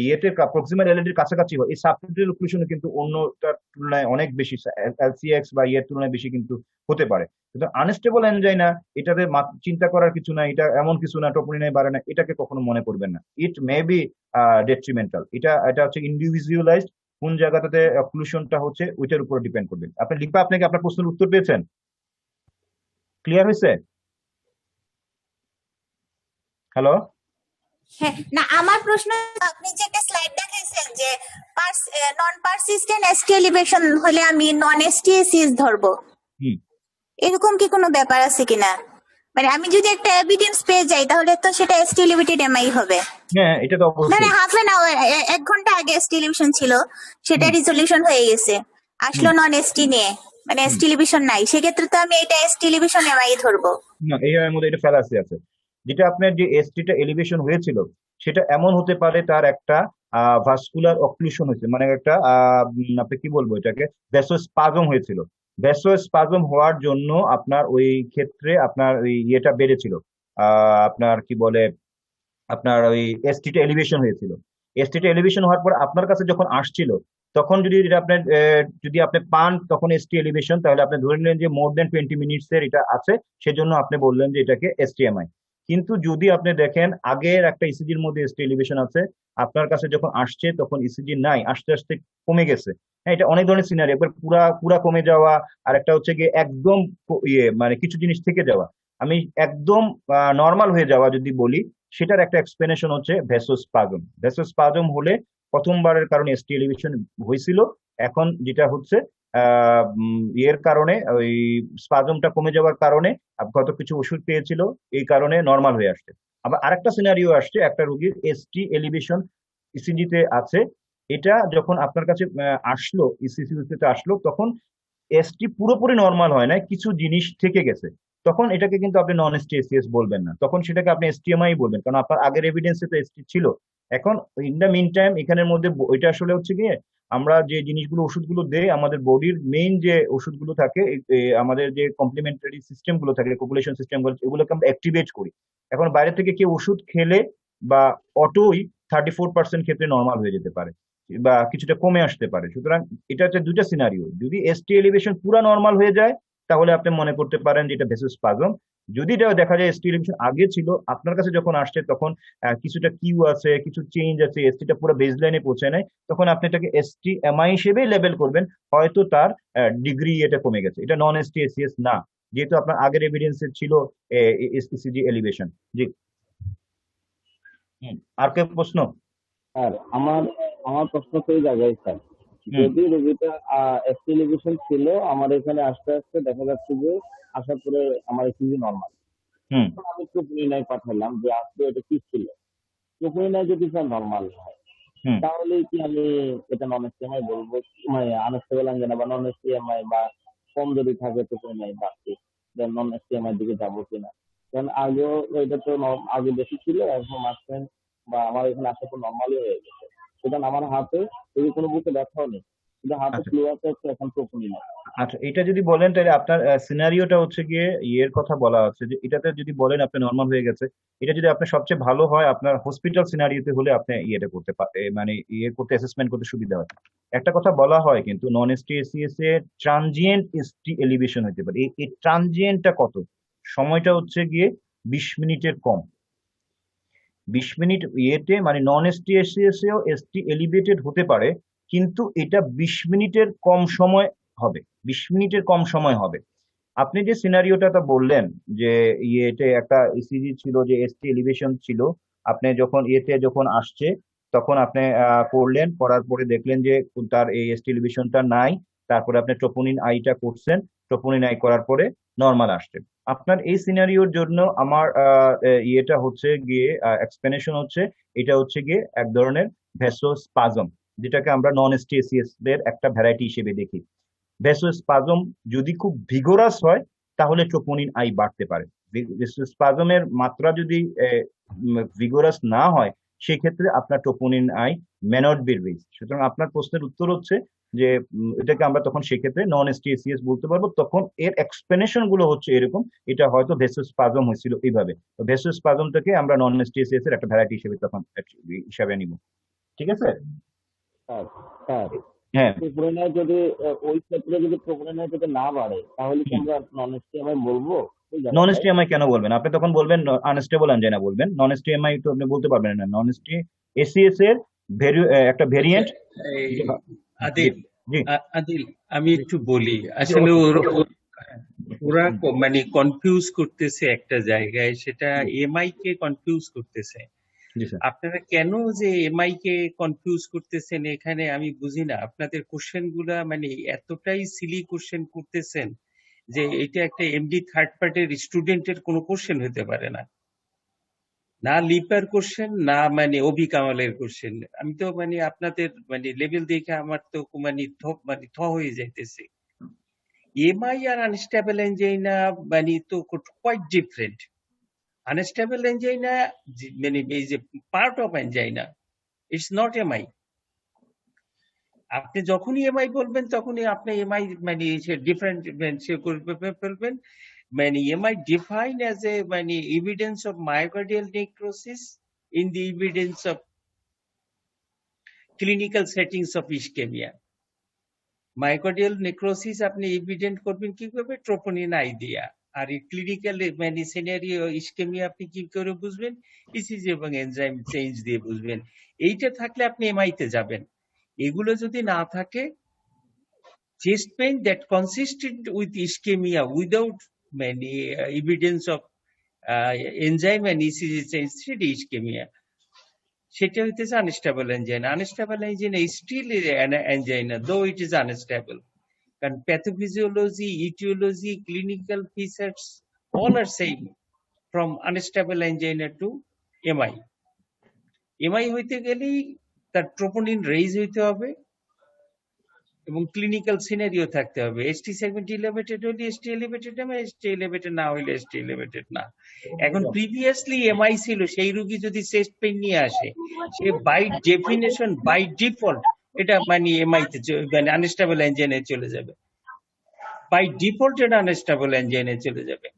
ইয়েতে প্রক্সিমাল এলএডির কাছাকাছি হয়, এই সাবটোটাল অক্লুশন কিন্তু অন্যটার তুলনায় অনেক বেশি, এলসিএক্স বা ইয়ের তুলনায় বেশি কিন্তু হতে পারে। কিন্তু আনস্টেবল এনজাইনা, এটাতে চিন্তা করার কিছু না, এটা এমন কিছু না, টপনি নেই, বাড়ে না, এটাকে কখনো মনে করবেন না। It may B detrimental. এটা হচ্ছে ইন্ডিভিজুয়ালাইজড, কোন জায়গাটাতে অক্লুশনটা হচ্ছে ওইটার উপর ডিপেন্ড করবে। আপনি লিখবা, আপনাকে আপনার প্রশ্নের উত্তর পেয়েছেন? ক্লিয়ার হয়েছে? হ্যালো? হ্যাঁ, না আমার প্রশ্ন, আপনি যে একটা স্লাইড দেখাইছেন যে নন পারসিস্টেন্ট এসটি এলিভেশন হলে আমি নন এসটিএসিস ধরবো, হুম, এরকম কি কোনো ব্যাপার আছে কিনা? মানে আমি যদি একটা এভিডেন্স পেয়ে যাই, তাহলে তো সেটা এসটি এলিভেটেড এমআই হবে। হ্যাঁ, এটা তো মানে অবশ্যই। হাফ এন আওয়ার, 1 ঘন্টা আগে এসটি এলিভেশন ছিল, সেটা হুম, রিজলিউশন হয়ে গেছে, আসলো হুম, নন এসটি নিয়ে, মানে হুম। এসটি এলিভেশন নাই, সেক্ষেত্রে তো আমি এটা এসটি এলিভেশন এমআই ধরবো। না, এর মধ্যে এটা ফ্যালাসি আছে। যেটা আপনার যে এসটিটা এলিভেশন হয়েছিল, সেটা এমন হতে পারে তার একটা ভাস্কুলার অক্লুশন হয়েছে, মানে একটা আপনি কি বলবো এটাকে, ভ্যাসোস্পাজম হয়েছিল। ভ্যাসোস্পাজম হওয়ার জন্য আপনার ওই ক্ষেত্রে আপনার ওই ইয়েটা বেড়েছিল, আপনার কি বলে, আপনার ওই এসটিটা এলিভেশন হয়েছিল। এসটিটা এলিভেশন হওয়ার পর আপনার কাছে যখন আসছিল, তখন যদি এটা আপনার যদি আপনি পান তখন এসটি এলিভেশন, তাহলে আপনি ধরে নিলেন যে মোর দেন 20 মিনিটস এর এটা আছে, সেজন্য আপনি বললেন যে এটাকে এসটিএমআই। কিন্তু যদি আপনি দেখেন আগের একটা ইসিজির মধ্যে এসটি এলিভেশন আছে, আপনার কাছে যখন আসছে তখন ইসিজি নাই, আস্তে আস্তে কমে গেছে। হ্যাঁ, এটা অনেক ধরনের সিনারি, একবার পুরা পুরা কমে যাওয়া, আর একটা হচ্ছে গিয়ে একদম ইয়ে, মানে কিছু জিনিস থেকে যাওয়া। আমি একদম নর্মাল হয়ে যাওয়া যদি বলি, সেটার একটা এক্সপ্লেনেশন হচ্ছে ভেসোস্পাজম। ভেসোস্পাজম হলে প্রথমবারের কারণে এসটি এলিভেশন হয়েছিল, এখন যেটা হচ্ছে এর কারণে ওই স্পাজমটা কমে যাওয়ার কারণে গত কিছু ওষুধ পেয়েছিল, এই কারণে নর্মাল হয়ে আসছে। আবার আরেকটা সিনারিও আসছে, একটা রোগীর এসটি এলিভেশন ইসিজিতে আছে, এটা যখন আপনার কাছে আসলো, ইসিজিতে আসলো, তখন এসটি পুরোপুরি নর্মাল হয় না, কিছু জিনিস থেকে গেছে, তখন এটাকে কিন্তু আপনি নন এসটি এসিএস বলবেন না, তখন সেটাকে আপনি এসটিএমআই বলবেন, কারণ আপনার আগের এভিডেন্সে তো এসটি ছিল। এখন ইন দ্য মিন টাইম এখানের মধ্যে ওইটা আসলে হচ্ছে গিয়ে আমরা যে জিনিসগুলো ওষুধগুলো দেই, আমাদের বডির মেইন যে ওষুধগুলো থাকে, আমাদের যে কমপ্লিমেন্টারি সিস্টেম গুলো থাকে, পপুলেশন সিস্টেম গুলো, এগুলোকে আমরা অ্যাক্টিভেট করি। এখন বাইরে থেকে কেউ ওষুধ খেলে বা অটোই 34% ক্ষেত্রে নর্মাল হয়ে যেতে পারে বা কিছুটা কমে আসতে পারে। সুতরাং এটা হচ্ছে দুইটা সিনারিও। যদি এসটি এলিভেশন পুরো নর্মাল হয়ে যায় তাহলে আপনি মনে করতে পারেন যে এটা ভেসোস্পাজম। যদি এটা দেখা যায় এসটি এলিভেশন আগে ছিল, আপনার কাছে যখন আসছে তখন কিছুটা কিউ আছে, কিছু চেঞ্জ আছে, এসটিটা পুরো বেসলাইনে পৌঁছে নেয়, তখন আপনি এটাকে এসটি এমআই হিসেবেই লেবেল করবেন, হয়তো তার ডিগ্রি এটা কমে গেছে, এটা নন এসটি এসিএস না, যেহেতু আপনার আগের এভিডেন্সে ছিল ইসিজি এলিভেশন। জি। আর কেউ প্রশ্ন? স্যার আমার আমার প্রশ্ন সেই জায়গায় স্যার, যদি রোগীটা এসটি এলিভেশন ছিল, আমার এখানে আস্তে আস্তে দেখা যাচ্ছে যে আসার পরে আমার ইসিজি নর্মাল, হুম আমি ট্রোপোনিনাই পাঠালাম যে আসলে এটা কি ছিল, ট্রোপোনিনাই যদি স্যার নর্মাল হয় হুম তাহলে কি আমি এটা নন এসটিএমআই বলবো, মানে আনস্টেবল অ্যাঞ্জিনা বা নন এসটিএমআই, বা কম যদি থাকে ট্রোপোনিনাই বাড়তি, দেন নন এসটিএমআই দিকে যাবো কিনা? কারণ আগেও এটা তো আগে বেশি ছিল, এখন মাঝখানে বা আমার এখানে আসার পর নর্মালি হয়ে গেছে। সুতরাং আমার হাতে যদি কোনো বুকে ব্যথাও নেই, শুধু হাতে আচ্ছা ফ্লু আছে, হচ্ছে এখন ট্রোপোনিনাই। আচ্ছা, এটা যদি বলেন তাহলে আপনার সিনারিওটা হচ্ছে গিয়ে ইয়ের কথা বলা হচ্ছে যে এটাতে যদি বলেন আপনি নর্মাল হয়ে গেছে, এটা যদি আপনার সবচেয়ে ভালো হয় আপনার হসপিটাল সিনারিওতে হলে আপনি ইয়েটা করতে মানে ইয়ে করতে অ্যাসেসমেন্ট করতে সুবিধা হয়। একটা কথা বলা হয় কিন্তু নন এসটি এসিএস এর ট্রানজিয়েন্ট এসটি এলিভেশন হতে পারে, এই ট্রানজিয়েন্টটা কত, সময়টা হচ্ছে গিয়ে 20 মিনিটের কম। 20 মিনিট ইয়েতে মানে নন এসটি এসিএস এও এসটি এলিভেটেড হতে পারে, কিন্তু এটা 20 মিনিটের কম সময় হবে, 20 মিনিটের কম সময় হবে। আপনি যে সিনারিওটা বললেন যে ইয়েতে একটা ইসিজি ছিল যে এসটি এলিভেশন ছিল, আপনি যখন ইয়েতে যখন আসছে তখন আপনি করলেন, করার পরে দেখলেন যে তার এই এসটি এলিভেশনটা নাই, তারপরে আপনি ট্রোপোনিন আইটা করছেন, ট্রোপোনিন আই করার পরে নর্মাল আসছে। আপনার এই সিনারিওর জন্য আমার ইয়েটা হচ্ছে গিয়ে এক্সপ্লেনেশন হচ্ছে, এটা হচ্ছে গিয়ে এক ধরনের ভেসোস্পাজম, যেটাকে আমরা নন এসটি এসিএস দের একটা ভ্যারাইটি হিসেবে দেখি। ভেসোস্পাজম যদি খুব ভিগোরাস হয় তাহলে ট্রোপোনিন আই বাড়তে পারে। ভেসোস্পাজমের মাত্রা যদি ভিগোরাস না হয় সেক্ষেত্রে আপনার troponin I may not be reach. সুতরাং আপনার প্রশ্নের উত্তর হচ্ছে যে এটাকে আমরা তখন সেক্ষেত্রে নন এসটিএসিএস বলতে পারবো, তখন এর এক্সপ্লেনেশন গুলো হচ্ছে এরকম, এটা হয়তো ভেসোস্পাজম হয়েছিল এইভাবে, তো ভেসোস্পাজমটাকে আমরা নন এসটিএসিএস এর একটা ভ্যারাইটি হিসেবে তখন হিসাবে নিব। ঠিক আছে? স্যার স্যার হ্যাঁ ট্রোপোনিনাই যদি ওই ক্ষেত্রে যদি ট্রোপোনিনাই যদি না বাড়ে তাহলে কি আমরা নন এসটিএমআই বলবো ওই নন জায়গাটায়? এসটিএমআই কেন বলবেন? আপনি তখন বলবেন আনস্টেবল অ্যাঞ্জাইনা বলবেন, নন এসটিএমআই তো আপনি বলতে পারবেন না। নন এসিএস এর একটা আচ্ছা, ভেরিয়েন্ট। এই জি আদিল জি আদিল আমি জি একটু বলি, জি, আসলে ওরা হুম, মানে কনফিউজ করতেছে একটা জায়গায়, সেটা জি এমআই কে কনফিউজ করতেছে। জি স্যার। আপনারা কেন যে এমআই কে কনফিউজ করতেছেন এখানে আমি বুঝি না। আপনাদের কোশ্চেন গুলা মানে এতটাই সিলি কোশ্চেন করতেছেন যে এটা একটা এমডি থার্ড পার্টির স্টুডেন্টের কোনো কোশ্চেন হতে পারে না, না লিপার কোশ্চেন, না মানে ওবি কামালের কোশ্চেন। আমি তো মানে আপনাদের মানে লেভেল দেখে আমার তো মানে থ হয়ে যাইতেছে। এমআই আর আনস্টেবল এনজাইনা মানে তো কোয়াইট ডিফারেন্ট। আনস্টেবল এনজাইনা মানে এই যে part of angina, it's not MI. আপনি যখনই এমআই বলবেন তখনই আপনি এমআই মানে ডিফারেন্ট ফেলবেন। মানে এমআই ডিফাইন অ্যাজ এ মানে evidence of myocardial necrosis in the evidence of clinical settings of ischemia. Myocardial necrosis আপনি এভিডেন্ট করবেন কি করবে? ট্রোপোনিন আই দিয়া। আর এই ক্লিনিক্যাল মানে সিনারিও ইসকেমিয়া আপনি কি করে বুঝবেন? ইসিজি এবং এনজাইম চেঞ্জ দিয়ে বুঝবেন। এইটা থাকলে আপনি এমআই তে যাবেন। এগুলো যদি না থাকে, chest pain that consisted with ischaemia without মানে evidence of enzyme and ECG change 3D ischaemia, সেটা হইতেছে unstable angina. Unstable angina still angina, though it is unstable. কারণ pathophysiology, aetiology, clinical features all are same from unstable angina to MI. MI হইতে গেলেই তার troponin raise হইতে হবে এবং clinical scenario থাকতে হবে। এসটি সেগমেন্ট এলিভেটেড হলে এসটি এলিভেটেড হবে, এসটি এলিভেটেড না হলে এসটি এলিভেটেড না। এখন প্রিভিয়াসলি এমআই ছিল, সেই রোগী যদি চেস্ট পেইন নিয়ে আসে, সে বাই ডেফিনেশন বাই ডিফল্ট এটা মানে এমআই তে মানে আনস্টেবল এনজাইনে চলে যাবে, বাই ডিফল্ট এটা আনস্টেবল এনজাইনে চলে যাবে।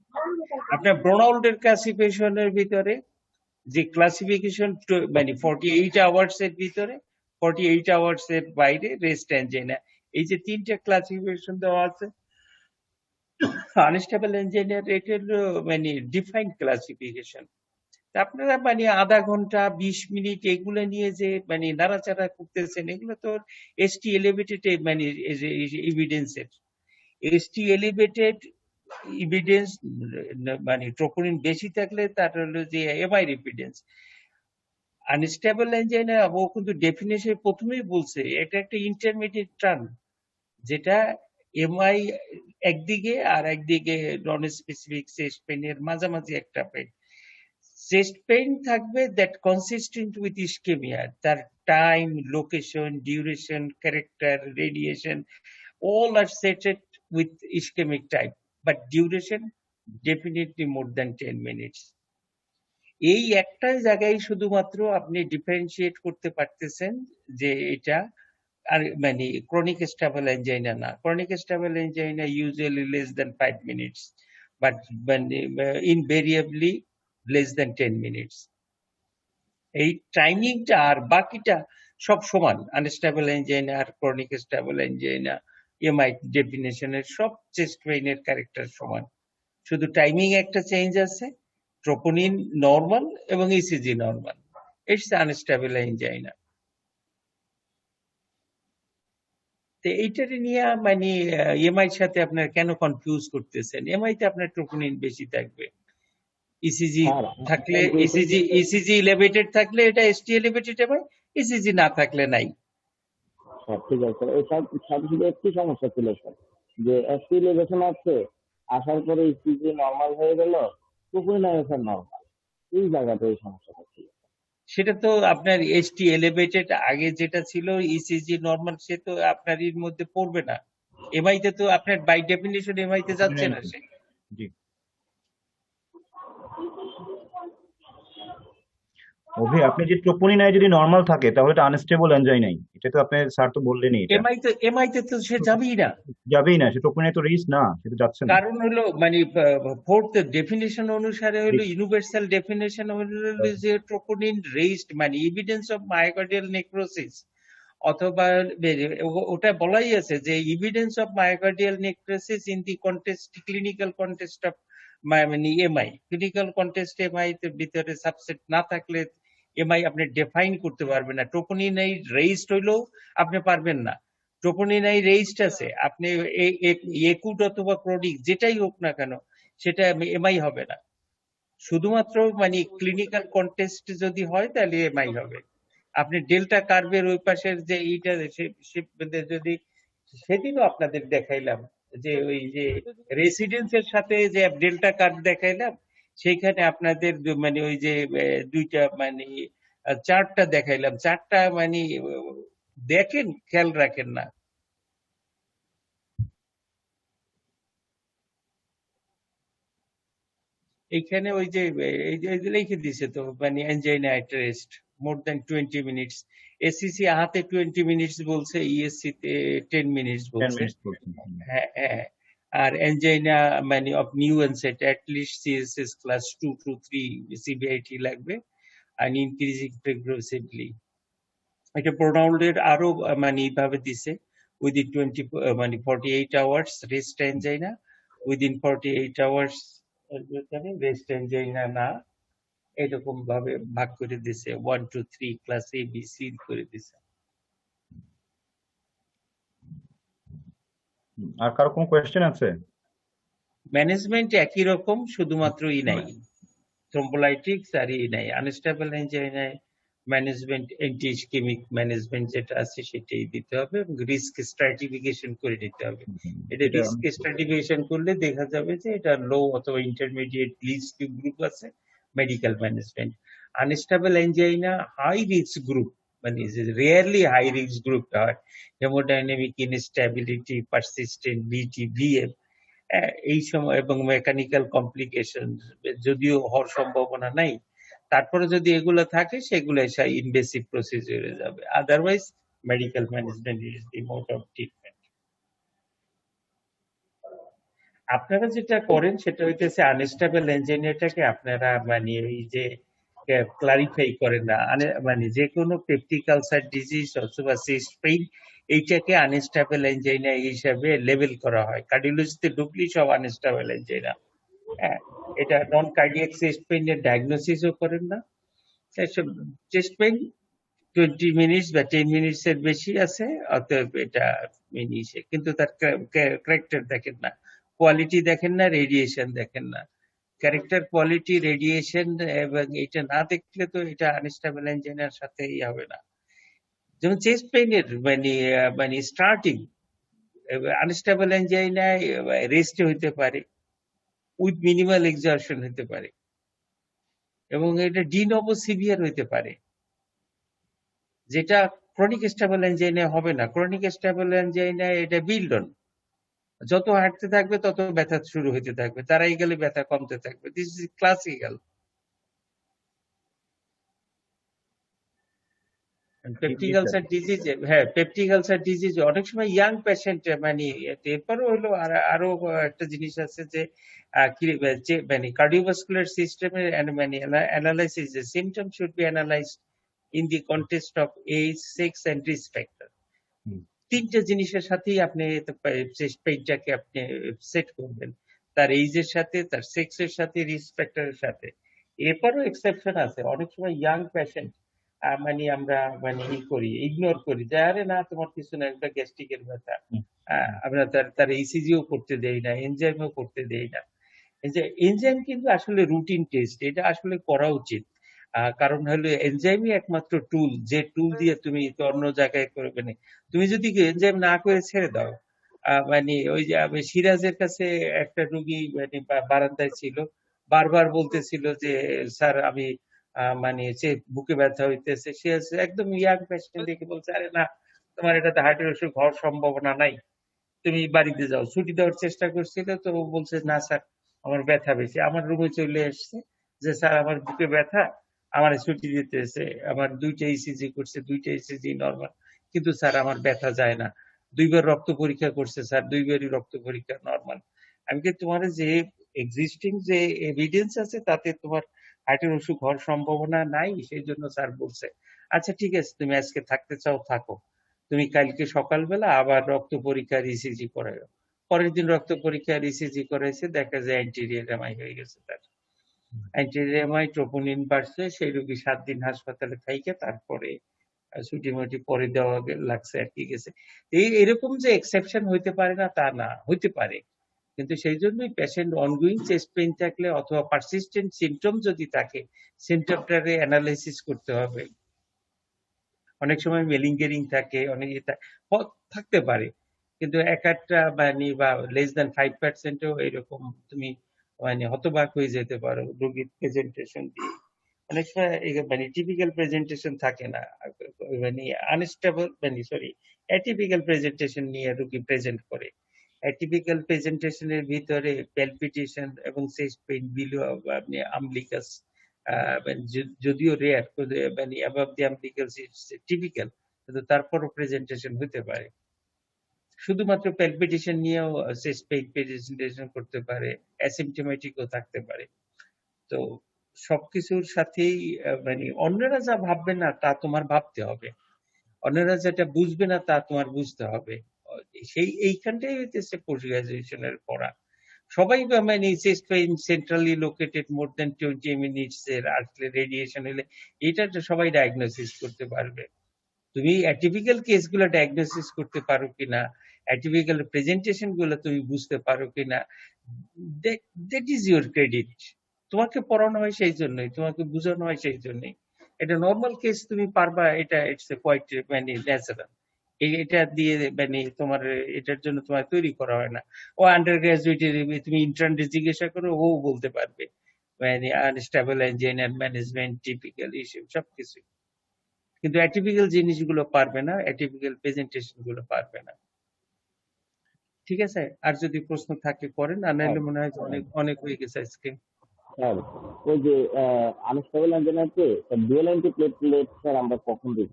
আপনার ব্রোনাউল্ডের ক্লাসিফিকেশনের ভিতরে যে ক্লাসিফিকেশন মানে 48 আওয়ার্স এর ভিতরে, 48 আওয়ার্স এর বাইরে রেস্ট এনজাইনা, এই যে তিনটা ক্লাসিফিকেশন দেওয়া আছে। আনস্টেবল এনজাইনা রেটের মানে ডিফাইন্ড ক্লাসিফিকেশন। আপনারা মানে আধা ঘন্টা 20 মিনিট এগুলো নিয়ে যে মানে নাড়াচাড়া করতেছেন, এগুলো তো এসটি এলিভেটেড মানে এভিডেন্সের। এসটি এলিভেটেড এভিডেন্স মানে ট্রোপোনিন বেশি থাকলে তার হলো যে এমআই এভিডেন্স। আনস্টেবল এনজাইনা ও কিন্তু ডেফিনেশন প্রথমেই বলছে এটা একটা ইন্টারমিডিয়েট টার্ম, যেটা এমআই একদিকে আর একদিকে নন স্পেসিফিক চেস্ট পেইনের মাঝামাঝি একটা পেইন। চেস্ট পেইন থাকবে দ্যাট কনসিস্টেন্ট উইথ ইসকেমিয়া, তার time, location, duration, character, radiation all are set with ischemic type, but duration definitely more than 10 minutes. এই একটা জায়গায় শুধুমাত্র আপনি ডিফারেন্সিয়েট করতে পারতেছেন যে এটা আর মানে ক্রনিক স্টেবল এনজাইনা না। Chronic stable angina usually less than 5 minutes, but invariably less than 10 minutes. এই টাইমিংটা আর বাকিটা সব সমান, আনস্টেবল এনজাইনা আর ক্রনিক স্টেবল এনজাইনা এমআই ডেফিনেশনের সব চেস্ট পেইনের ক্যারেক্টার সমান, শুধু টাইমিং একটা চেঞ্জ আছে, ট্রোপোনিন নরমাল এবং ECG normal. It's unstable angina. তো এইটারে নিয়ে মানে এমআই এর সাথে আপনার কেন কনফিউজ করতেছেন? এমআই তে আপনার ট্রোপোনিন বেশি থাকবে, ইসিজি থাকলে ইসিজি এলিভেটেড থাকলে এটা এসটি এলিভেটেড এমআই, ইসিজি না থাকলে নাই। স্যার ঠিক আছে, এই সাথে শুধু একটি সমস্যা ছিল স্যার, যে এসটি এলিভেশন আছে, আসার পরে ইসিজি নর্মাল হয়ে গেল, ট্রোপোনিন স্যার নর্মাল, এই জায়গাতে এই সমস্যাটা ছিল। সেটা তো আপনার এসটি এলিভেটেড আগে যেটা ছিল ইসিজি নরমাল, সে তো আপনার এর মধ্যে পড়বে না। এমআই তে তো আপনার বাই ডেফিনিশন এমআই তে যাচ্ছে না সে। জি অভি, আপনি যে ট্রোপোনিনায় যদি নরমাল থাকে তাহলে এটা আনস্টেবল এনজাইনাই, এটা তো আপনি স্যার তো বললেনই, এটা এমআই তে তো সে যাবেই না, যাবেই না, সে ট্রোপোনিনায় তো রিস্ক না, সেটা যাচ্ছে না। কারণ হলো মানে ফোর্থ ডেফিনিশন অনুসারে হলো ইউনিভার্সাল ডেফিনিশন হলো যে ট্রোপোনিন রেইজড মানে এভিডেন্স অফ মায়োকার্ডিয়াল নেক্রোসিস, অথবা ওটা বলাই আছে যে evidence of myocardial necrosis in the contest, clinical contest of মানে এমআই। ক্লিনিক্যাল কন্টেস্ট এমআই এর ভিতরে সাবসেট না থাকলে এমআই আপনি ডিফাইন করতে পারবেন না। ট্রোপোনিনাই রেইজড হইলেও আপনি পারবেন না, ট্রোপোনিনাই রেইজড আছে, আপনি একুট অথবা ক্রনিক যেটাই হোক না কেন সেটা এমআই হবে না। শুধুমাত্র মানে ক্লিনিক্যাল কন্টেস্ট যদি হয় তাহলে এমআই হবে। আপনি ডেল্টা কার্ভের ওই পাশের যে এইটা যদি সেদিনও আপনাদের দেখাইলাম যে ওই যে রেসিডেন্সের সাথে যে ডেল্টা কার্ভ দেখাইলাম, সেইখানে আপনাদের মানে ওই যে দুইটা মানে চার্টটা দেখাইলাম, চার্টটা মানে দেখেন, খেয়াল রাখেন না। এইখানে ওই যে লিখে দিছে তো মানে angina at rest more than 20 minutes, SCC হাতে 20 মিনিটস বলছে, ইএসসি তে 10 মিনিটস বলছে। হ্যাঁ হ্যাঁ, আর এনজাইনা মানে of new onset at least CSS class 2 to 3 সিবিআইটি লাগবে, and increasing progressively. এটা প্রোনাউন্ডের আরো মানে এইভাবে দিছে, উইদিন 20 মানে 48 hours rest angina, within 48 hours rest angina না, এরকম ভাবে ভাগ করে দিছে, 1 to 3 class A B C করে দিছে। আর কারো কোনো কোয়েশ্চেন আছে? ম্যানেজমেন্ট একই রকম, শুধুমাত্র ই নাই, থ্রোম্বোলাইটিক্স আর এই নাই, আনস্টেবল এনজাইনায় ম্যানেজমেন্ট অ্যান্টি ইসকেমিক ম্যানেজমেন্ট যেটা আছে সেটাই দিতে হবে এবং রিস্ক স্ট্র্যাটিফিকেশন করে নিতে হবে। এটা এটা রিস্ক স্ট্র্যাটিফিকেশন করলে দেখা যাবে যে এটা লো অথবা ইন্টারমিডিয়েট রিস্ক গ্রুপ আছে medical management. Unstable angina high risk group, মানে রেয়ারলি হাই রিস্ক গ্রুপ হয়, hemodynamic instability, persistent VT, VM, এই সময় এবং মেকানিক্যাল কমপ্লিকেশন যদিও হওয়ার সম্ভাবনা নাই, তারপরে যদি এগুলো থাকে সেগুলো ইনভেসিভ প্রসিডিউরে যাবে। Otherwise medical management is the mode of treatment. আপনারা যেটা করেন সেটা হইতেছে আনস্টেবল এনজাইনাটাকে আপনারা মানে এই যে ক্লারিফাই করেন না, মানে যে কোনো পেপটিক আলসার ডিজিজ অথবা চেস্ট পেইন এইটাকে আনস্টেবল এনজাইনা হিসাবে লেবেল করা হয়। কার্ডিওলজিতে ঢুকলেই সব আনস্টেবল এনজাইনা। হ্যাঁ, এটা নন কার্ডিয়াক চেস্ট পেইনের ডায়াগনোসিসও করেন না। চেস্ট পেইন 20 মিনিটস বা 10 মিনিটস এর বেশি আছে, অতএব এটা মিনিসে, কিন্তু তার ক্যারেক্টার দেখেন না, কোয়ালিটি দেখেন না, রেডিয়েশন দেখেন না। ক্যারেক্টার, কোয়ালিটি, রেডিয়েশন এবং এটা না দেখলে তো এটা আনস্টেবল এনজাইনার সাথে হবে না। যেমন চেস্ট পেইনের মানে স্টার্টিং আনস্টেবল এনজাইনায় রেস্ট হইতে পারে, উইথ মিনিমাল এক্সারশন হইতে পারে, এবং এটা ডিনোভো সিভিয়ার হইতে পারে, যেটা ক্রনিক স্টেবল এনজাইনা হবে না। ক্রনিক স্টেবল এনজাইনা এটা বিল্ড অন, যত হাঁটতে থাকবে তত ব্যথা শুরু হতে থাকবে, তারাই গেলে ব্যথা কমতে থাকবে। This is classical. Peptic ulcer disease, হ্যাঁ পেপটিক আলসার ডিজিজ অনেক সময় ইয়াং পেশেন্ট, মানে এরপরও হলো আরো একটা জিনিস আছে যে মানে কার্ডিওভাস্কুলার সিস্টেমের মানে analysis, symptom should be analysed in the context of age, sex and risk factor. তিনটে জিনিসের সাথেই আপনি চেস্ট পেইনটাকে আপনি সেট করবেন, তার এইজের সাথে, তার সেক্সের সাথে, রিস্ক ফ্যাক্টরের সাথে। এরপরও এক্সেপশন আছে, অনেক সময় ইয়াং পেশেন্ট মানে আমরা মানে ইগনোর করি যে আরে না তোমার কিছু না, একটা গ্যাস্ট্রিকের ব্যথা, আমরা তার ইসিজিও করতে দেই না, এনজাইমও করতে দেই না। এনজাইম কিন্তু আসলে রুটিন টেস্ট, এটা আসলে করা উচিত। কারণ হলো এনজাইমই একমাত্র টুল, যে টুল দিয়ে তুমি অন্য জায়গায় করবে না। তুমি যদি এনজাইম না করে ছেড়ে দাও, মানে ওই যে সিরাজের কাছে একটা রুগী মানে বারান্দায় ছিল, বারবার বলতেছিল যে স্যার আমি মানে সে বুকে ব্যথা হইতেছে, সে একদম ইয়াং পেশেন্ট দেখে বলছে আরে না তোমার এটাতে হার্টের অসুখ হওয়ার সম্ভাবনা নাই, তুমি বাড়িতে যাও। ছুটি দেওয়ার চেষ্টা করছিল, তো ও বলছে না স্যার আমার ব্যথা বেশি। আমার রুমে চলে এসছে যে স্যার আমার বুকে ব্যথা, আমার ছুটি দিতেছে, আমার 2টা ইসিজি করছে, 2টা ইসিজি নর্মাল, কিন্তু স্যার আমার ব্যথা যায় না। 2বার রক্ত পরীক্ষা করছে স্যার, 2বারই রক্ত পরীক্ষা নর্মাল। আমি কি তোমার যে এক্সিস্টিং যে এভিডেন্স আছে তাতে তোমার হার্টের অসুখ হওয়ার সম্ভাবনা নাই, সেই জন্য স্যার বলছে আচ্ছা ঠিক আছে তুমি আজকে থাকতে চাও থাকো, তুমি কালকে সকালবেলা আবার রক্ত পরীক্ষার ইসিজি করাও। পরের দিন রক্ত পরীক্ষার ইসিজি করাইছে, দেখা যায় অ্যান্টিরিয়ার এমআই হয়ে গেছে, তার অ্যান্টিরিয়ার এমআই, ট্রোপোনিন বাড়ছে, সেই রোগী 7 দিন হাসপাতালে থাইকে তারপরে ছুটি মুটি পরে দেওয়া লাগছে আর কি গেছে। এরকম যে এক্সেপশন হইতে পারে না তা না, হইতে পারে, কিন্তু সেই জন্যই পেশেন্ট অনগোয়িং চেস্ট পেইন থাকলে অথবা পারসিস্টেন্ট সিমটম যদি থাকে, সিমটমটারে অ্যানালাইসিস করতে হবে। অনেক সময় মেলিঙ্গেরিং থাকে, অনেক থাকতে পারে, কিন্তু একটা মানে বা লেস দ্যান 5%ও এরকম তুমি মানে হতবাক হয়ে যেতে পারো রোগীর প্রেজেন্টেশন দিয়ে। অনেক সময় মানে টিপিক্যাল প্রেজেন্টেশন থাকে না, মানে আনস্টেবল মানে সরি অ্যাটিপিক্যাল প্রেজেন্টেশন নিয়ে রোগী প্রেজেন্ট করে। অ্যাটিপিক্যাল প্রেজেন্টেশনের ভিতরে প্যালপিটেশন এবং চেস্ট পেইন বিলো আপনি আমব্লিকাস, যদিও রেয়ার, মানে অ্যাবাভ দি আমব্লিকাস ইটস টিপিক্যাল, কিন্তু তারপরও প্রেজেন্টেশন হতে পারে। শুধুমাত্র প্যালপিটেশন নিয়েও চেস্ট পেইন প্রেজেন্টেশন করতে পারে, অ্যাসিম্পটোমেটিকও থাকতে পারে। তো সবকিছুর সাথেই মানে অন্যরা যা ভাববে না তা তোমার ভাবতে হবে, অন্যরা যেটা বুঝবে না তা তোমার বুঝতে হবে। সেই এইখানটাই হইতেছে পোস্ট গ্রাজুয়েশনের পড়া। সবাই মানে চেস্ট পেইন সেন্ট্রালি লোকেটেড মোর দেন 20 মিনিটস এর আসলে রেডিয়েশন হলে এটা সবাই ডায়াগনোসিস করতে পারবে। তুমি অ্যাটিপিক্যাল কেসগুলো ডায়াগনোসিস করতে পারো কিনা, অ্যাটিপিক্যাল প্রেজেন্টেশন গুলো তুমি বুঝতে পারো কিনা, দ্যাট ইজ ইউর ক্রেডিট। তোমাকে পড়ানো হয় সেই জন্যই, তোমাকে বোঝানো হয় সেই জন্যই। এটা নর্মাল কেস তুমি পারবা, এটা ইটস এ কোয়াইট মানে ন্যাচারাল। এটা দিয়ে মানে তোমার এটার জন্য তোমার তৈরি করা হয় না। ও আন্ডার গ্রাজুয়েটের তুমি ইন্টার্নকে জিজ্ঞাসা করো, ও বলতে পারবে মানে unstable engineer management typical issue সবকিছু। কিন্তু অ্যাটিপিক্যাল জিনিসগুলো পারবে না, অ্যাটিপিক্যাল প্রেজেন্টেশন গুলো পারবে না। ঠিক আছে, আর যদি প্রশ্ন থাকে করেন, আর নাহলে মনে হয় যে অনেক অনেক হয়ে গেছে আজকে। স্যার ওই যে আনস্টেবল ইঞ্জিনিয়ারকে ডুয়েল এন্টি প্লেটলেট স্যার আমরা কখন দিব,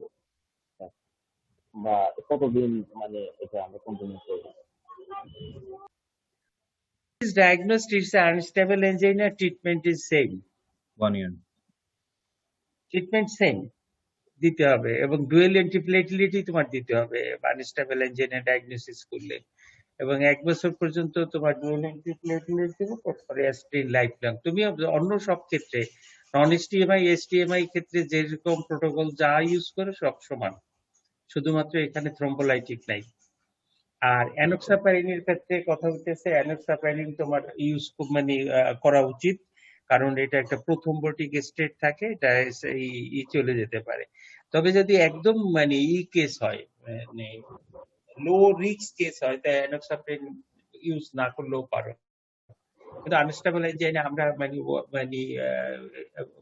স্যার? বা কতদিন মানে এটা আমরা কন্টিনিউ করবো? Is diagnosed it's an unstable angina, treatment is same. 1 year. Treatment same দিতে হবে, এবং ডুয়েল অ্যান্টিপ্লেটলেটই তোমার দিতে হবে আনস্টেবল এনজাইনা ডায়াগনোসিস করলে, এবং 1 বছর পর্যন্ত তোমার ডুয়েল অ্যান্টিপ্লেটলেট দেবো, তারপরে অ্যাসপিরিন লাইফ লং। তুমি অন্য সব ক্ষেত্রে নন এসটিএমআই এসটিএমআই ক্ষেত্রে যেরকম প্রোটোকল যা ইউজ করে সব সমান, শুধুমাত্র এখানে থ্রম্বোলাইটিক নাই। আর অ্যানোক্সাপারিনের ক্ষেত্রে কথা হচ্ছে, অ্যানোক্সাপারিন তোমার ইউজ মানে করা উচিত, কারণ এটা একটা প্রথম বটিক স্টেট থাকে, এটা চলে যেতে পারে। তবে যদি একদম মানে কেস হয়, মানে লো রিস্ক কেস হয়, তাই অ্যানোক্সাপারিন ইউজ না করলেও পারো। কিন্তু আনস্টেবল এনজাইনা আমরা মানে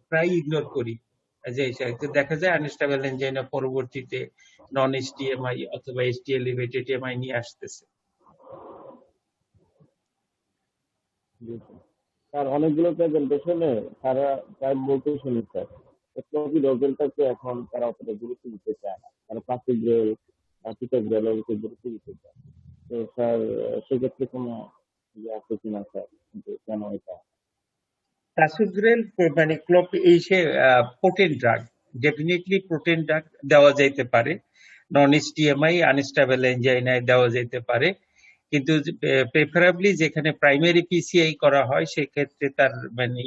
প্রায় ইগনোর করি, যে দেখা যায় আনস্টেবল এনজাইনা পরবর্তীতে নন এসটিএমআই অথবা এসটি এলিভেটেড এমআই নিয়ে আসতেছে। স্যার অনেকগুলো প্রেজেন্টেশনে তারা প্রায় বলতে শুনি স্যার, এক্সপ্লোসিভ ডজেলটাকে এখন তারা অতটা গুরুত্ব দিতে চায় না, তারা প্লাস্টিক গ্রেল টিকা গ্রেলের উপর গুরুত্ব দিতে চায়। তো স্যার সেক্ষেত্রে কোনো ইয়ে আছে কিনা স্যার, যে কেন এটা? প্রাসুগ্রেল মানে ক্লোপ এই সে protein drug, definitely protein drug দেওয়া যাইতে পারে, নন এসটিএমআই আনস্টেবল এনজাইনায় দেওয়া যেতে পারে, কিন্তু প্রেফারেবলি যেখানে প্রাইমারি পিসিআই করা হয় সেক্ষেত্রে তার মানে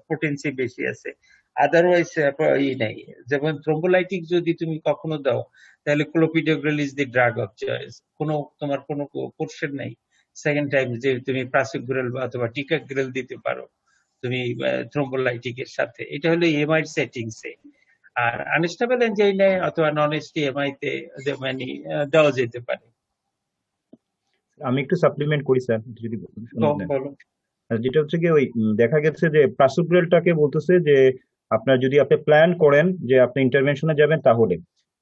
পোটেন্সি বেশি আছে। আদারওয়াইজ নাই। যেমন থ্রোম্বোলাইটিক যদি তুমি কখনো দাও, তাহলে clopidogrel is the drug of choice, তোমার কোনো কোশ্চেন নাই সেকেন্ড টাইম যে তুমি প্রাসুগ্রেল বা অথবা টিকাগ্রেল দিতে পারো তুমি থ্রোম্বোলাইটিকের সাথে। এটা হলো এমআই সেটিংসে। আর আনস্টেবল এনজাইনায় অথবা নন এসটিএমআই তে মানে দেওয়া যেতে পারে। আমি একটু সাপ্লিমেন্ট করি স্যার, যদি শুনবেন। বলো। যেটা হচ্ছে কি ওই দেখা গেছে যে প্রাসুগ্রেলটাকে বলতেছে যে আপনার যদি আপনি প্ল্যান করেন যে আপনি ইন্টারভেনশনে যাবেন তাহলে,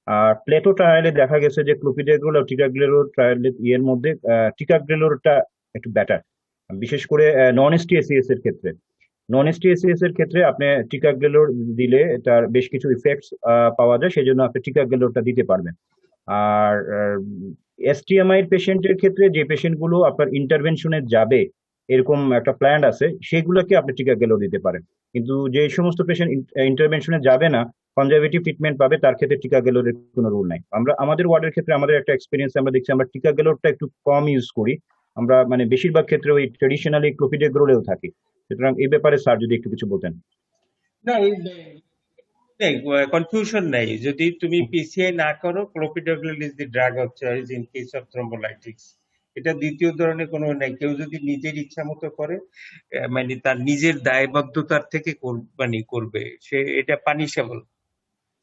আর প্লেটো ট্রায়ালে দেখা গেছে যে ক্লোপিডোগ্রেল আর টিকাগ্রেলোর ট্রায়ালের ইয়ের মধ্যে টিকাগ্রেলোরটা একটু বেটার, বিশেষ করে নন এসটিএসিএস এর ক্ষেত্রে। নন এসটিএসিএস এর ক্ষেত্রে আপনি টিকাগ্রেলোর দিলে তার বেশ কিছু ইফেক্টস পাওয়া যায়, সেই জন্য আপনি টিকাগ্রেলোরটা দিতে পারবেন। আর এসটিএমআই এর পেশেন্টের ক্ষেত্রে যে পেশেন্টগুলো আপনার ইন্টারভেনশনে যাবে এরকম একটা প্ল্যান আছে, সেগুলোকে আপনি টিকাগ্রেলোর দিতে পারেন। কিন্তু যে সমস্ত পেশেন্ট ইন্টারভেনশনে যাবে না, কনজারভেটিভ ট্রিটমেন্ট পাবে, তার ক্ষেত্রে টিকাগ্রেলোরের কোনো রুল নাই। আমরা আমাদের ওয়ার্ডের ক্ষেত্রে আমাদের একটা এক্সপিরিয়েন্স আমরা দেখছি, আমরা টিকাগ্রেলোরটা একটু কম ইউজ করি, আমরা মানে বেশিরভাগ ক্ষেত্রে ওই ট্রেডিশনালি ক্লোপিডোগ্রেলেও থাকি। সুতরাং এই ব্যাপারে স্যার যদি একটু কিছু বলতেন। না, কনফিউশন নাই। যদি তুমি পিসিআই না করো, clopidogrel is the drug of choice in case of thrombolytics. এটা দ্বিতীয় ধরনের কোনো নাই। কেউ যদি নিজের ইচ্ছা মতো করে, মানে তার নিজের দায়বদ্ধতার থেকে মানে করবে, সে এটা পানিশেবল।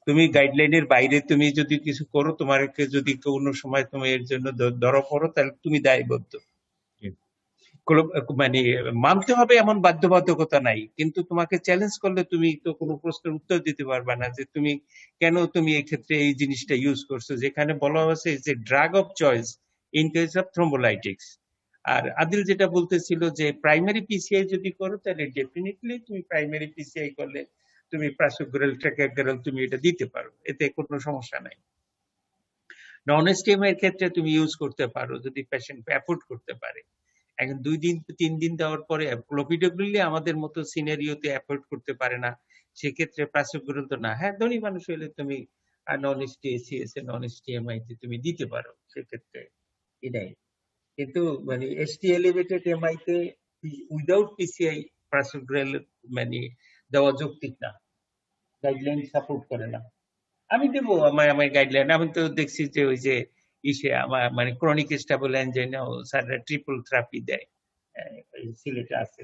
তুমি গাইডলাইনের বাইরে তুমি যদি কিছু করো, তোমাকে যদি কোনো সময় তুমি এর জন্য ধরা পড়ো, তাহলে তুমি দায়বদ্ধ। মানে মানতে হবে এমন বাধ্যবাধকতা নাই, কিন্তু তোমাকে চ্যালেঞ্জ করলে তুমি তো কোনো প্রশ্নের উত্তর দিতে পারবে না যে তুমি কেন তুমি এই ক্ষেত্রে এই জিনিসটা ইউজ করছো, যেখানে বলা হয়েছে যে drug of choice in case of thrombolytics. আর আদিল যেটা বলতেছিল যে প্রাইমারি পিসিআই যদি করো, তাহলে ডেফিনেটলি তুমি প্রাইমারি পিসিআই করলে তুমি প্রাসুগ্রেল টিকাগ্রেল তুমি এটা দিতে পারো, এতে কোনো সমস্যা নাই। নন এসটিএমআই এর ক্ষেত্রে তুমি ইউজ করতে পারো যদি পেশেন্ট অ্যাফোর্ড করতে পারে। এখন 2 দিন 3 দিন দেওয়ার পরে ক্লোপিডোগ্রেল আমাদের মতো সিনারিওতে অ্যাফোর্ড করতে পারে না, সেক্ষেত্রে প্রাসুগ্রেল তো না। হ্যাঁ, ধনী মানুষ হলে তুমি নন এসটিএসিএস এ নন এসটিএমআই তে তুমি দিতে পারো, সেক্ষেত্রে এটাই। কিন্তু মানে এসটি এলিভেটেড এমআই তে উইদাউট পিসিআই প্রাসুগ্রেল মানে দেওয়া যৌক্তিক না, গাইডলাইন সাপোর্ট করে না। আমি দেবো আমার গাইডলাইন। আমি তো দেখছি যে ওই যে আমার মানে chronic stable angina sir triple therapy দেয়, সিলেটে আছে,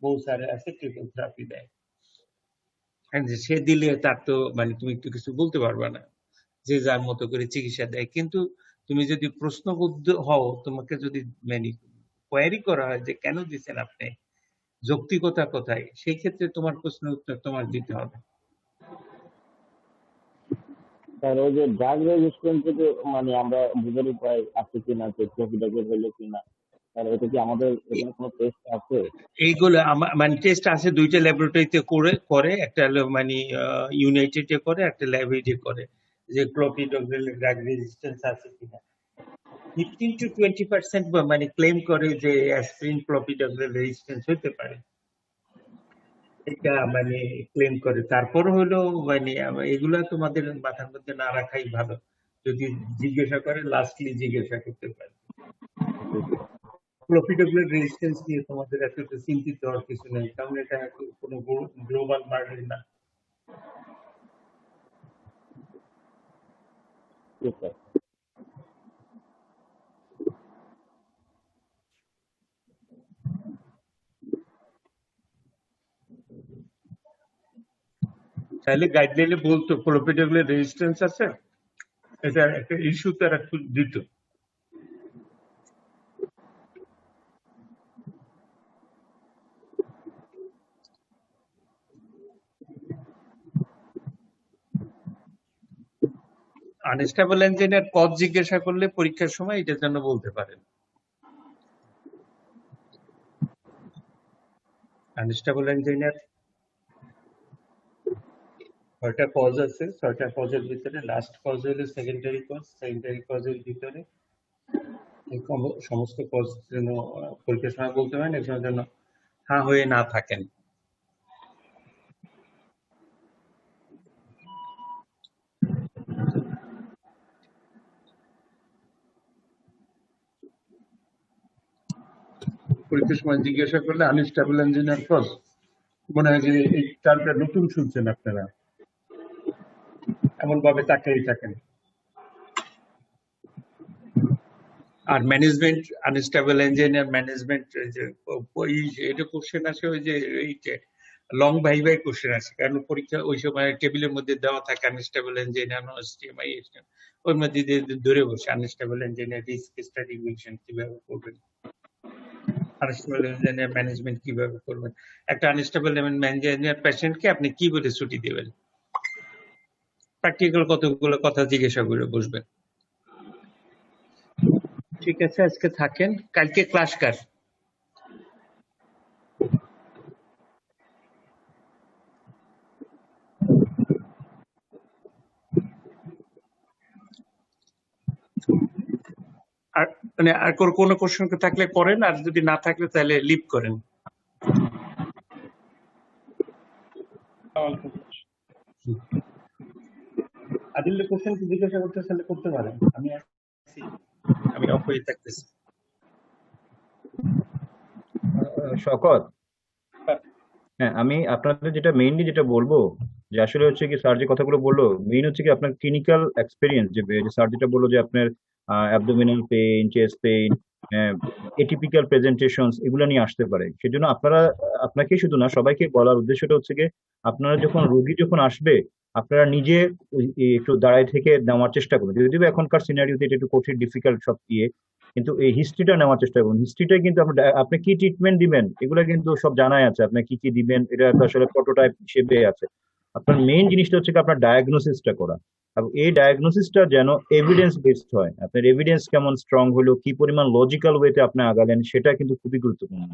বউ স্যার আছে ট্রিপল থেরাপি দেয়। And সে দিলে তার তো মানে তুমি একটু কিছু বলতে পারবে না, যে যার মতো করে চিকিৎসা দেয়। কিন্তু তুমি যদি প্রশ্নবদ্ধ হও, তোমাকে যদি মানে কোয়ারি করা হয় যে কেন দিচ্ছেন আপনি, যৌক্তিকতা কোথায়, সেই ক্ষেত্রে তোমার প্রশ্নের উত্তর তোমার দিতে হবে। স্যার ওই যে ড্রাগ রেজিস্ট্যান্স থেকে মানে আমরা বুঝার উপায় আছে কিনা, যে প্রফিটেবল হলো কিনা স্যার, এটা কি আমাদের এখানে কোনো টেস্ট আছে? এইগুলো মানে টেস্ট আছে, দুইটা ল্যাবরেটরিতে করে একটা হলো মানে ইউনাইটেডে করে, একটা ল্যাবরেটরি করে, যে ক্লোপিডোগ্রেল ড্রাগ রেজিস্ট্যান্স আছে কিনা। 15 to 20% মানে ক্লেম করে যে অ্যাসপিরিন ক্লোপিডোগ্রেল রেজিস্ট্যান্স হতে পারে, এটা মানে ক্লেম করে। তারপর হলো মানে এগুলা তোমাদের মাথার মধ্যে না রাখাই ভালো, যদি জিজ্ঞাসা করে লাস্টলি জিজ্ঞাসা করতে পারে। প্রফিটেবল রেজিস্ট্যান্স নিয়ে তোমাদের এতটা চিন্তিত হওয়ার কিছু নেই, কারণ এটা কোনো গ্লোবাল বার্ডেন না। ঠিক স্যার। তাহলে গাইডলাইনে বলতো প্রফিটেবল রেজিস্ট্যান্স আছে, এটা একটা ইস্যু তারা দিত। আনস্টেবল এঞ্জিনের পদ জিজ্ঞাসা করলে পরীক্ষার সময় এটার জন্য বলতে পারেন। আনস্টেবল এঞ্জিনের 6টা কজ আছে, 6টা কজের ভিতরে লাস্ট কজ হলো সেকেন্ডারি কজ। সেকেন্ডারি কজের ভিতরে এই সমস্ত কজ যেন পরীক্ষার সময় বলতে পারেন, এর জন্য হ্যাঁ হয়ে না থাকেন। পরীক্ষার সময় জিজ্ঞাসা করলে আনস্টেবল এঞ্জিনিয়ার কজ, মনে হয় যে এই টার্মটা নতুন শুনছেন আপনারা, এমন ভাবে তাকিয়ে থাকেন। আর ম্যানেজমেন্ট আনস্টেবল ইঞ্জিনিয়ার ম্যানেজমেন্ট, এটা কোশ্চেন আসে ওই যে লং ভাই কোশ্চেন আসে, কারণ পরীক্ষা ওই সময় টেবিলের মধ্যে দেওয়া থাকে আনস্টেবল ইঞ্জিনিয়ার এসটিএমআই, ওর মধ্যে ধরে বসে unstable engineer risk study equation কিভাবে করবেন, আনস্টেবল ইঞ্জিনিয়ার ম্যানেজমেন্ট কিভাবে করবেন, একটা আনস্টেবল ইঞ্জিনিয়ার পেশেন্টকে আপনি কি বলে ছুটি দেবেন, প্র্যাকটিক্যাল কতগুলো কথা জিজ্ঞাসা করে বসবেন। ঠিক আছে, আজকে থাকেন, কালকে ক্লাস কার? আর মানে আর কোনো কোশ্চেন থাকলে করেন, আর যদি না থাকলে তাহলে লিভ করেন। আদিল কোশ্চেন কি জিজ্ঞাসা করতে চাইলে করতে পারেন, আমি অফ হয়ে থাকতেছি। শকত, হ্যাঁ আমি আপনাদের যেটা মেইনলি যেটা বলবো যে আসলে হচ্ছে কি স্যার যে কথাগুলো বললো মেইন হচ্ছে কি আপনার ক্লিনিক্যাল এক্সপিরিয়েন্স, যে স্যার যেটা বললো যে আপনার abdominal pain, chest pain, atypical presentations এগুলো নিয়ে আসতে পারে। সেজন্য আপনাকে শুধু না সবাইকে বলার উদ্দেশ্যটা হচ্ছে কি আপনারা যখন রোগী যখন আসবে আপনারা নিজে একটু দাঁড়ায় থেকে নেওয়ার চেষ্টা করুন, যদিও এখনকার সিনারিওতে এটা একটু কঠিন ডিফিকাল্ট সব কিন্তু এই হিস্ট্রিটা নেওয়ার চেষ্টা করুন। হিস্ট্রিটা কিন্তু আপনি কি ট্রিটমেন্ট দিবেন এগুলো কিন্তু সব জানাই আছে, আপনি কি কি দিবেন এটা তো আসলে প্রোটোটাইপ হিসেবে আছে। আপনার মেইন জিনিসটা হচ্ছে আপনার ডায়াগনোসিসটা করা, এবং এই ডায়াগনোসিসটা যেন এভিডেন্স বেসড হয়। আপনার এভিডেন্স কেমন স্ট্রং হলো, কি পরিমাণ লজিক্যাল ওয়েতে আপনি আগালেন, সেটা কিন্তু খুবই গুরুত্বপূর্ণ।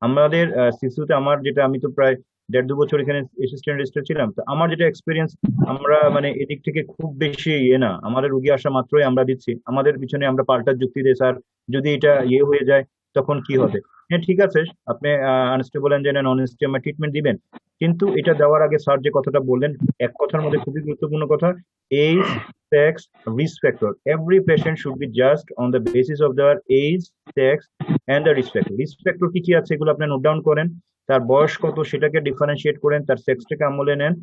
আমাদের শিশুতে আমার যেটা, আমি তো প্রায় 1.5-2 বছর এখানে অ্যাসিস্ট্যান্ট রেজিস্ট্রার ছিলাম, তো আমার যেটা এক্সপিরিয়েন্স, আমরা মানে এদিক থেকে খুব বেশি না, আমাদের রুগী আসা মাত্রই আমরা দিচ্ছি, আমাদের পিছনে আমরা পাল্টা যুক্তি দিই, স্যার যদি এটা হয়ে যায় তখন কি হবে। হ্যাঁ ঠিক আছে, আপনি আনস্টেবল এঞ্জিনিয়ার নন এসটিএমআই ট্রিটমেন্ট দিবেন, কিন্তু এটা দেওয়ার আগে স্যার যে কথাটা বললেন এক কথার মধ্যে খুবই গুরুত্বপূর্ণ কথা, age, sex, risk factor. Every patient should be judged on the basis of their age, sex, and the risk factor. Risk factor কি আছে এগুলো আপনি নোট ডাউন করেন, তার বয়স কত সেটাকে ডিফারেন্সিয়েট করেন, তার সেক্সটাকে আমলে নেন,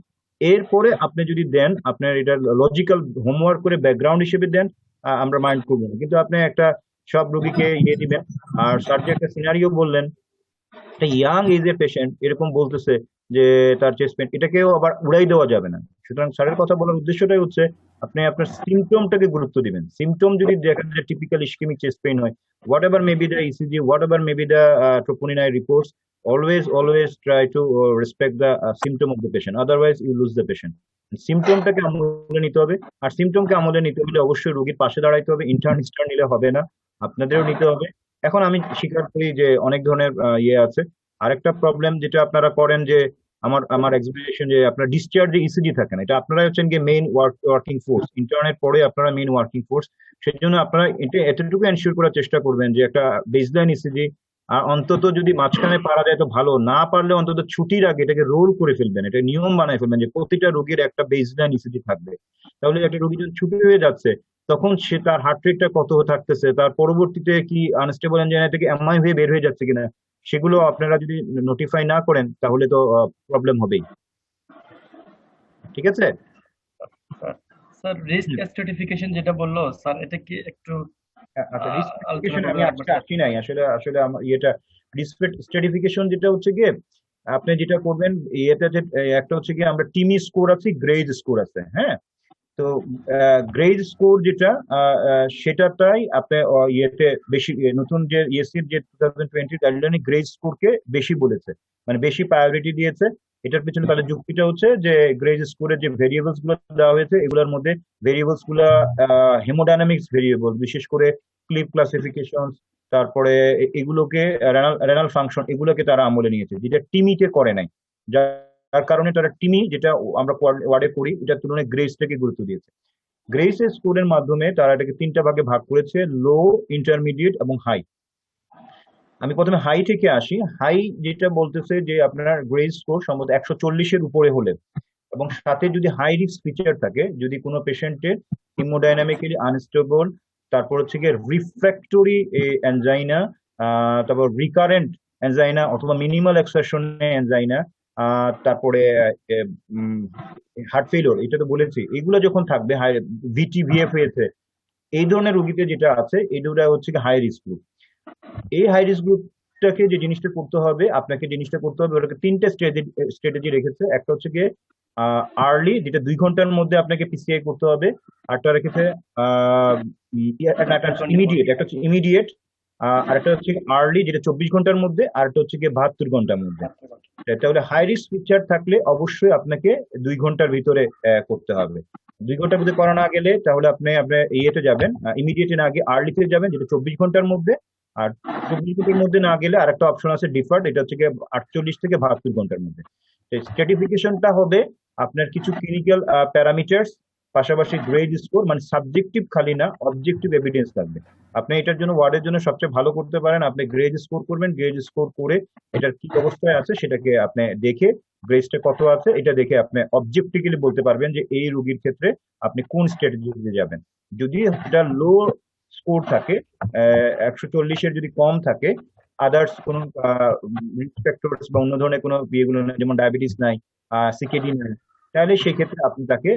এরপরে আপনি যদি দেন আপনার এটা লজিক্যাল হোমওয়ার্ক করে ব্যাকগ্রাউন্ড হিসেবে দেন, আমরা মাইন্ড করবো না। কিন্তু আপনি একটা সব রোগীকে দিবেন, আর স্যার যে একটা সিনারিও বললেন একটা ইয়াং এজের পেশেন্ট এরকম বলতেছে যে তার চেস্ট পেন, এটাকেও আবার উড়াই দেওয়া যাবে না। সুতরাং স্যারের কথা বলার উদ্দেশ্যটাই হচ্ছে আপনি আপনার সিমটমটাকে গুরুত্ব দিবেন। সিমটম যদি দেখেন যে টিপিক্যাল ইস্কেমিক চেস্ট পেইন হয়, what ever may be the ECG, what ever may be the troponin I reports, always try to respect the symptom of the patient, otherwise you lose the patient. সিমটমটাকে আমলে নিতে হবে, আর সিমটমকে আমলে নিতে হলে অবশ্যই রোগীর পাশে দাঁড়াইতে হবে, ইন্টার্ন নিলে হবে না, আপনাদেরও নিতে হবে। এখন আমি স্বীকার করি যে অনেক ধরনের ইয়ে আছে। আরেকটা প্রবলেম যেটা আপনারা করেন যে আমার এক্সপ্লেনেশন যে আপনার ডিসচার্জ যে ইসিজি থাকে না, এটা আপনারা হচ্ছেন গিয়ে মেইন ওয়ার্কিং ফোর্স, ইন্টারনেট পরে আপনারা মেইন ওয়ার্কিং ফোর্স। সেই জন্য আপনারা এতটুকু এনশিওর করার চেষ্টা করবেন যে একটা বেসলাইন ইসিজি, আর অন্তত যদি মাঝখানে পারা যায় তো ভালো, না পারলে অন্তত ছুটির আগে এটাকে রোল করে ফেলবেন, এটা নিয়ম বানায় ফেলবেন যে প্রতিটা রোগীর একটা বেসলাইন ইসিজি থাকবে। তাহলে একটা রোগী যখন ছুটি হয়ে যাচ্ছে তখন সে তার হার্ট রেটটা কত থাকতেছে, তার পরবর্তীতে কি আনস্টেবল এনজাইনা থেকে এমআই হয়ে বের হয়ে যাচ্ছে কিনা, সেগুলো আপনারা যদি নোটিফাই না করেন তাহলে তো প্রবলেম হবেই। ঠিক আছে? স্যার রিস্ক স্ট্র্যাটিফিকেশন যেটা বললো স্যার, এটা কি একটু আচ্ছা, রিস্ক আলোচনা স্ট্র্যাটিফিকেশন আমি করবেন আজকে আসি নাই আসলে, আমার ইয়েটা রিস্ক স্ট্র্যাটিফিকেশন যেটা হচ্ছে গিয়ে আপনি যেটা করবেন ইয়েটা যে একটা হচ্ছে গিয়ে আমরা টিমি স্কোর আছে, গ্রেজ স্কোর আছে, হ্যাঁ। তো গ্রেড স্কোর যেটা সেটাটাই আপনি ইয়েতে বেশি, নতুন যে ইএসসির যে 2020 গাইডলাইনে গ্রেড স্কোরকে বেশি বলেছে, মানে বেশি প্রায়োরিটি দিয়েছে। এটার পিছনে তাদের যুক্তিটা হচ্ছে যে গ্রেড স্কোরের যে ভেরিয়েবলস গুলো দেওয়া হয়েছে এগুলোর মধ্যে ভেরিয়েবলস গুলো হেমোডাইনামিক্স ভেরিয়েবল, বিশেষ করে ক্লিপ ক্লাসিফিকেশন, তারপরে এগুলোকে রেনাল ফাংশন, এগুলোকে তারা আমলে নিয়েছে, যেটা টিমিতে করে নাই। যার কারণে তারা টিমি যেটা আমরা ওয়ার্ডে করি এটার তুলনায় গ্রেসটাকে গুরুত্ব দিয়েছে। গ্রেস স্কোরের মাধ্যমে তারা এটাকে 3টা ভাগে ভাগ করেছে, লো, ইন্টারমিডিয়েট এবং হাই। আমি প্রথমে হাই থেকে আসি। হাই যেটা বলতেছে যে আপনার গ্রেস স্কোর সম্ভবত 140-এর উপরে হলে, এবং সাথে যদি হাই রিস্ক ফিচার থাকে, যদি কোনো পেশেন্টের হিমোডাইনামিক্যালি আনস্টেবল, তারপর হচ্ছে গিয়ে রিফ্র্যাক্টরি অ্যানজাইনা, তারপর রিকারেন্ট অ্যানজাইনা অথবা মিনিমাল এক্সারশনে অ্যানজাইনা, তারপরে হার্ট ফেলিওর, এটা তো বলেছি, এগুলো যখন থাকবে, ভিটি ভিএফ হয়েছে, এই ধরনের রোগীতে যেটা আছে এই দুটা হচ্ছে হাই রিস্ক গ্রুপ। এই হাই রিস্ক গ্রুপটাকে যে জিনিসটা করতে হবে, আপনাকে জিনিসটা করতে হবে, ওটাকে 3টে স্ট্র্যাটেজি রেখেছে। একটা হচ্ছে গিয়ে আর্লি, যেটা 2 ঘন্টার মধ্যে আপনাকে পিসিআই করতে হবে। আরটা রেখেছে ইমিডিয়েট, একটা হচ্ছে ইমিডিয়েট, আর একটা হচ্ছে আর্লি যেটা 24 ঘন্টার মধ্যে, আর একটা হচ্ছে গিয়ে 72 ঘন্টার মধ্যে। তাহলে হাই রিস্ক ফিচার থাকলে অবশ্যই আপনাকে 2 ঘন্টার ভিতরে করতে হবে। 2 ঘন্টার মধ্যে করা না গেলে তাহলে আপনি ইয়েতে যাবেন, ইমিডিয়েটলি না গিয়ে আর্লিতে যাবেন, যেটা 24 ঘন্টার মধ্যে। আর 24 ঘন্টার মধ্যে না গেলে আরেকটা অপশন আছে ডিফার্ড, এটা হচ্ছে গিয়ে 48 থেকে 72 ঘন্টার মধ্যে। স্ট্র্যাটিফিকেশনটা হবে আপনার কিছু ক্লিনিক্যাল প্যারামিটার্স, পাশাপাশি গ্রেড স্কোর, মানে সাবজেক্টিভ খালি না, অবজেক্টিভ এভিডেন্স থাকবে। আপনি এটার জন্য ওয়ার্ডের জন্য সবচেয়ে ভালো করতে পারেন, আপনি গ্রেড স্কোর করবেন, গ্রেড স্কোর করে এটার কি অবস্থায় আছে সেটাকে আপনি দেখে, গ্রেডটা কত আছে এটা দেখে আপনি অবজেক্টিভলি বলতে পারবেন যে এই রোগীর ক্ষেত্রে আপনি কোন স্ট্র্যাটেজিতে যাবেন। যদি এটা লো স্কোর থাকে, 140-এর যদি কম থাকে, আদার্স কোনো রিস্ক ফ্যাক্টরস বা অন্য ধরনের কোনো ইয়েগুলো নেই, যেমন ডায়াবেটিস নাই, সিকেডি নাই, তাহলে সেই ক্ষেত্রে আপনি তাকে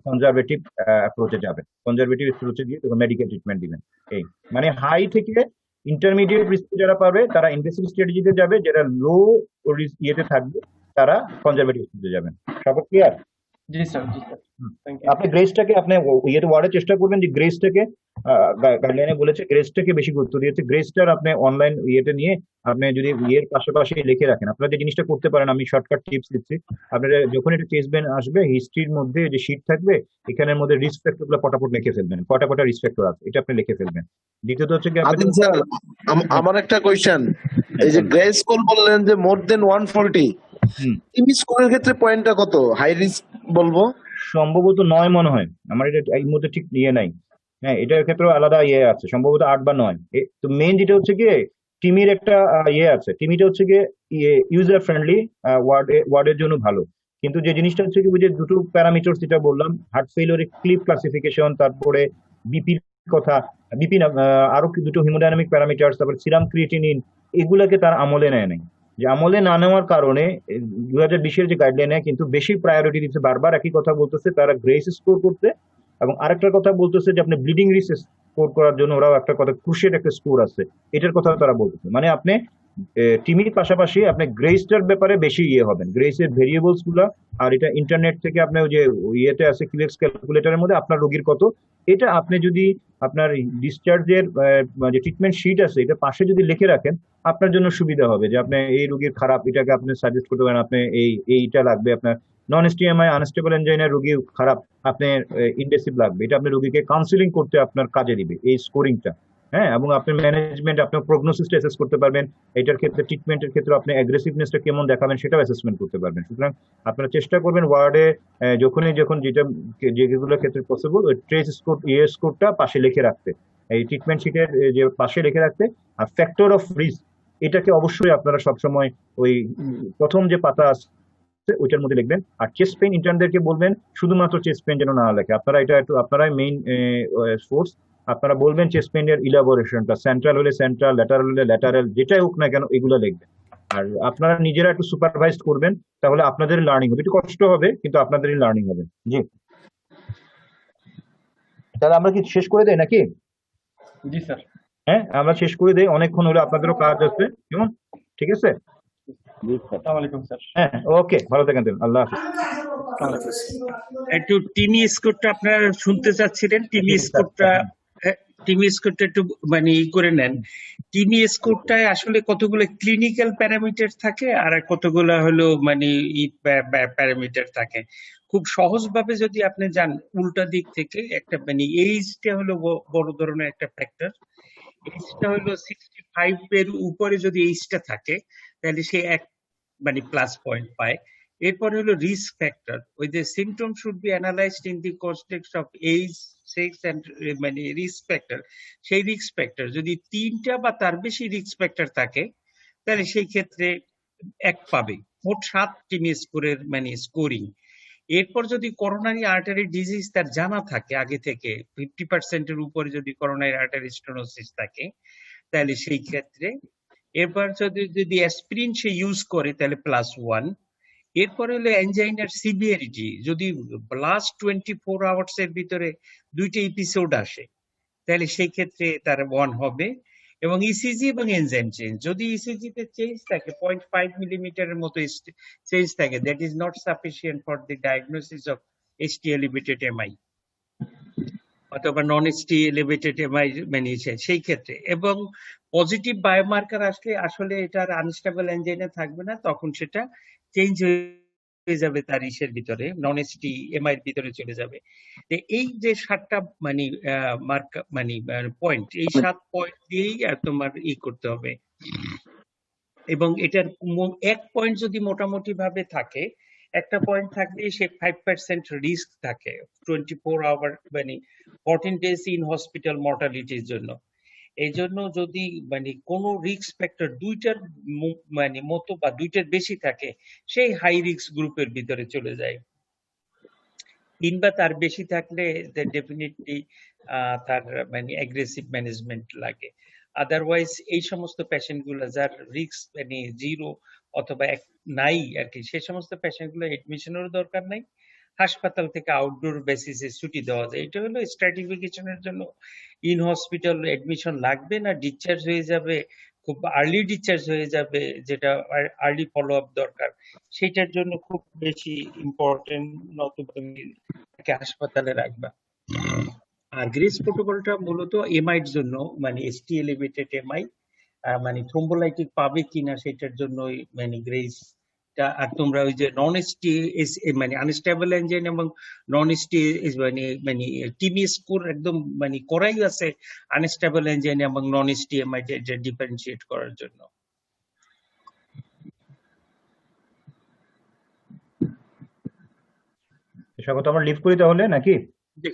কনজারভেটিভ অ্যাপ্রোচে যাবেন, কনজারভেটিভ অ্যাপ্রোচে গিয়ে মেডিকেল ট্রিটমেন্ট দিবেন। এই মানে হাই থেকে ইন্টারমিডিয়েট রিস্কে যারা পাবে তারা ইনভেসিভ স্ট্র্যাটেজিতে যাবে, যারা লো ইয়েতে থাকবে তারা কনজারভেটিভ স্ট্র্যাটেজিতে যাবেন। সব ক্লিয়ার? জি স্যার, জি স্যার, থ্যাংক ইউ। আপনি গ্রেসটাকে আপনি ইয়েতে ওয়ার্ডের চেষ্টা করবেন যে গ্রেসটাকে, গাইডলাইনে বলেছে গ্রেসটাকে বেশি গুরুত্ব দিয়েছে। গ্রেসটার আপনি অনলাইন ইয়েতে নিয়ে আপনি যদি ইয়ের পাশাপাশি লিখে রাখেন, আপনারা যে জিনিসটা করতে পারেন, আমি শর্টকাট টিপস দিচ্ছি। আপনারা যখন এটা চেস বেন আসবে, হিস্ট্রির মধ্যে যে শীট থাকবে এখানের মধ্যে রিস্ক ফ্যাক্টর গুলো পটাপট লিখে ফেলবেন, কটা কটা রিস্ক ফ্যাক্টর আছে এটা আপনি লিখে ফেলবেন। দ্বিতীয়ত হচ্ছে কি আদিল স্যার, আমার একটা কোয়েশ্চেন, এই যে গ্রে স্কোর বললেন যে মোর দেন 140, টিমি স্কোরের ক্ষেত্রে পয়েন্টটা কত? হাই রিস্ক বলবো সম্ভবত 9 মনে হয়, আমার এটা এই মধ্যে ঠিক ইয়ে নাই। হ্যাঁ, এটার ক্ষেত্রে আলাদা ইয়ে আছে, সম্ভবত 8 বা 9। তো মেইন যেটা হচ্ছে গিয়ে টিমির একটা ইয়ে আছে, টিমিটা হচ্ছে গিয়ে ইউজার ফ্রেন্ডলি, ওয়ার্ডের জন্য ভালো। কিন্তু যে জিনিসটা হচ্ছে কি, যে দুটো প্যারামিটার যেটা বললাম, হার্ট ফেলিওর ক্লিপ ক্লাসিফিকেশন, তারপরে বিপির কথা, বিপি না, আরো দুটো হিমোডাইনামিক প্যারামিটার, তারপরে সিরাম ক্রিয়েটিনিন, এগুলাকে তার আমলে নেয় নাই। যে আমলে না নেওয়ার কারণে 2020-এর যে গাইডলাইনে কিন্তু বেশি প্রায়োরিটি দিচ্ছে, বারবার একই কথা বলতেছে তারা গ্রেস স্কোর করতে, এবং আরেকটা কথা বলতেছে যে আপনি ব্লিডিং রিস্ক স্কোর করার জন্য ওরাও একটা কথা, ক্রুশিয়াল একটা স্কোর আছে, এটার কথা তারা বলতেছে। মানে আপনি টিমির পাশাপাশি আপনি গ্রেসটার ব্যাপারে বেশি ইয়ে হবেন, গ্রেসের ভেরিয়েবলস গুলা। আর এটা ইন্টারনেট থেকে আপনি ওই যে ইয়েতে আছে ক্লিক্স ক্যালকুলেটরের মধ্যে আপনার রোগীর কত, এটা আপনি যদি আপনার ডিসচার্জের যে ট্রিটমেন্ট শিট আছে এটা পাশে যদি লিখে রাখেন, আপনার জন্য সুবিধা হবে যে আপনি এই রোগীর খারাপ এটাকে আপনি সাজেস্ট করতে পারেন, আপনি এইটা লাগবে আপনার নন এসটিএমআই আনস্টেবল এনজাইনার রোগী খারাপ, আপনি ইনভেসিভ লাগবে, এটা আপনি রোগীকে কাউন্সিলিং করতে আপনার কাজে দিবে এই স্কোরিংটা। হ্যাঁ, এবং আপনার ম্যানেজমেন্ট আপনার প্রগনোসিসটা অ্যাসেস করতে পারবেন, এটার ক্ষেত্রে ট্রিটমেন্টের ক্ষেত্রে আপনি অ্যাগ্রেসিভনেসটা কেমন দেখাবেন সেটাও অ্যাসেসমেন্ট করতে পারবেন। সুতরাং আপনারা চেষ্টা করবেন ওয়ার্ডে যখন যেটা যেগুলোর ক্ষেত্রে পসিবল ওই ট্রেস স্কোর স্কোরটা পাশে লিখে রাখতে, এই ট্রিটমেন্ট শিটের যে পাশে লিখে রাখতে। আর ফ্যাক্টর অফ রিস্ক এটাকে অবশ্যই আপনারা সবসময় ওই প্রথম যে পাতা আছে ওইটার মধ্যে লিখবেন। আর চেস্ট পেইন ইন্টার্নদেরকে বলবেন শুধুমাত্র চেস্ট পেইন যেন না লেখে, আপনারা এটা একটু আপনারাই মেইন সোর্স, আপনারা বলবেন চেস্ট পেইনের ইলাবোরেশনটা সেন্ট্রাল হলে সেন্ট্রাল, ল্যাটারাল হলে ল্যাটারাল, যেটাই হোক না কেন এগুলো লিখবেন। আর আপনারা নিজেরা একটু সুপারভাইজ করবেন, তাহলে আপনাদের লার্নিং হবে, একটু কষ্ট হবে কিন্তু আপনাদেরই লার্নিং হবে। জি, তাহলে আমরা কি শেষ করে দেই নাকি? জি স্যার। হ্যাঁ, আমরা শেষ করে দেই, অনেকক্ষণ হলে আপনাদেরও কাজ আছে, কেমন? ঠিক আছে, জি স্যার। আসসালামু আলাইকুম স্যার। হ্যাঁ ওকে, ভালো থাকেন, আল্লাহ হাফিজ। একটু টিমি স্কোরটা আপনারা শুনতে চাচ্ছিলেন, টিমি স্কোরটা একটু মানে ই করে নেন। টিমি স্কোরটায় আসলে কতগুলো ক্লিনিক্যাল প্যারামিটার থাকে আর কতগুলো হলো মানে ই প্যারামিটার থাকে। খুব সহজভাবে যদি আপনি যান উল্টা দিক থেকে, একটা মানে এইজটা হলো বড় ধরনের একটা ফ্যাক্টর। এইজটা হলো 65 এর উপরে যদি এইজটা থাকে তাহলে সে এক মানে প্লাস পয়েন্ট পায়। এরপরে হলো রিস্ক ফ্যাক্টর, ওই যে symptom should be analysed in the context of age, sex and মানে রিস্ক ফ্যাক্টর। সেই রিস্ক ফ্যাক্টর যদি 3টা বা তার বেশি রিস্ক ফ্যাক্টর থাকে তাহলে সেই ক্ষেত্রে 1 পাবে। মোট 7 টিমি স্কোরের মানে স্কোরিং। এরপর যদি করোনারি আর্টারি ডিজিজ তার জানা থাকে আগে থেকে, 50% এর উপরে যদি করোনারি আর্টারি স্টেনোসিস থাকে তাহলে সেই ক্ষেত্রে, এরপর যদি অ্যাসপিরিন সে ইউজ করে তাহলে +1। এরপরে হলো অ্যানজাইনার সিভিয়ারিটি, যদি লাস্ট 24 আওয়ার্স এর ভিতরে 2টা এপিসোড আসে তাহলে সেই ক্ষেত্রে তার 1 হবে। এবং ইসিজি এবং এনজাইম চেঞ্জ, যদি ইসিজি তে চেঞ্জ থাকে 0.5 মিলিমিটারের মতো চেঞ্জ থাকে, that is not sufficient for the diagnosis of ST elevated MI অথবা নন এসটি এলিভেটেড এমআই মানে সেই ক্ষেত্রে। এবং পজিটিভ বায়োমার্কার আসলে আসলে এটার আনস্টেবল এনজাইনে থাকবে না, তখন সেটা চেঞ্জ হয়ে যাবে তার ইসের ভিতরে, নন এসটি এমআই এর ভিতরে চলে যাবে। এই যে 7টা মানে মার্ক মানে পয়েন্ট, এই 7 পয়েন্ট দিয়েই তোমার ই করতে হবে। এবং এটার 1 পয়েন্ট যদি মোটামুটি ভাবে থাকে, একটা পয়েন্ট থাকলে সে 5% রিস্ক থাকে 24 আওয়ার মানে 14 ডেজ ইন হসপিটাল মর্টালিটির জন্য। এই জন্য যদি মানে কোনো রিস্ক ফ্যাক্টর 2টার মানে মতো বা 2টার বেশি থাকে, সেই হাই রিস্ক গ্রুপের ভিতরে চলে যায়। 3 বা তার বেশি থাকলে ডেফিনেটলি তার মানে অ্যাগ্রেসিভ ম্যানেজমেন্ট লাগে। আদারওয়াইজ এই সমস্ত পেশেন্ট গুলো যার রিস্ক মানে 0 অথবা নাই আর কি, সে সমস্ত পেশেন্ট গুলো এডমিশনেরও দরকার নাই, হাসপাতাল থেকে আউটডোর বেসিসে ছুটি দেওয়া যায়। এটা হলো স্ট্র্যাটিফিকেশনের জন্য ইন হসপিটাল এডমিশন লাগবে না, ডিসচার্জ হয়ে যাবে, খুব আর্লি ডিসচার্জ হয়ে যাবে, যেটা আর্লি ফলো আপ দরকার, সেটার জন্য খুব বেশি ইম্পর্টেন্ট, নতুবা তুমি তাকে হাসপাতালে রাখবা। আর গ্রেস প্রোটোকলটা মূলত এমআই এর জন্য, মানে এসটি এলিভেটেড এমআই মানে থ্রোম্বোলাইটিক পাবে কিনা সেটার জন্য মানে গ্রেস। আর তোমরা ওই যে নন এসটি মানে আনস্টেবল এনজাইন এবং নন এসটি মানে মানে টিমি স্কোর একদম মানে করাই আছে আনস্টেবল এনজাইন এবং নন এসটি এমআই ডিফারেন্সিয়েট করার জন্য। স্বাগত, আমরা লিভ করি তাহলে নাকি? জি।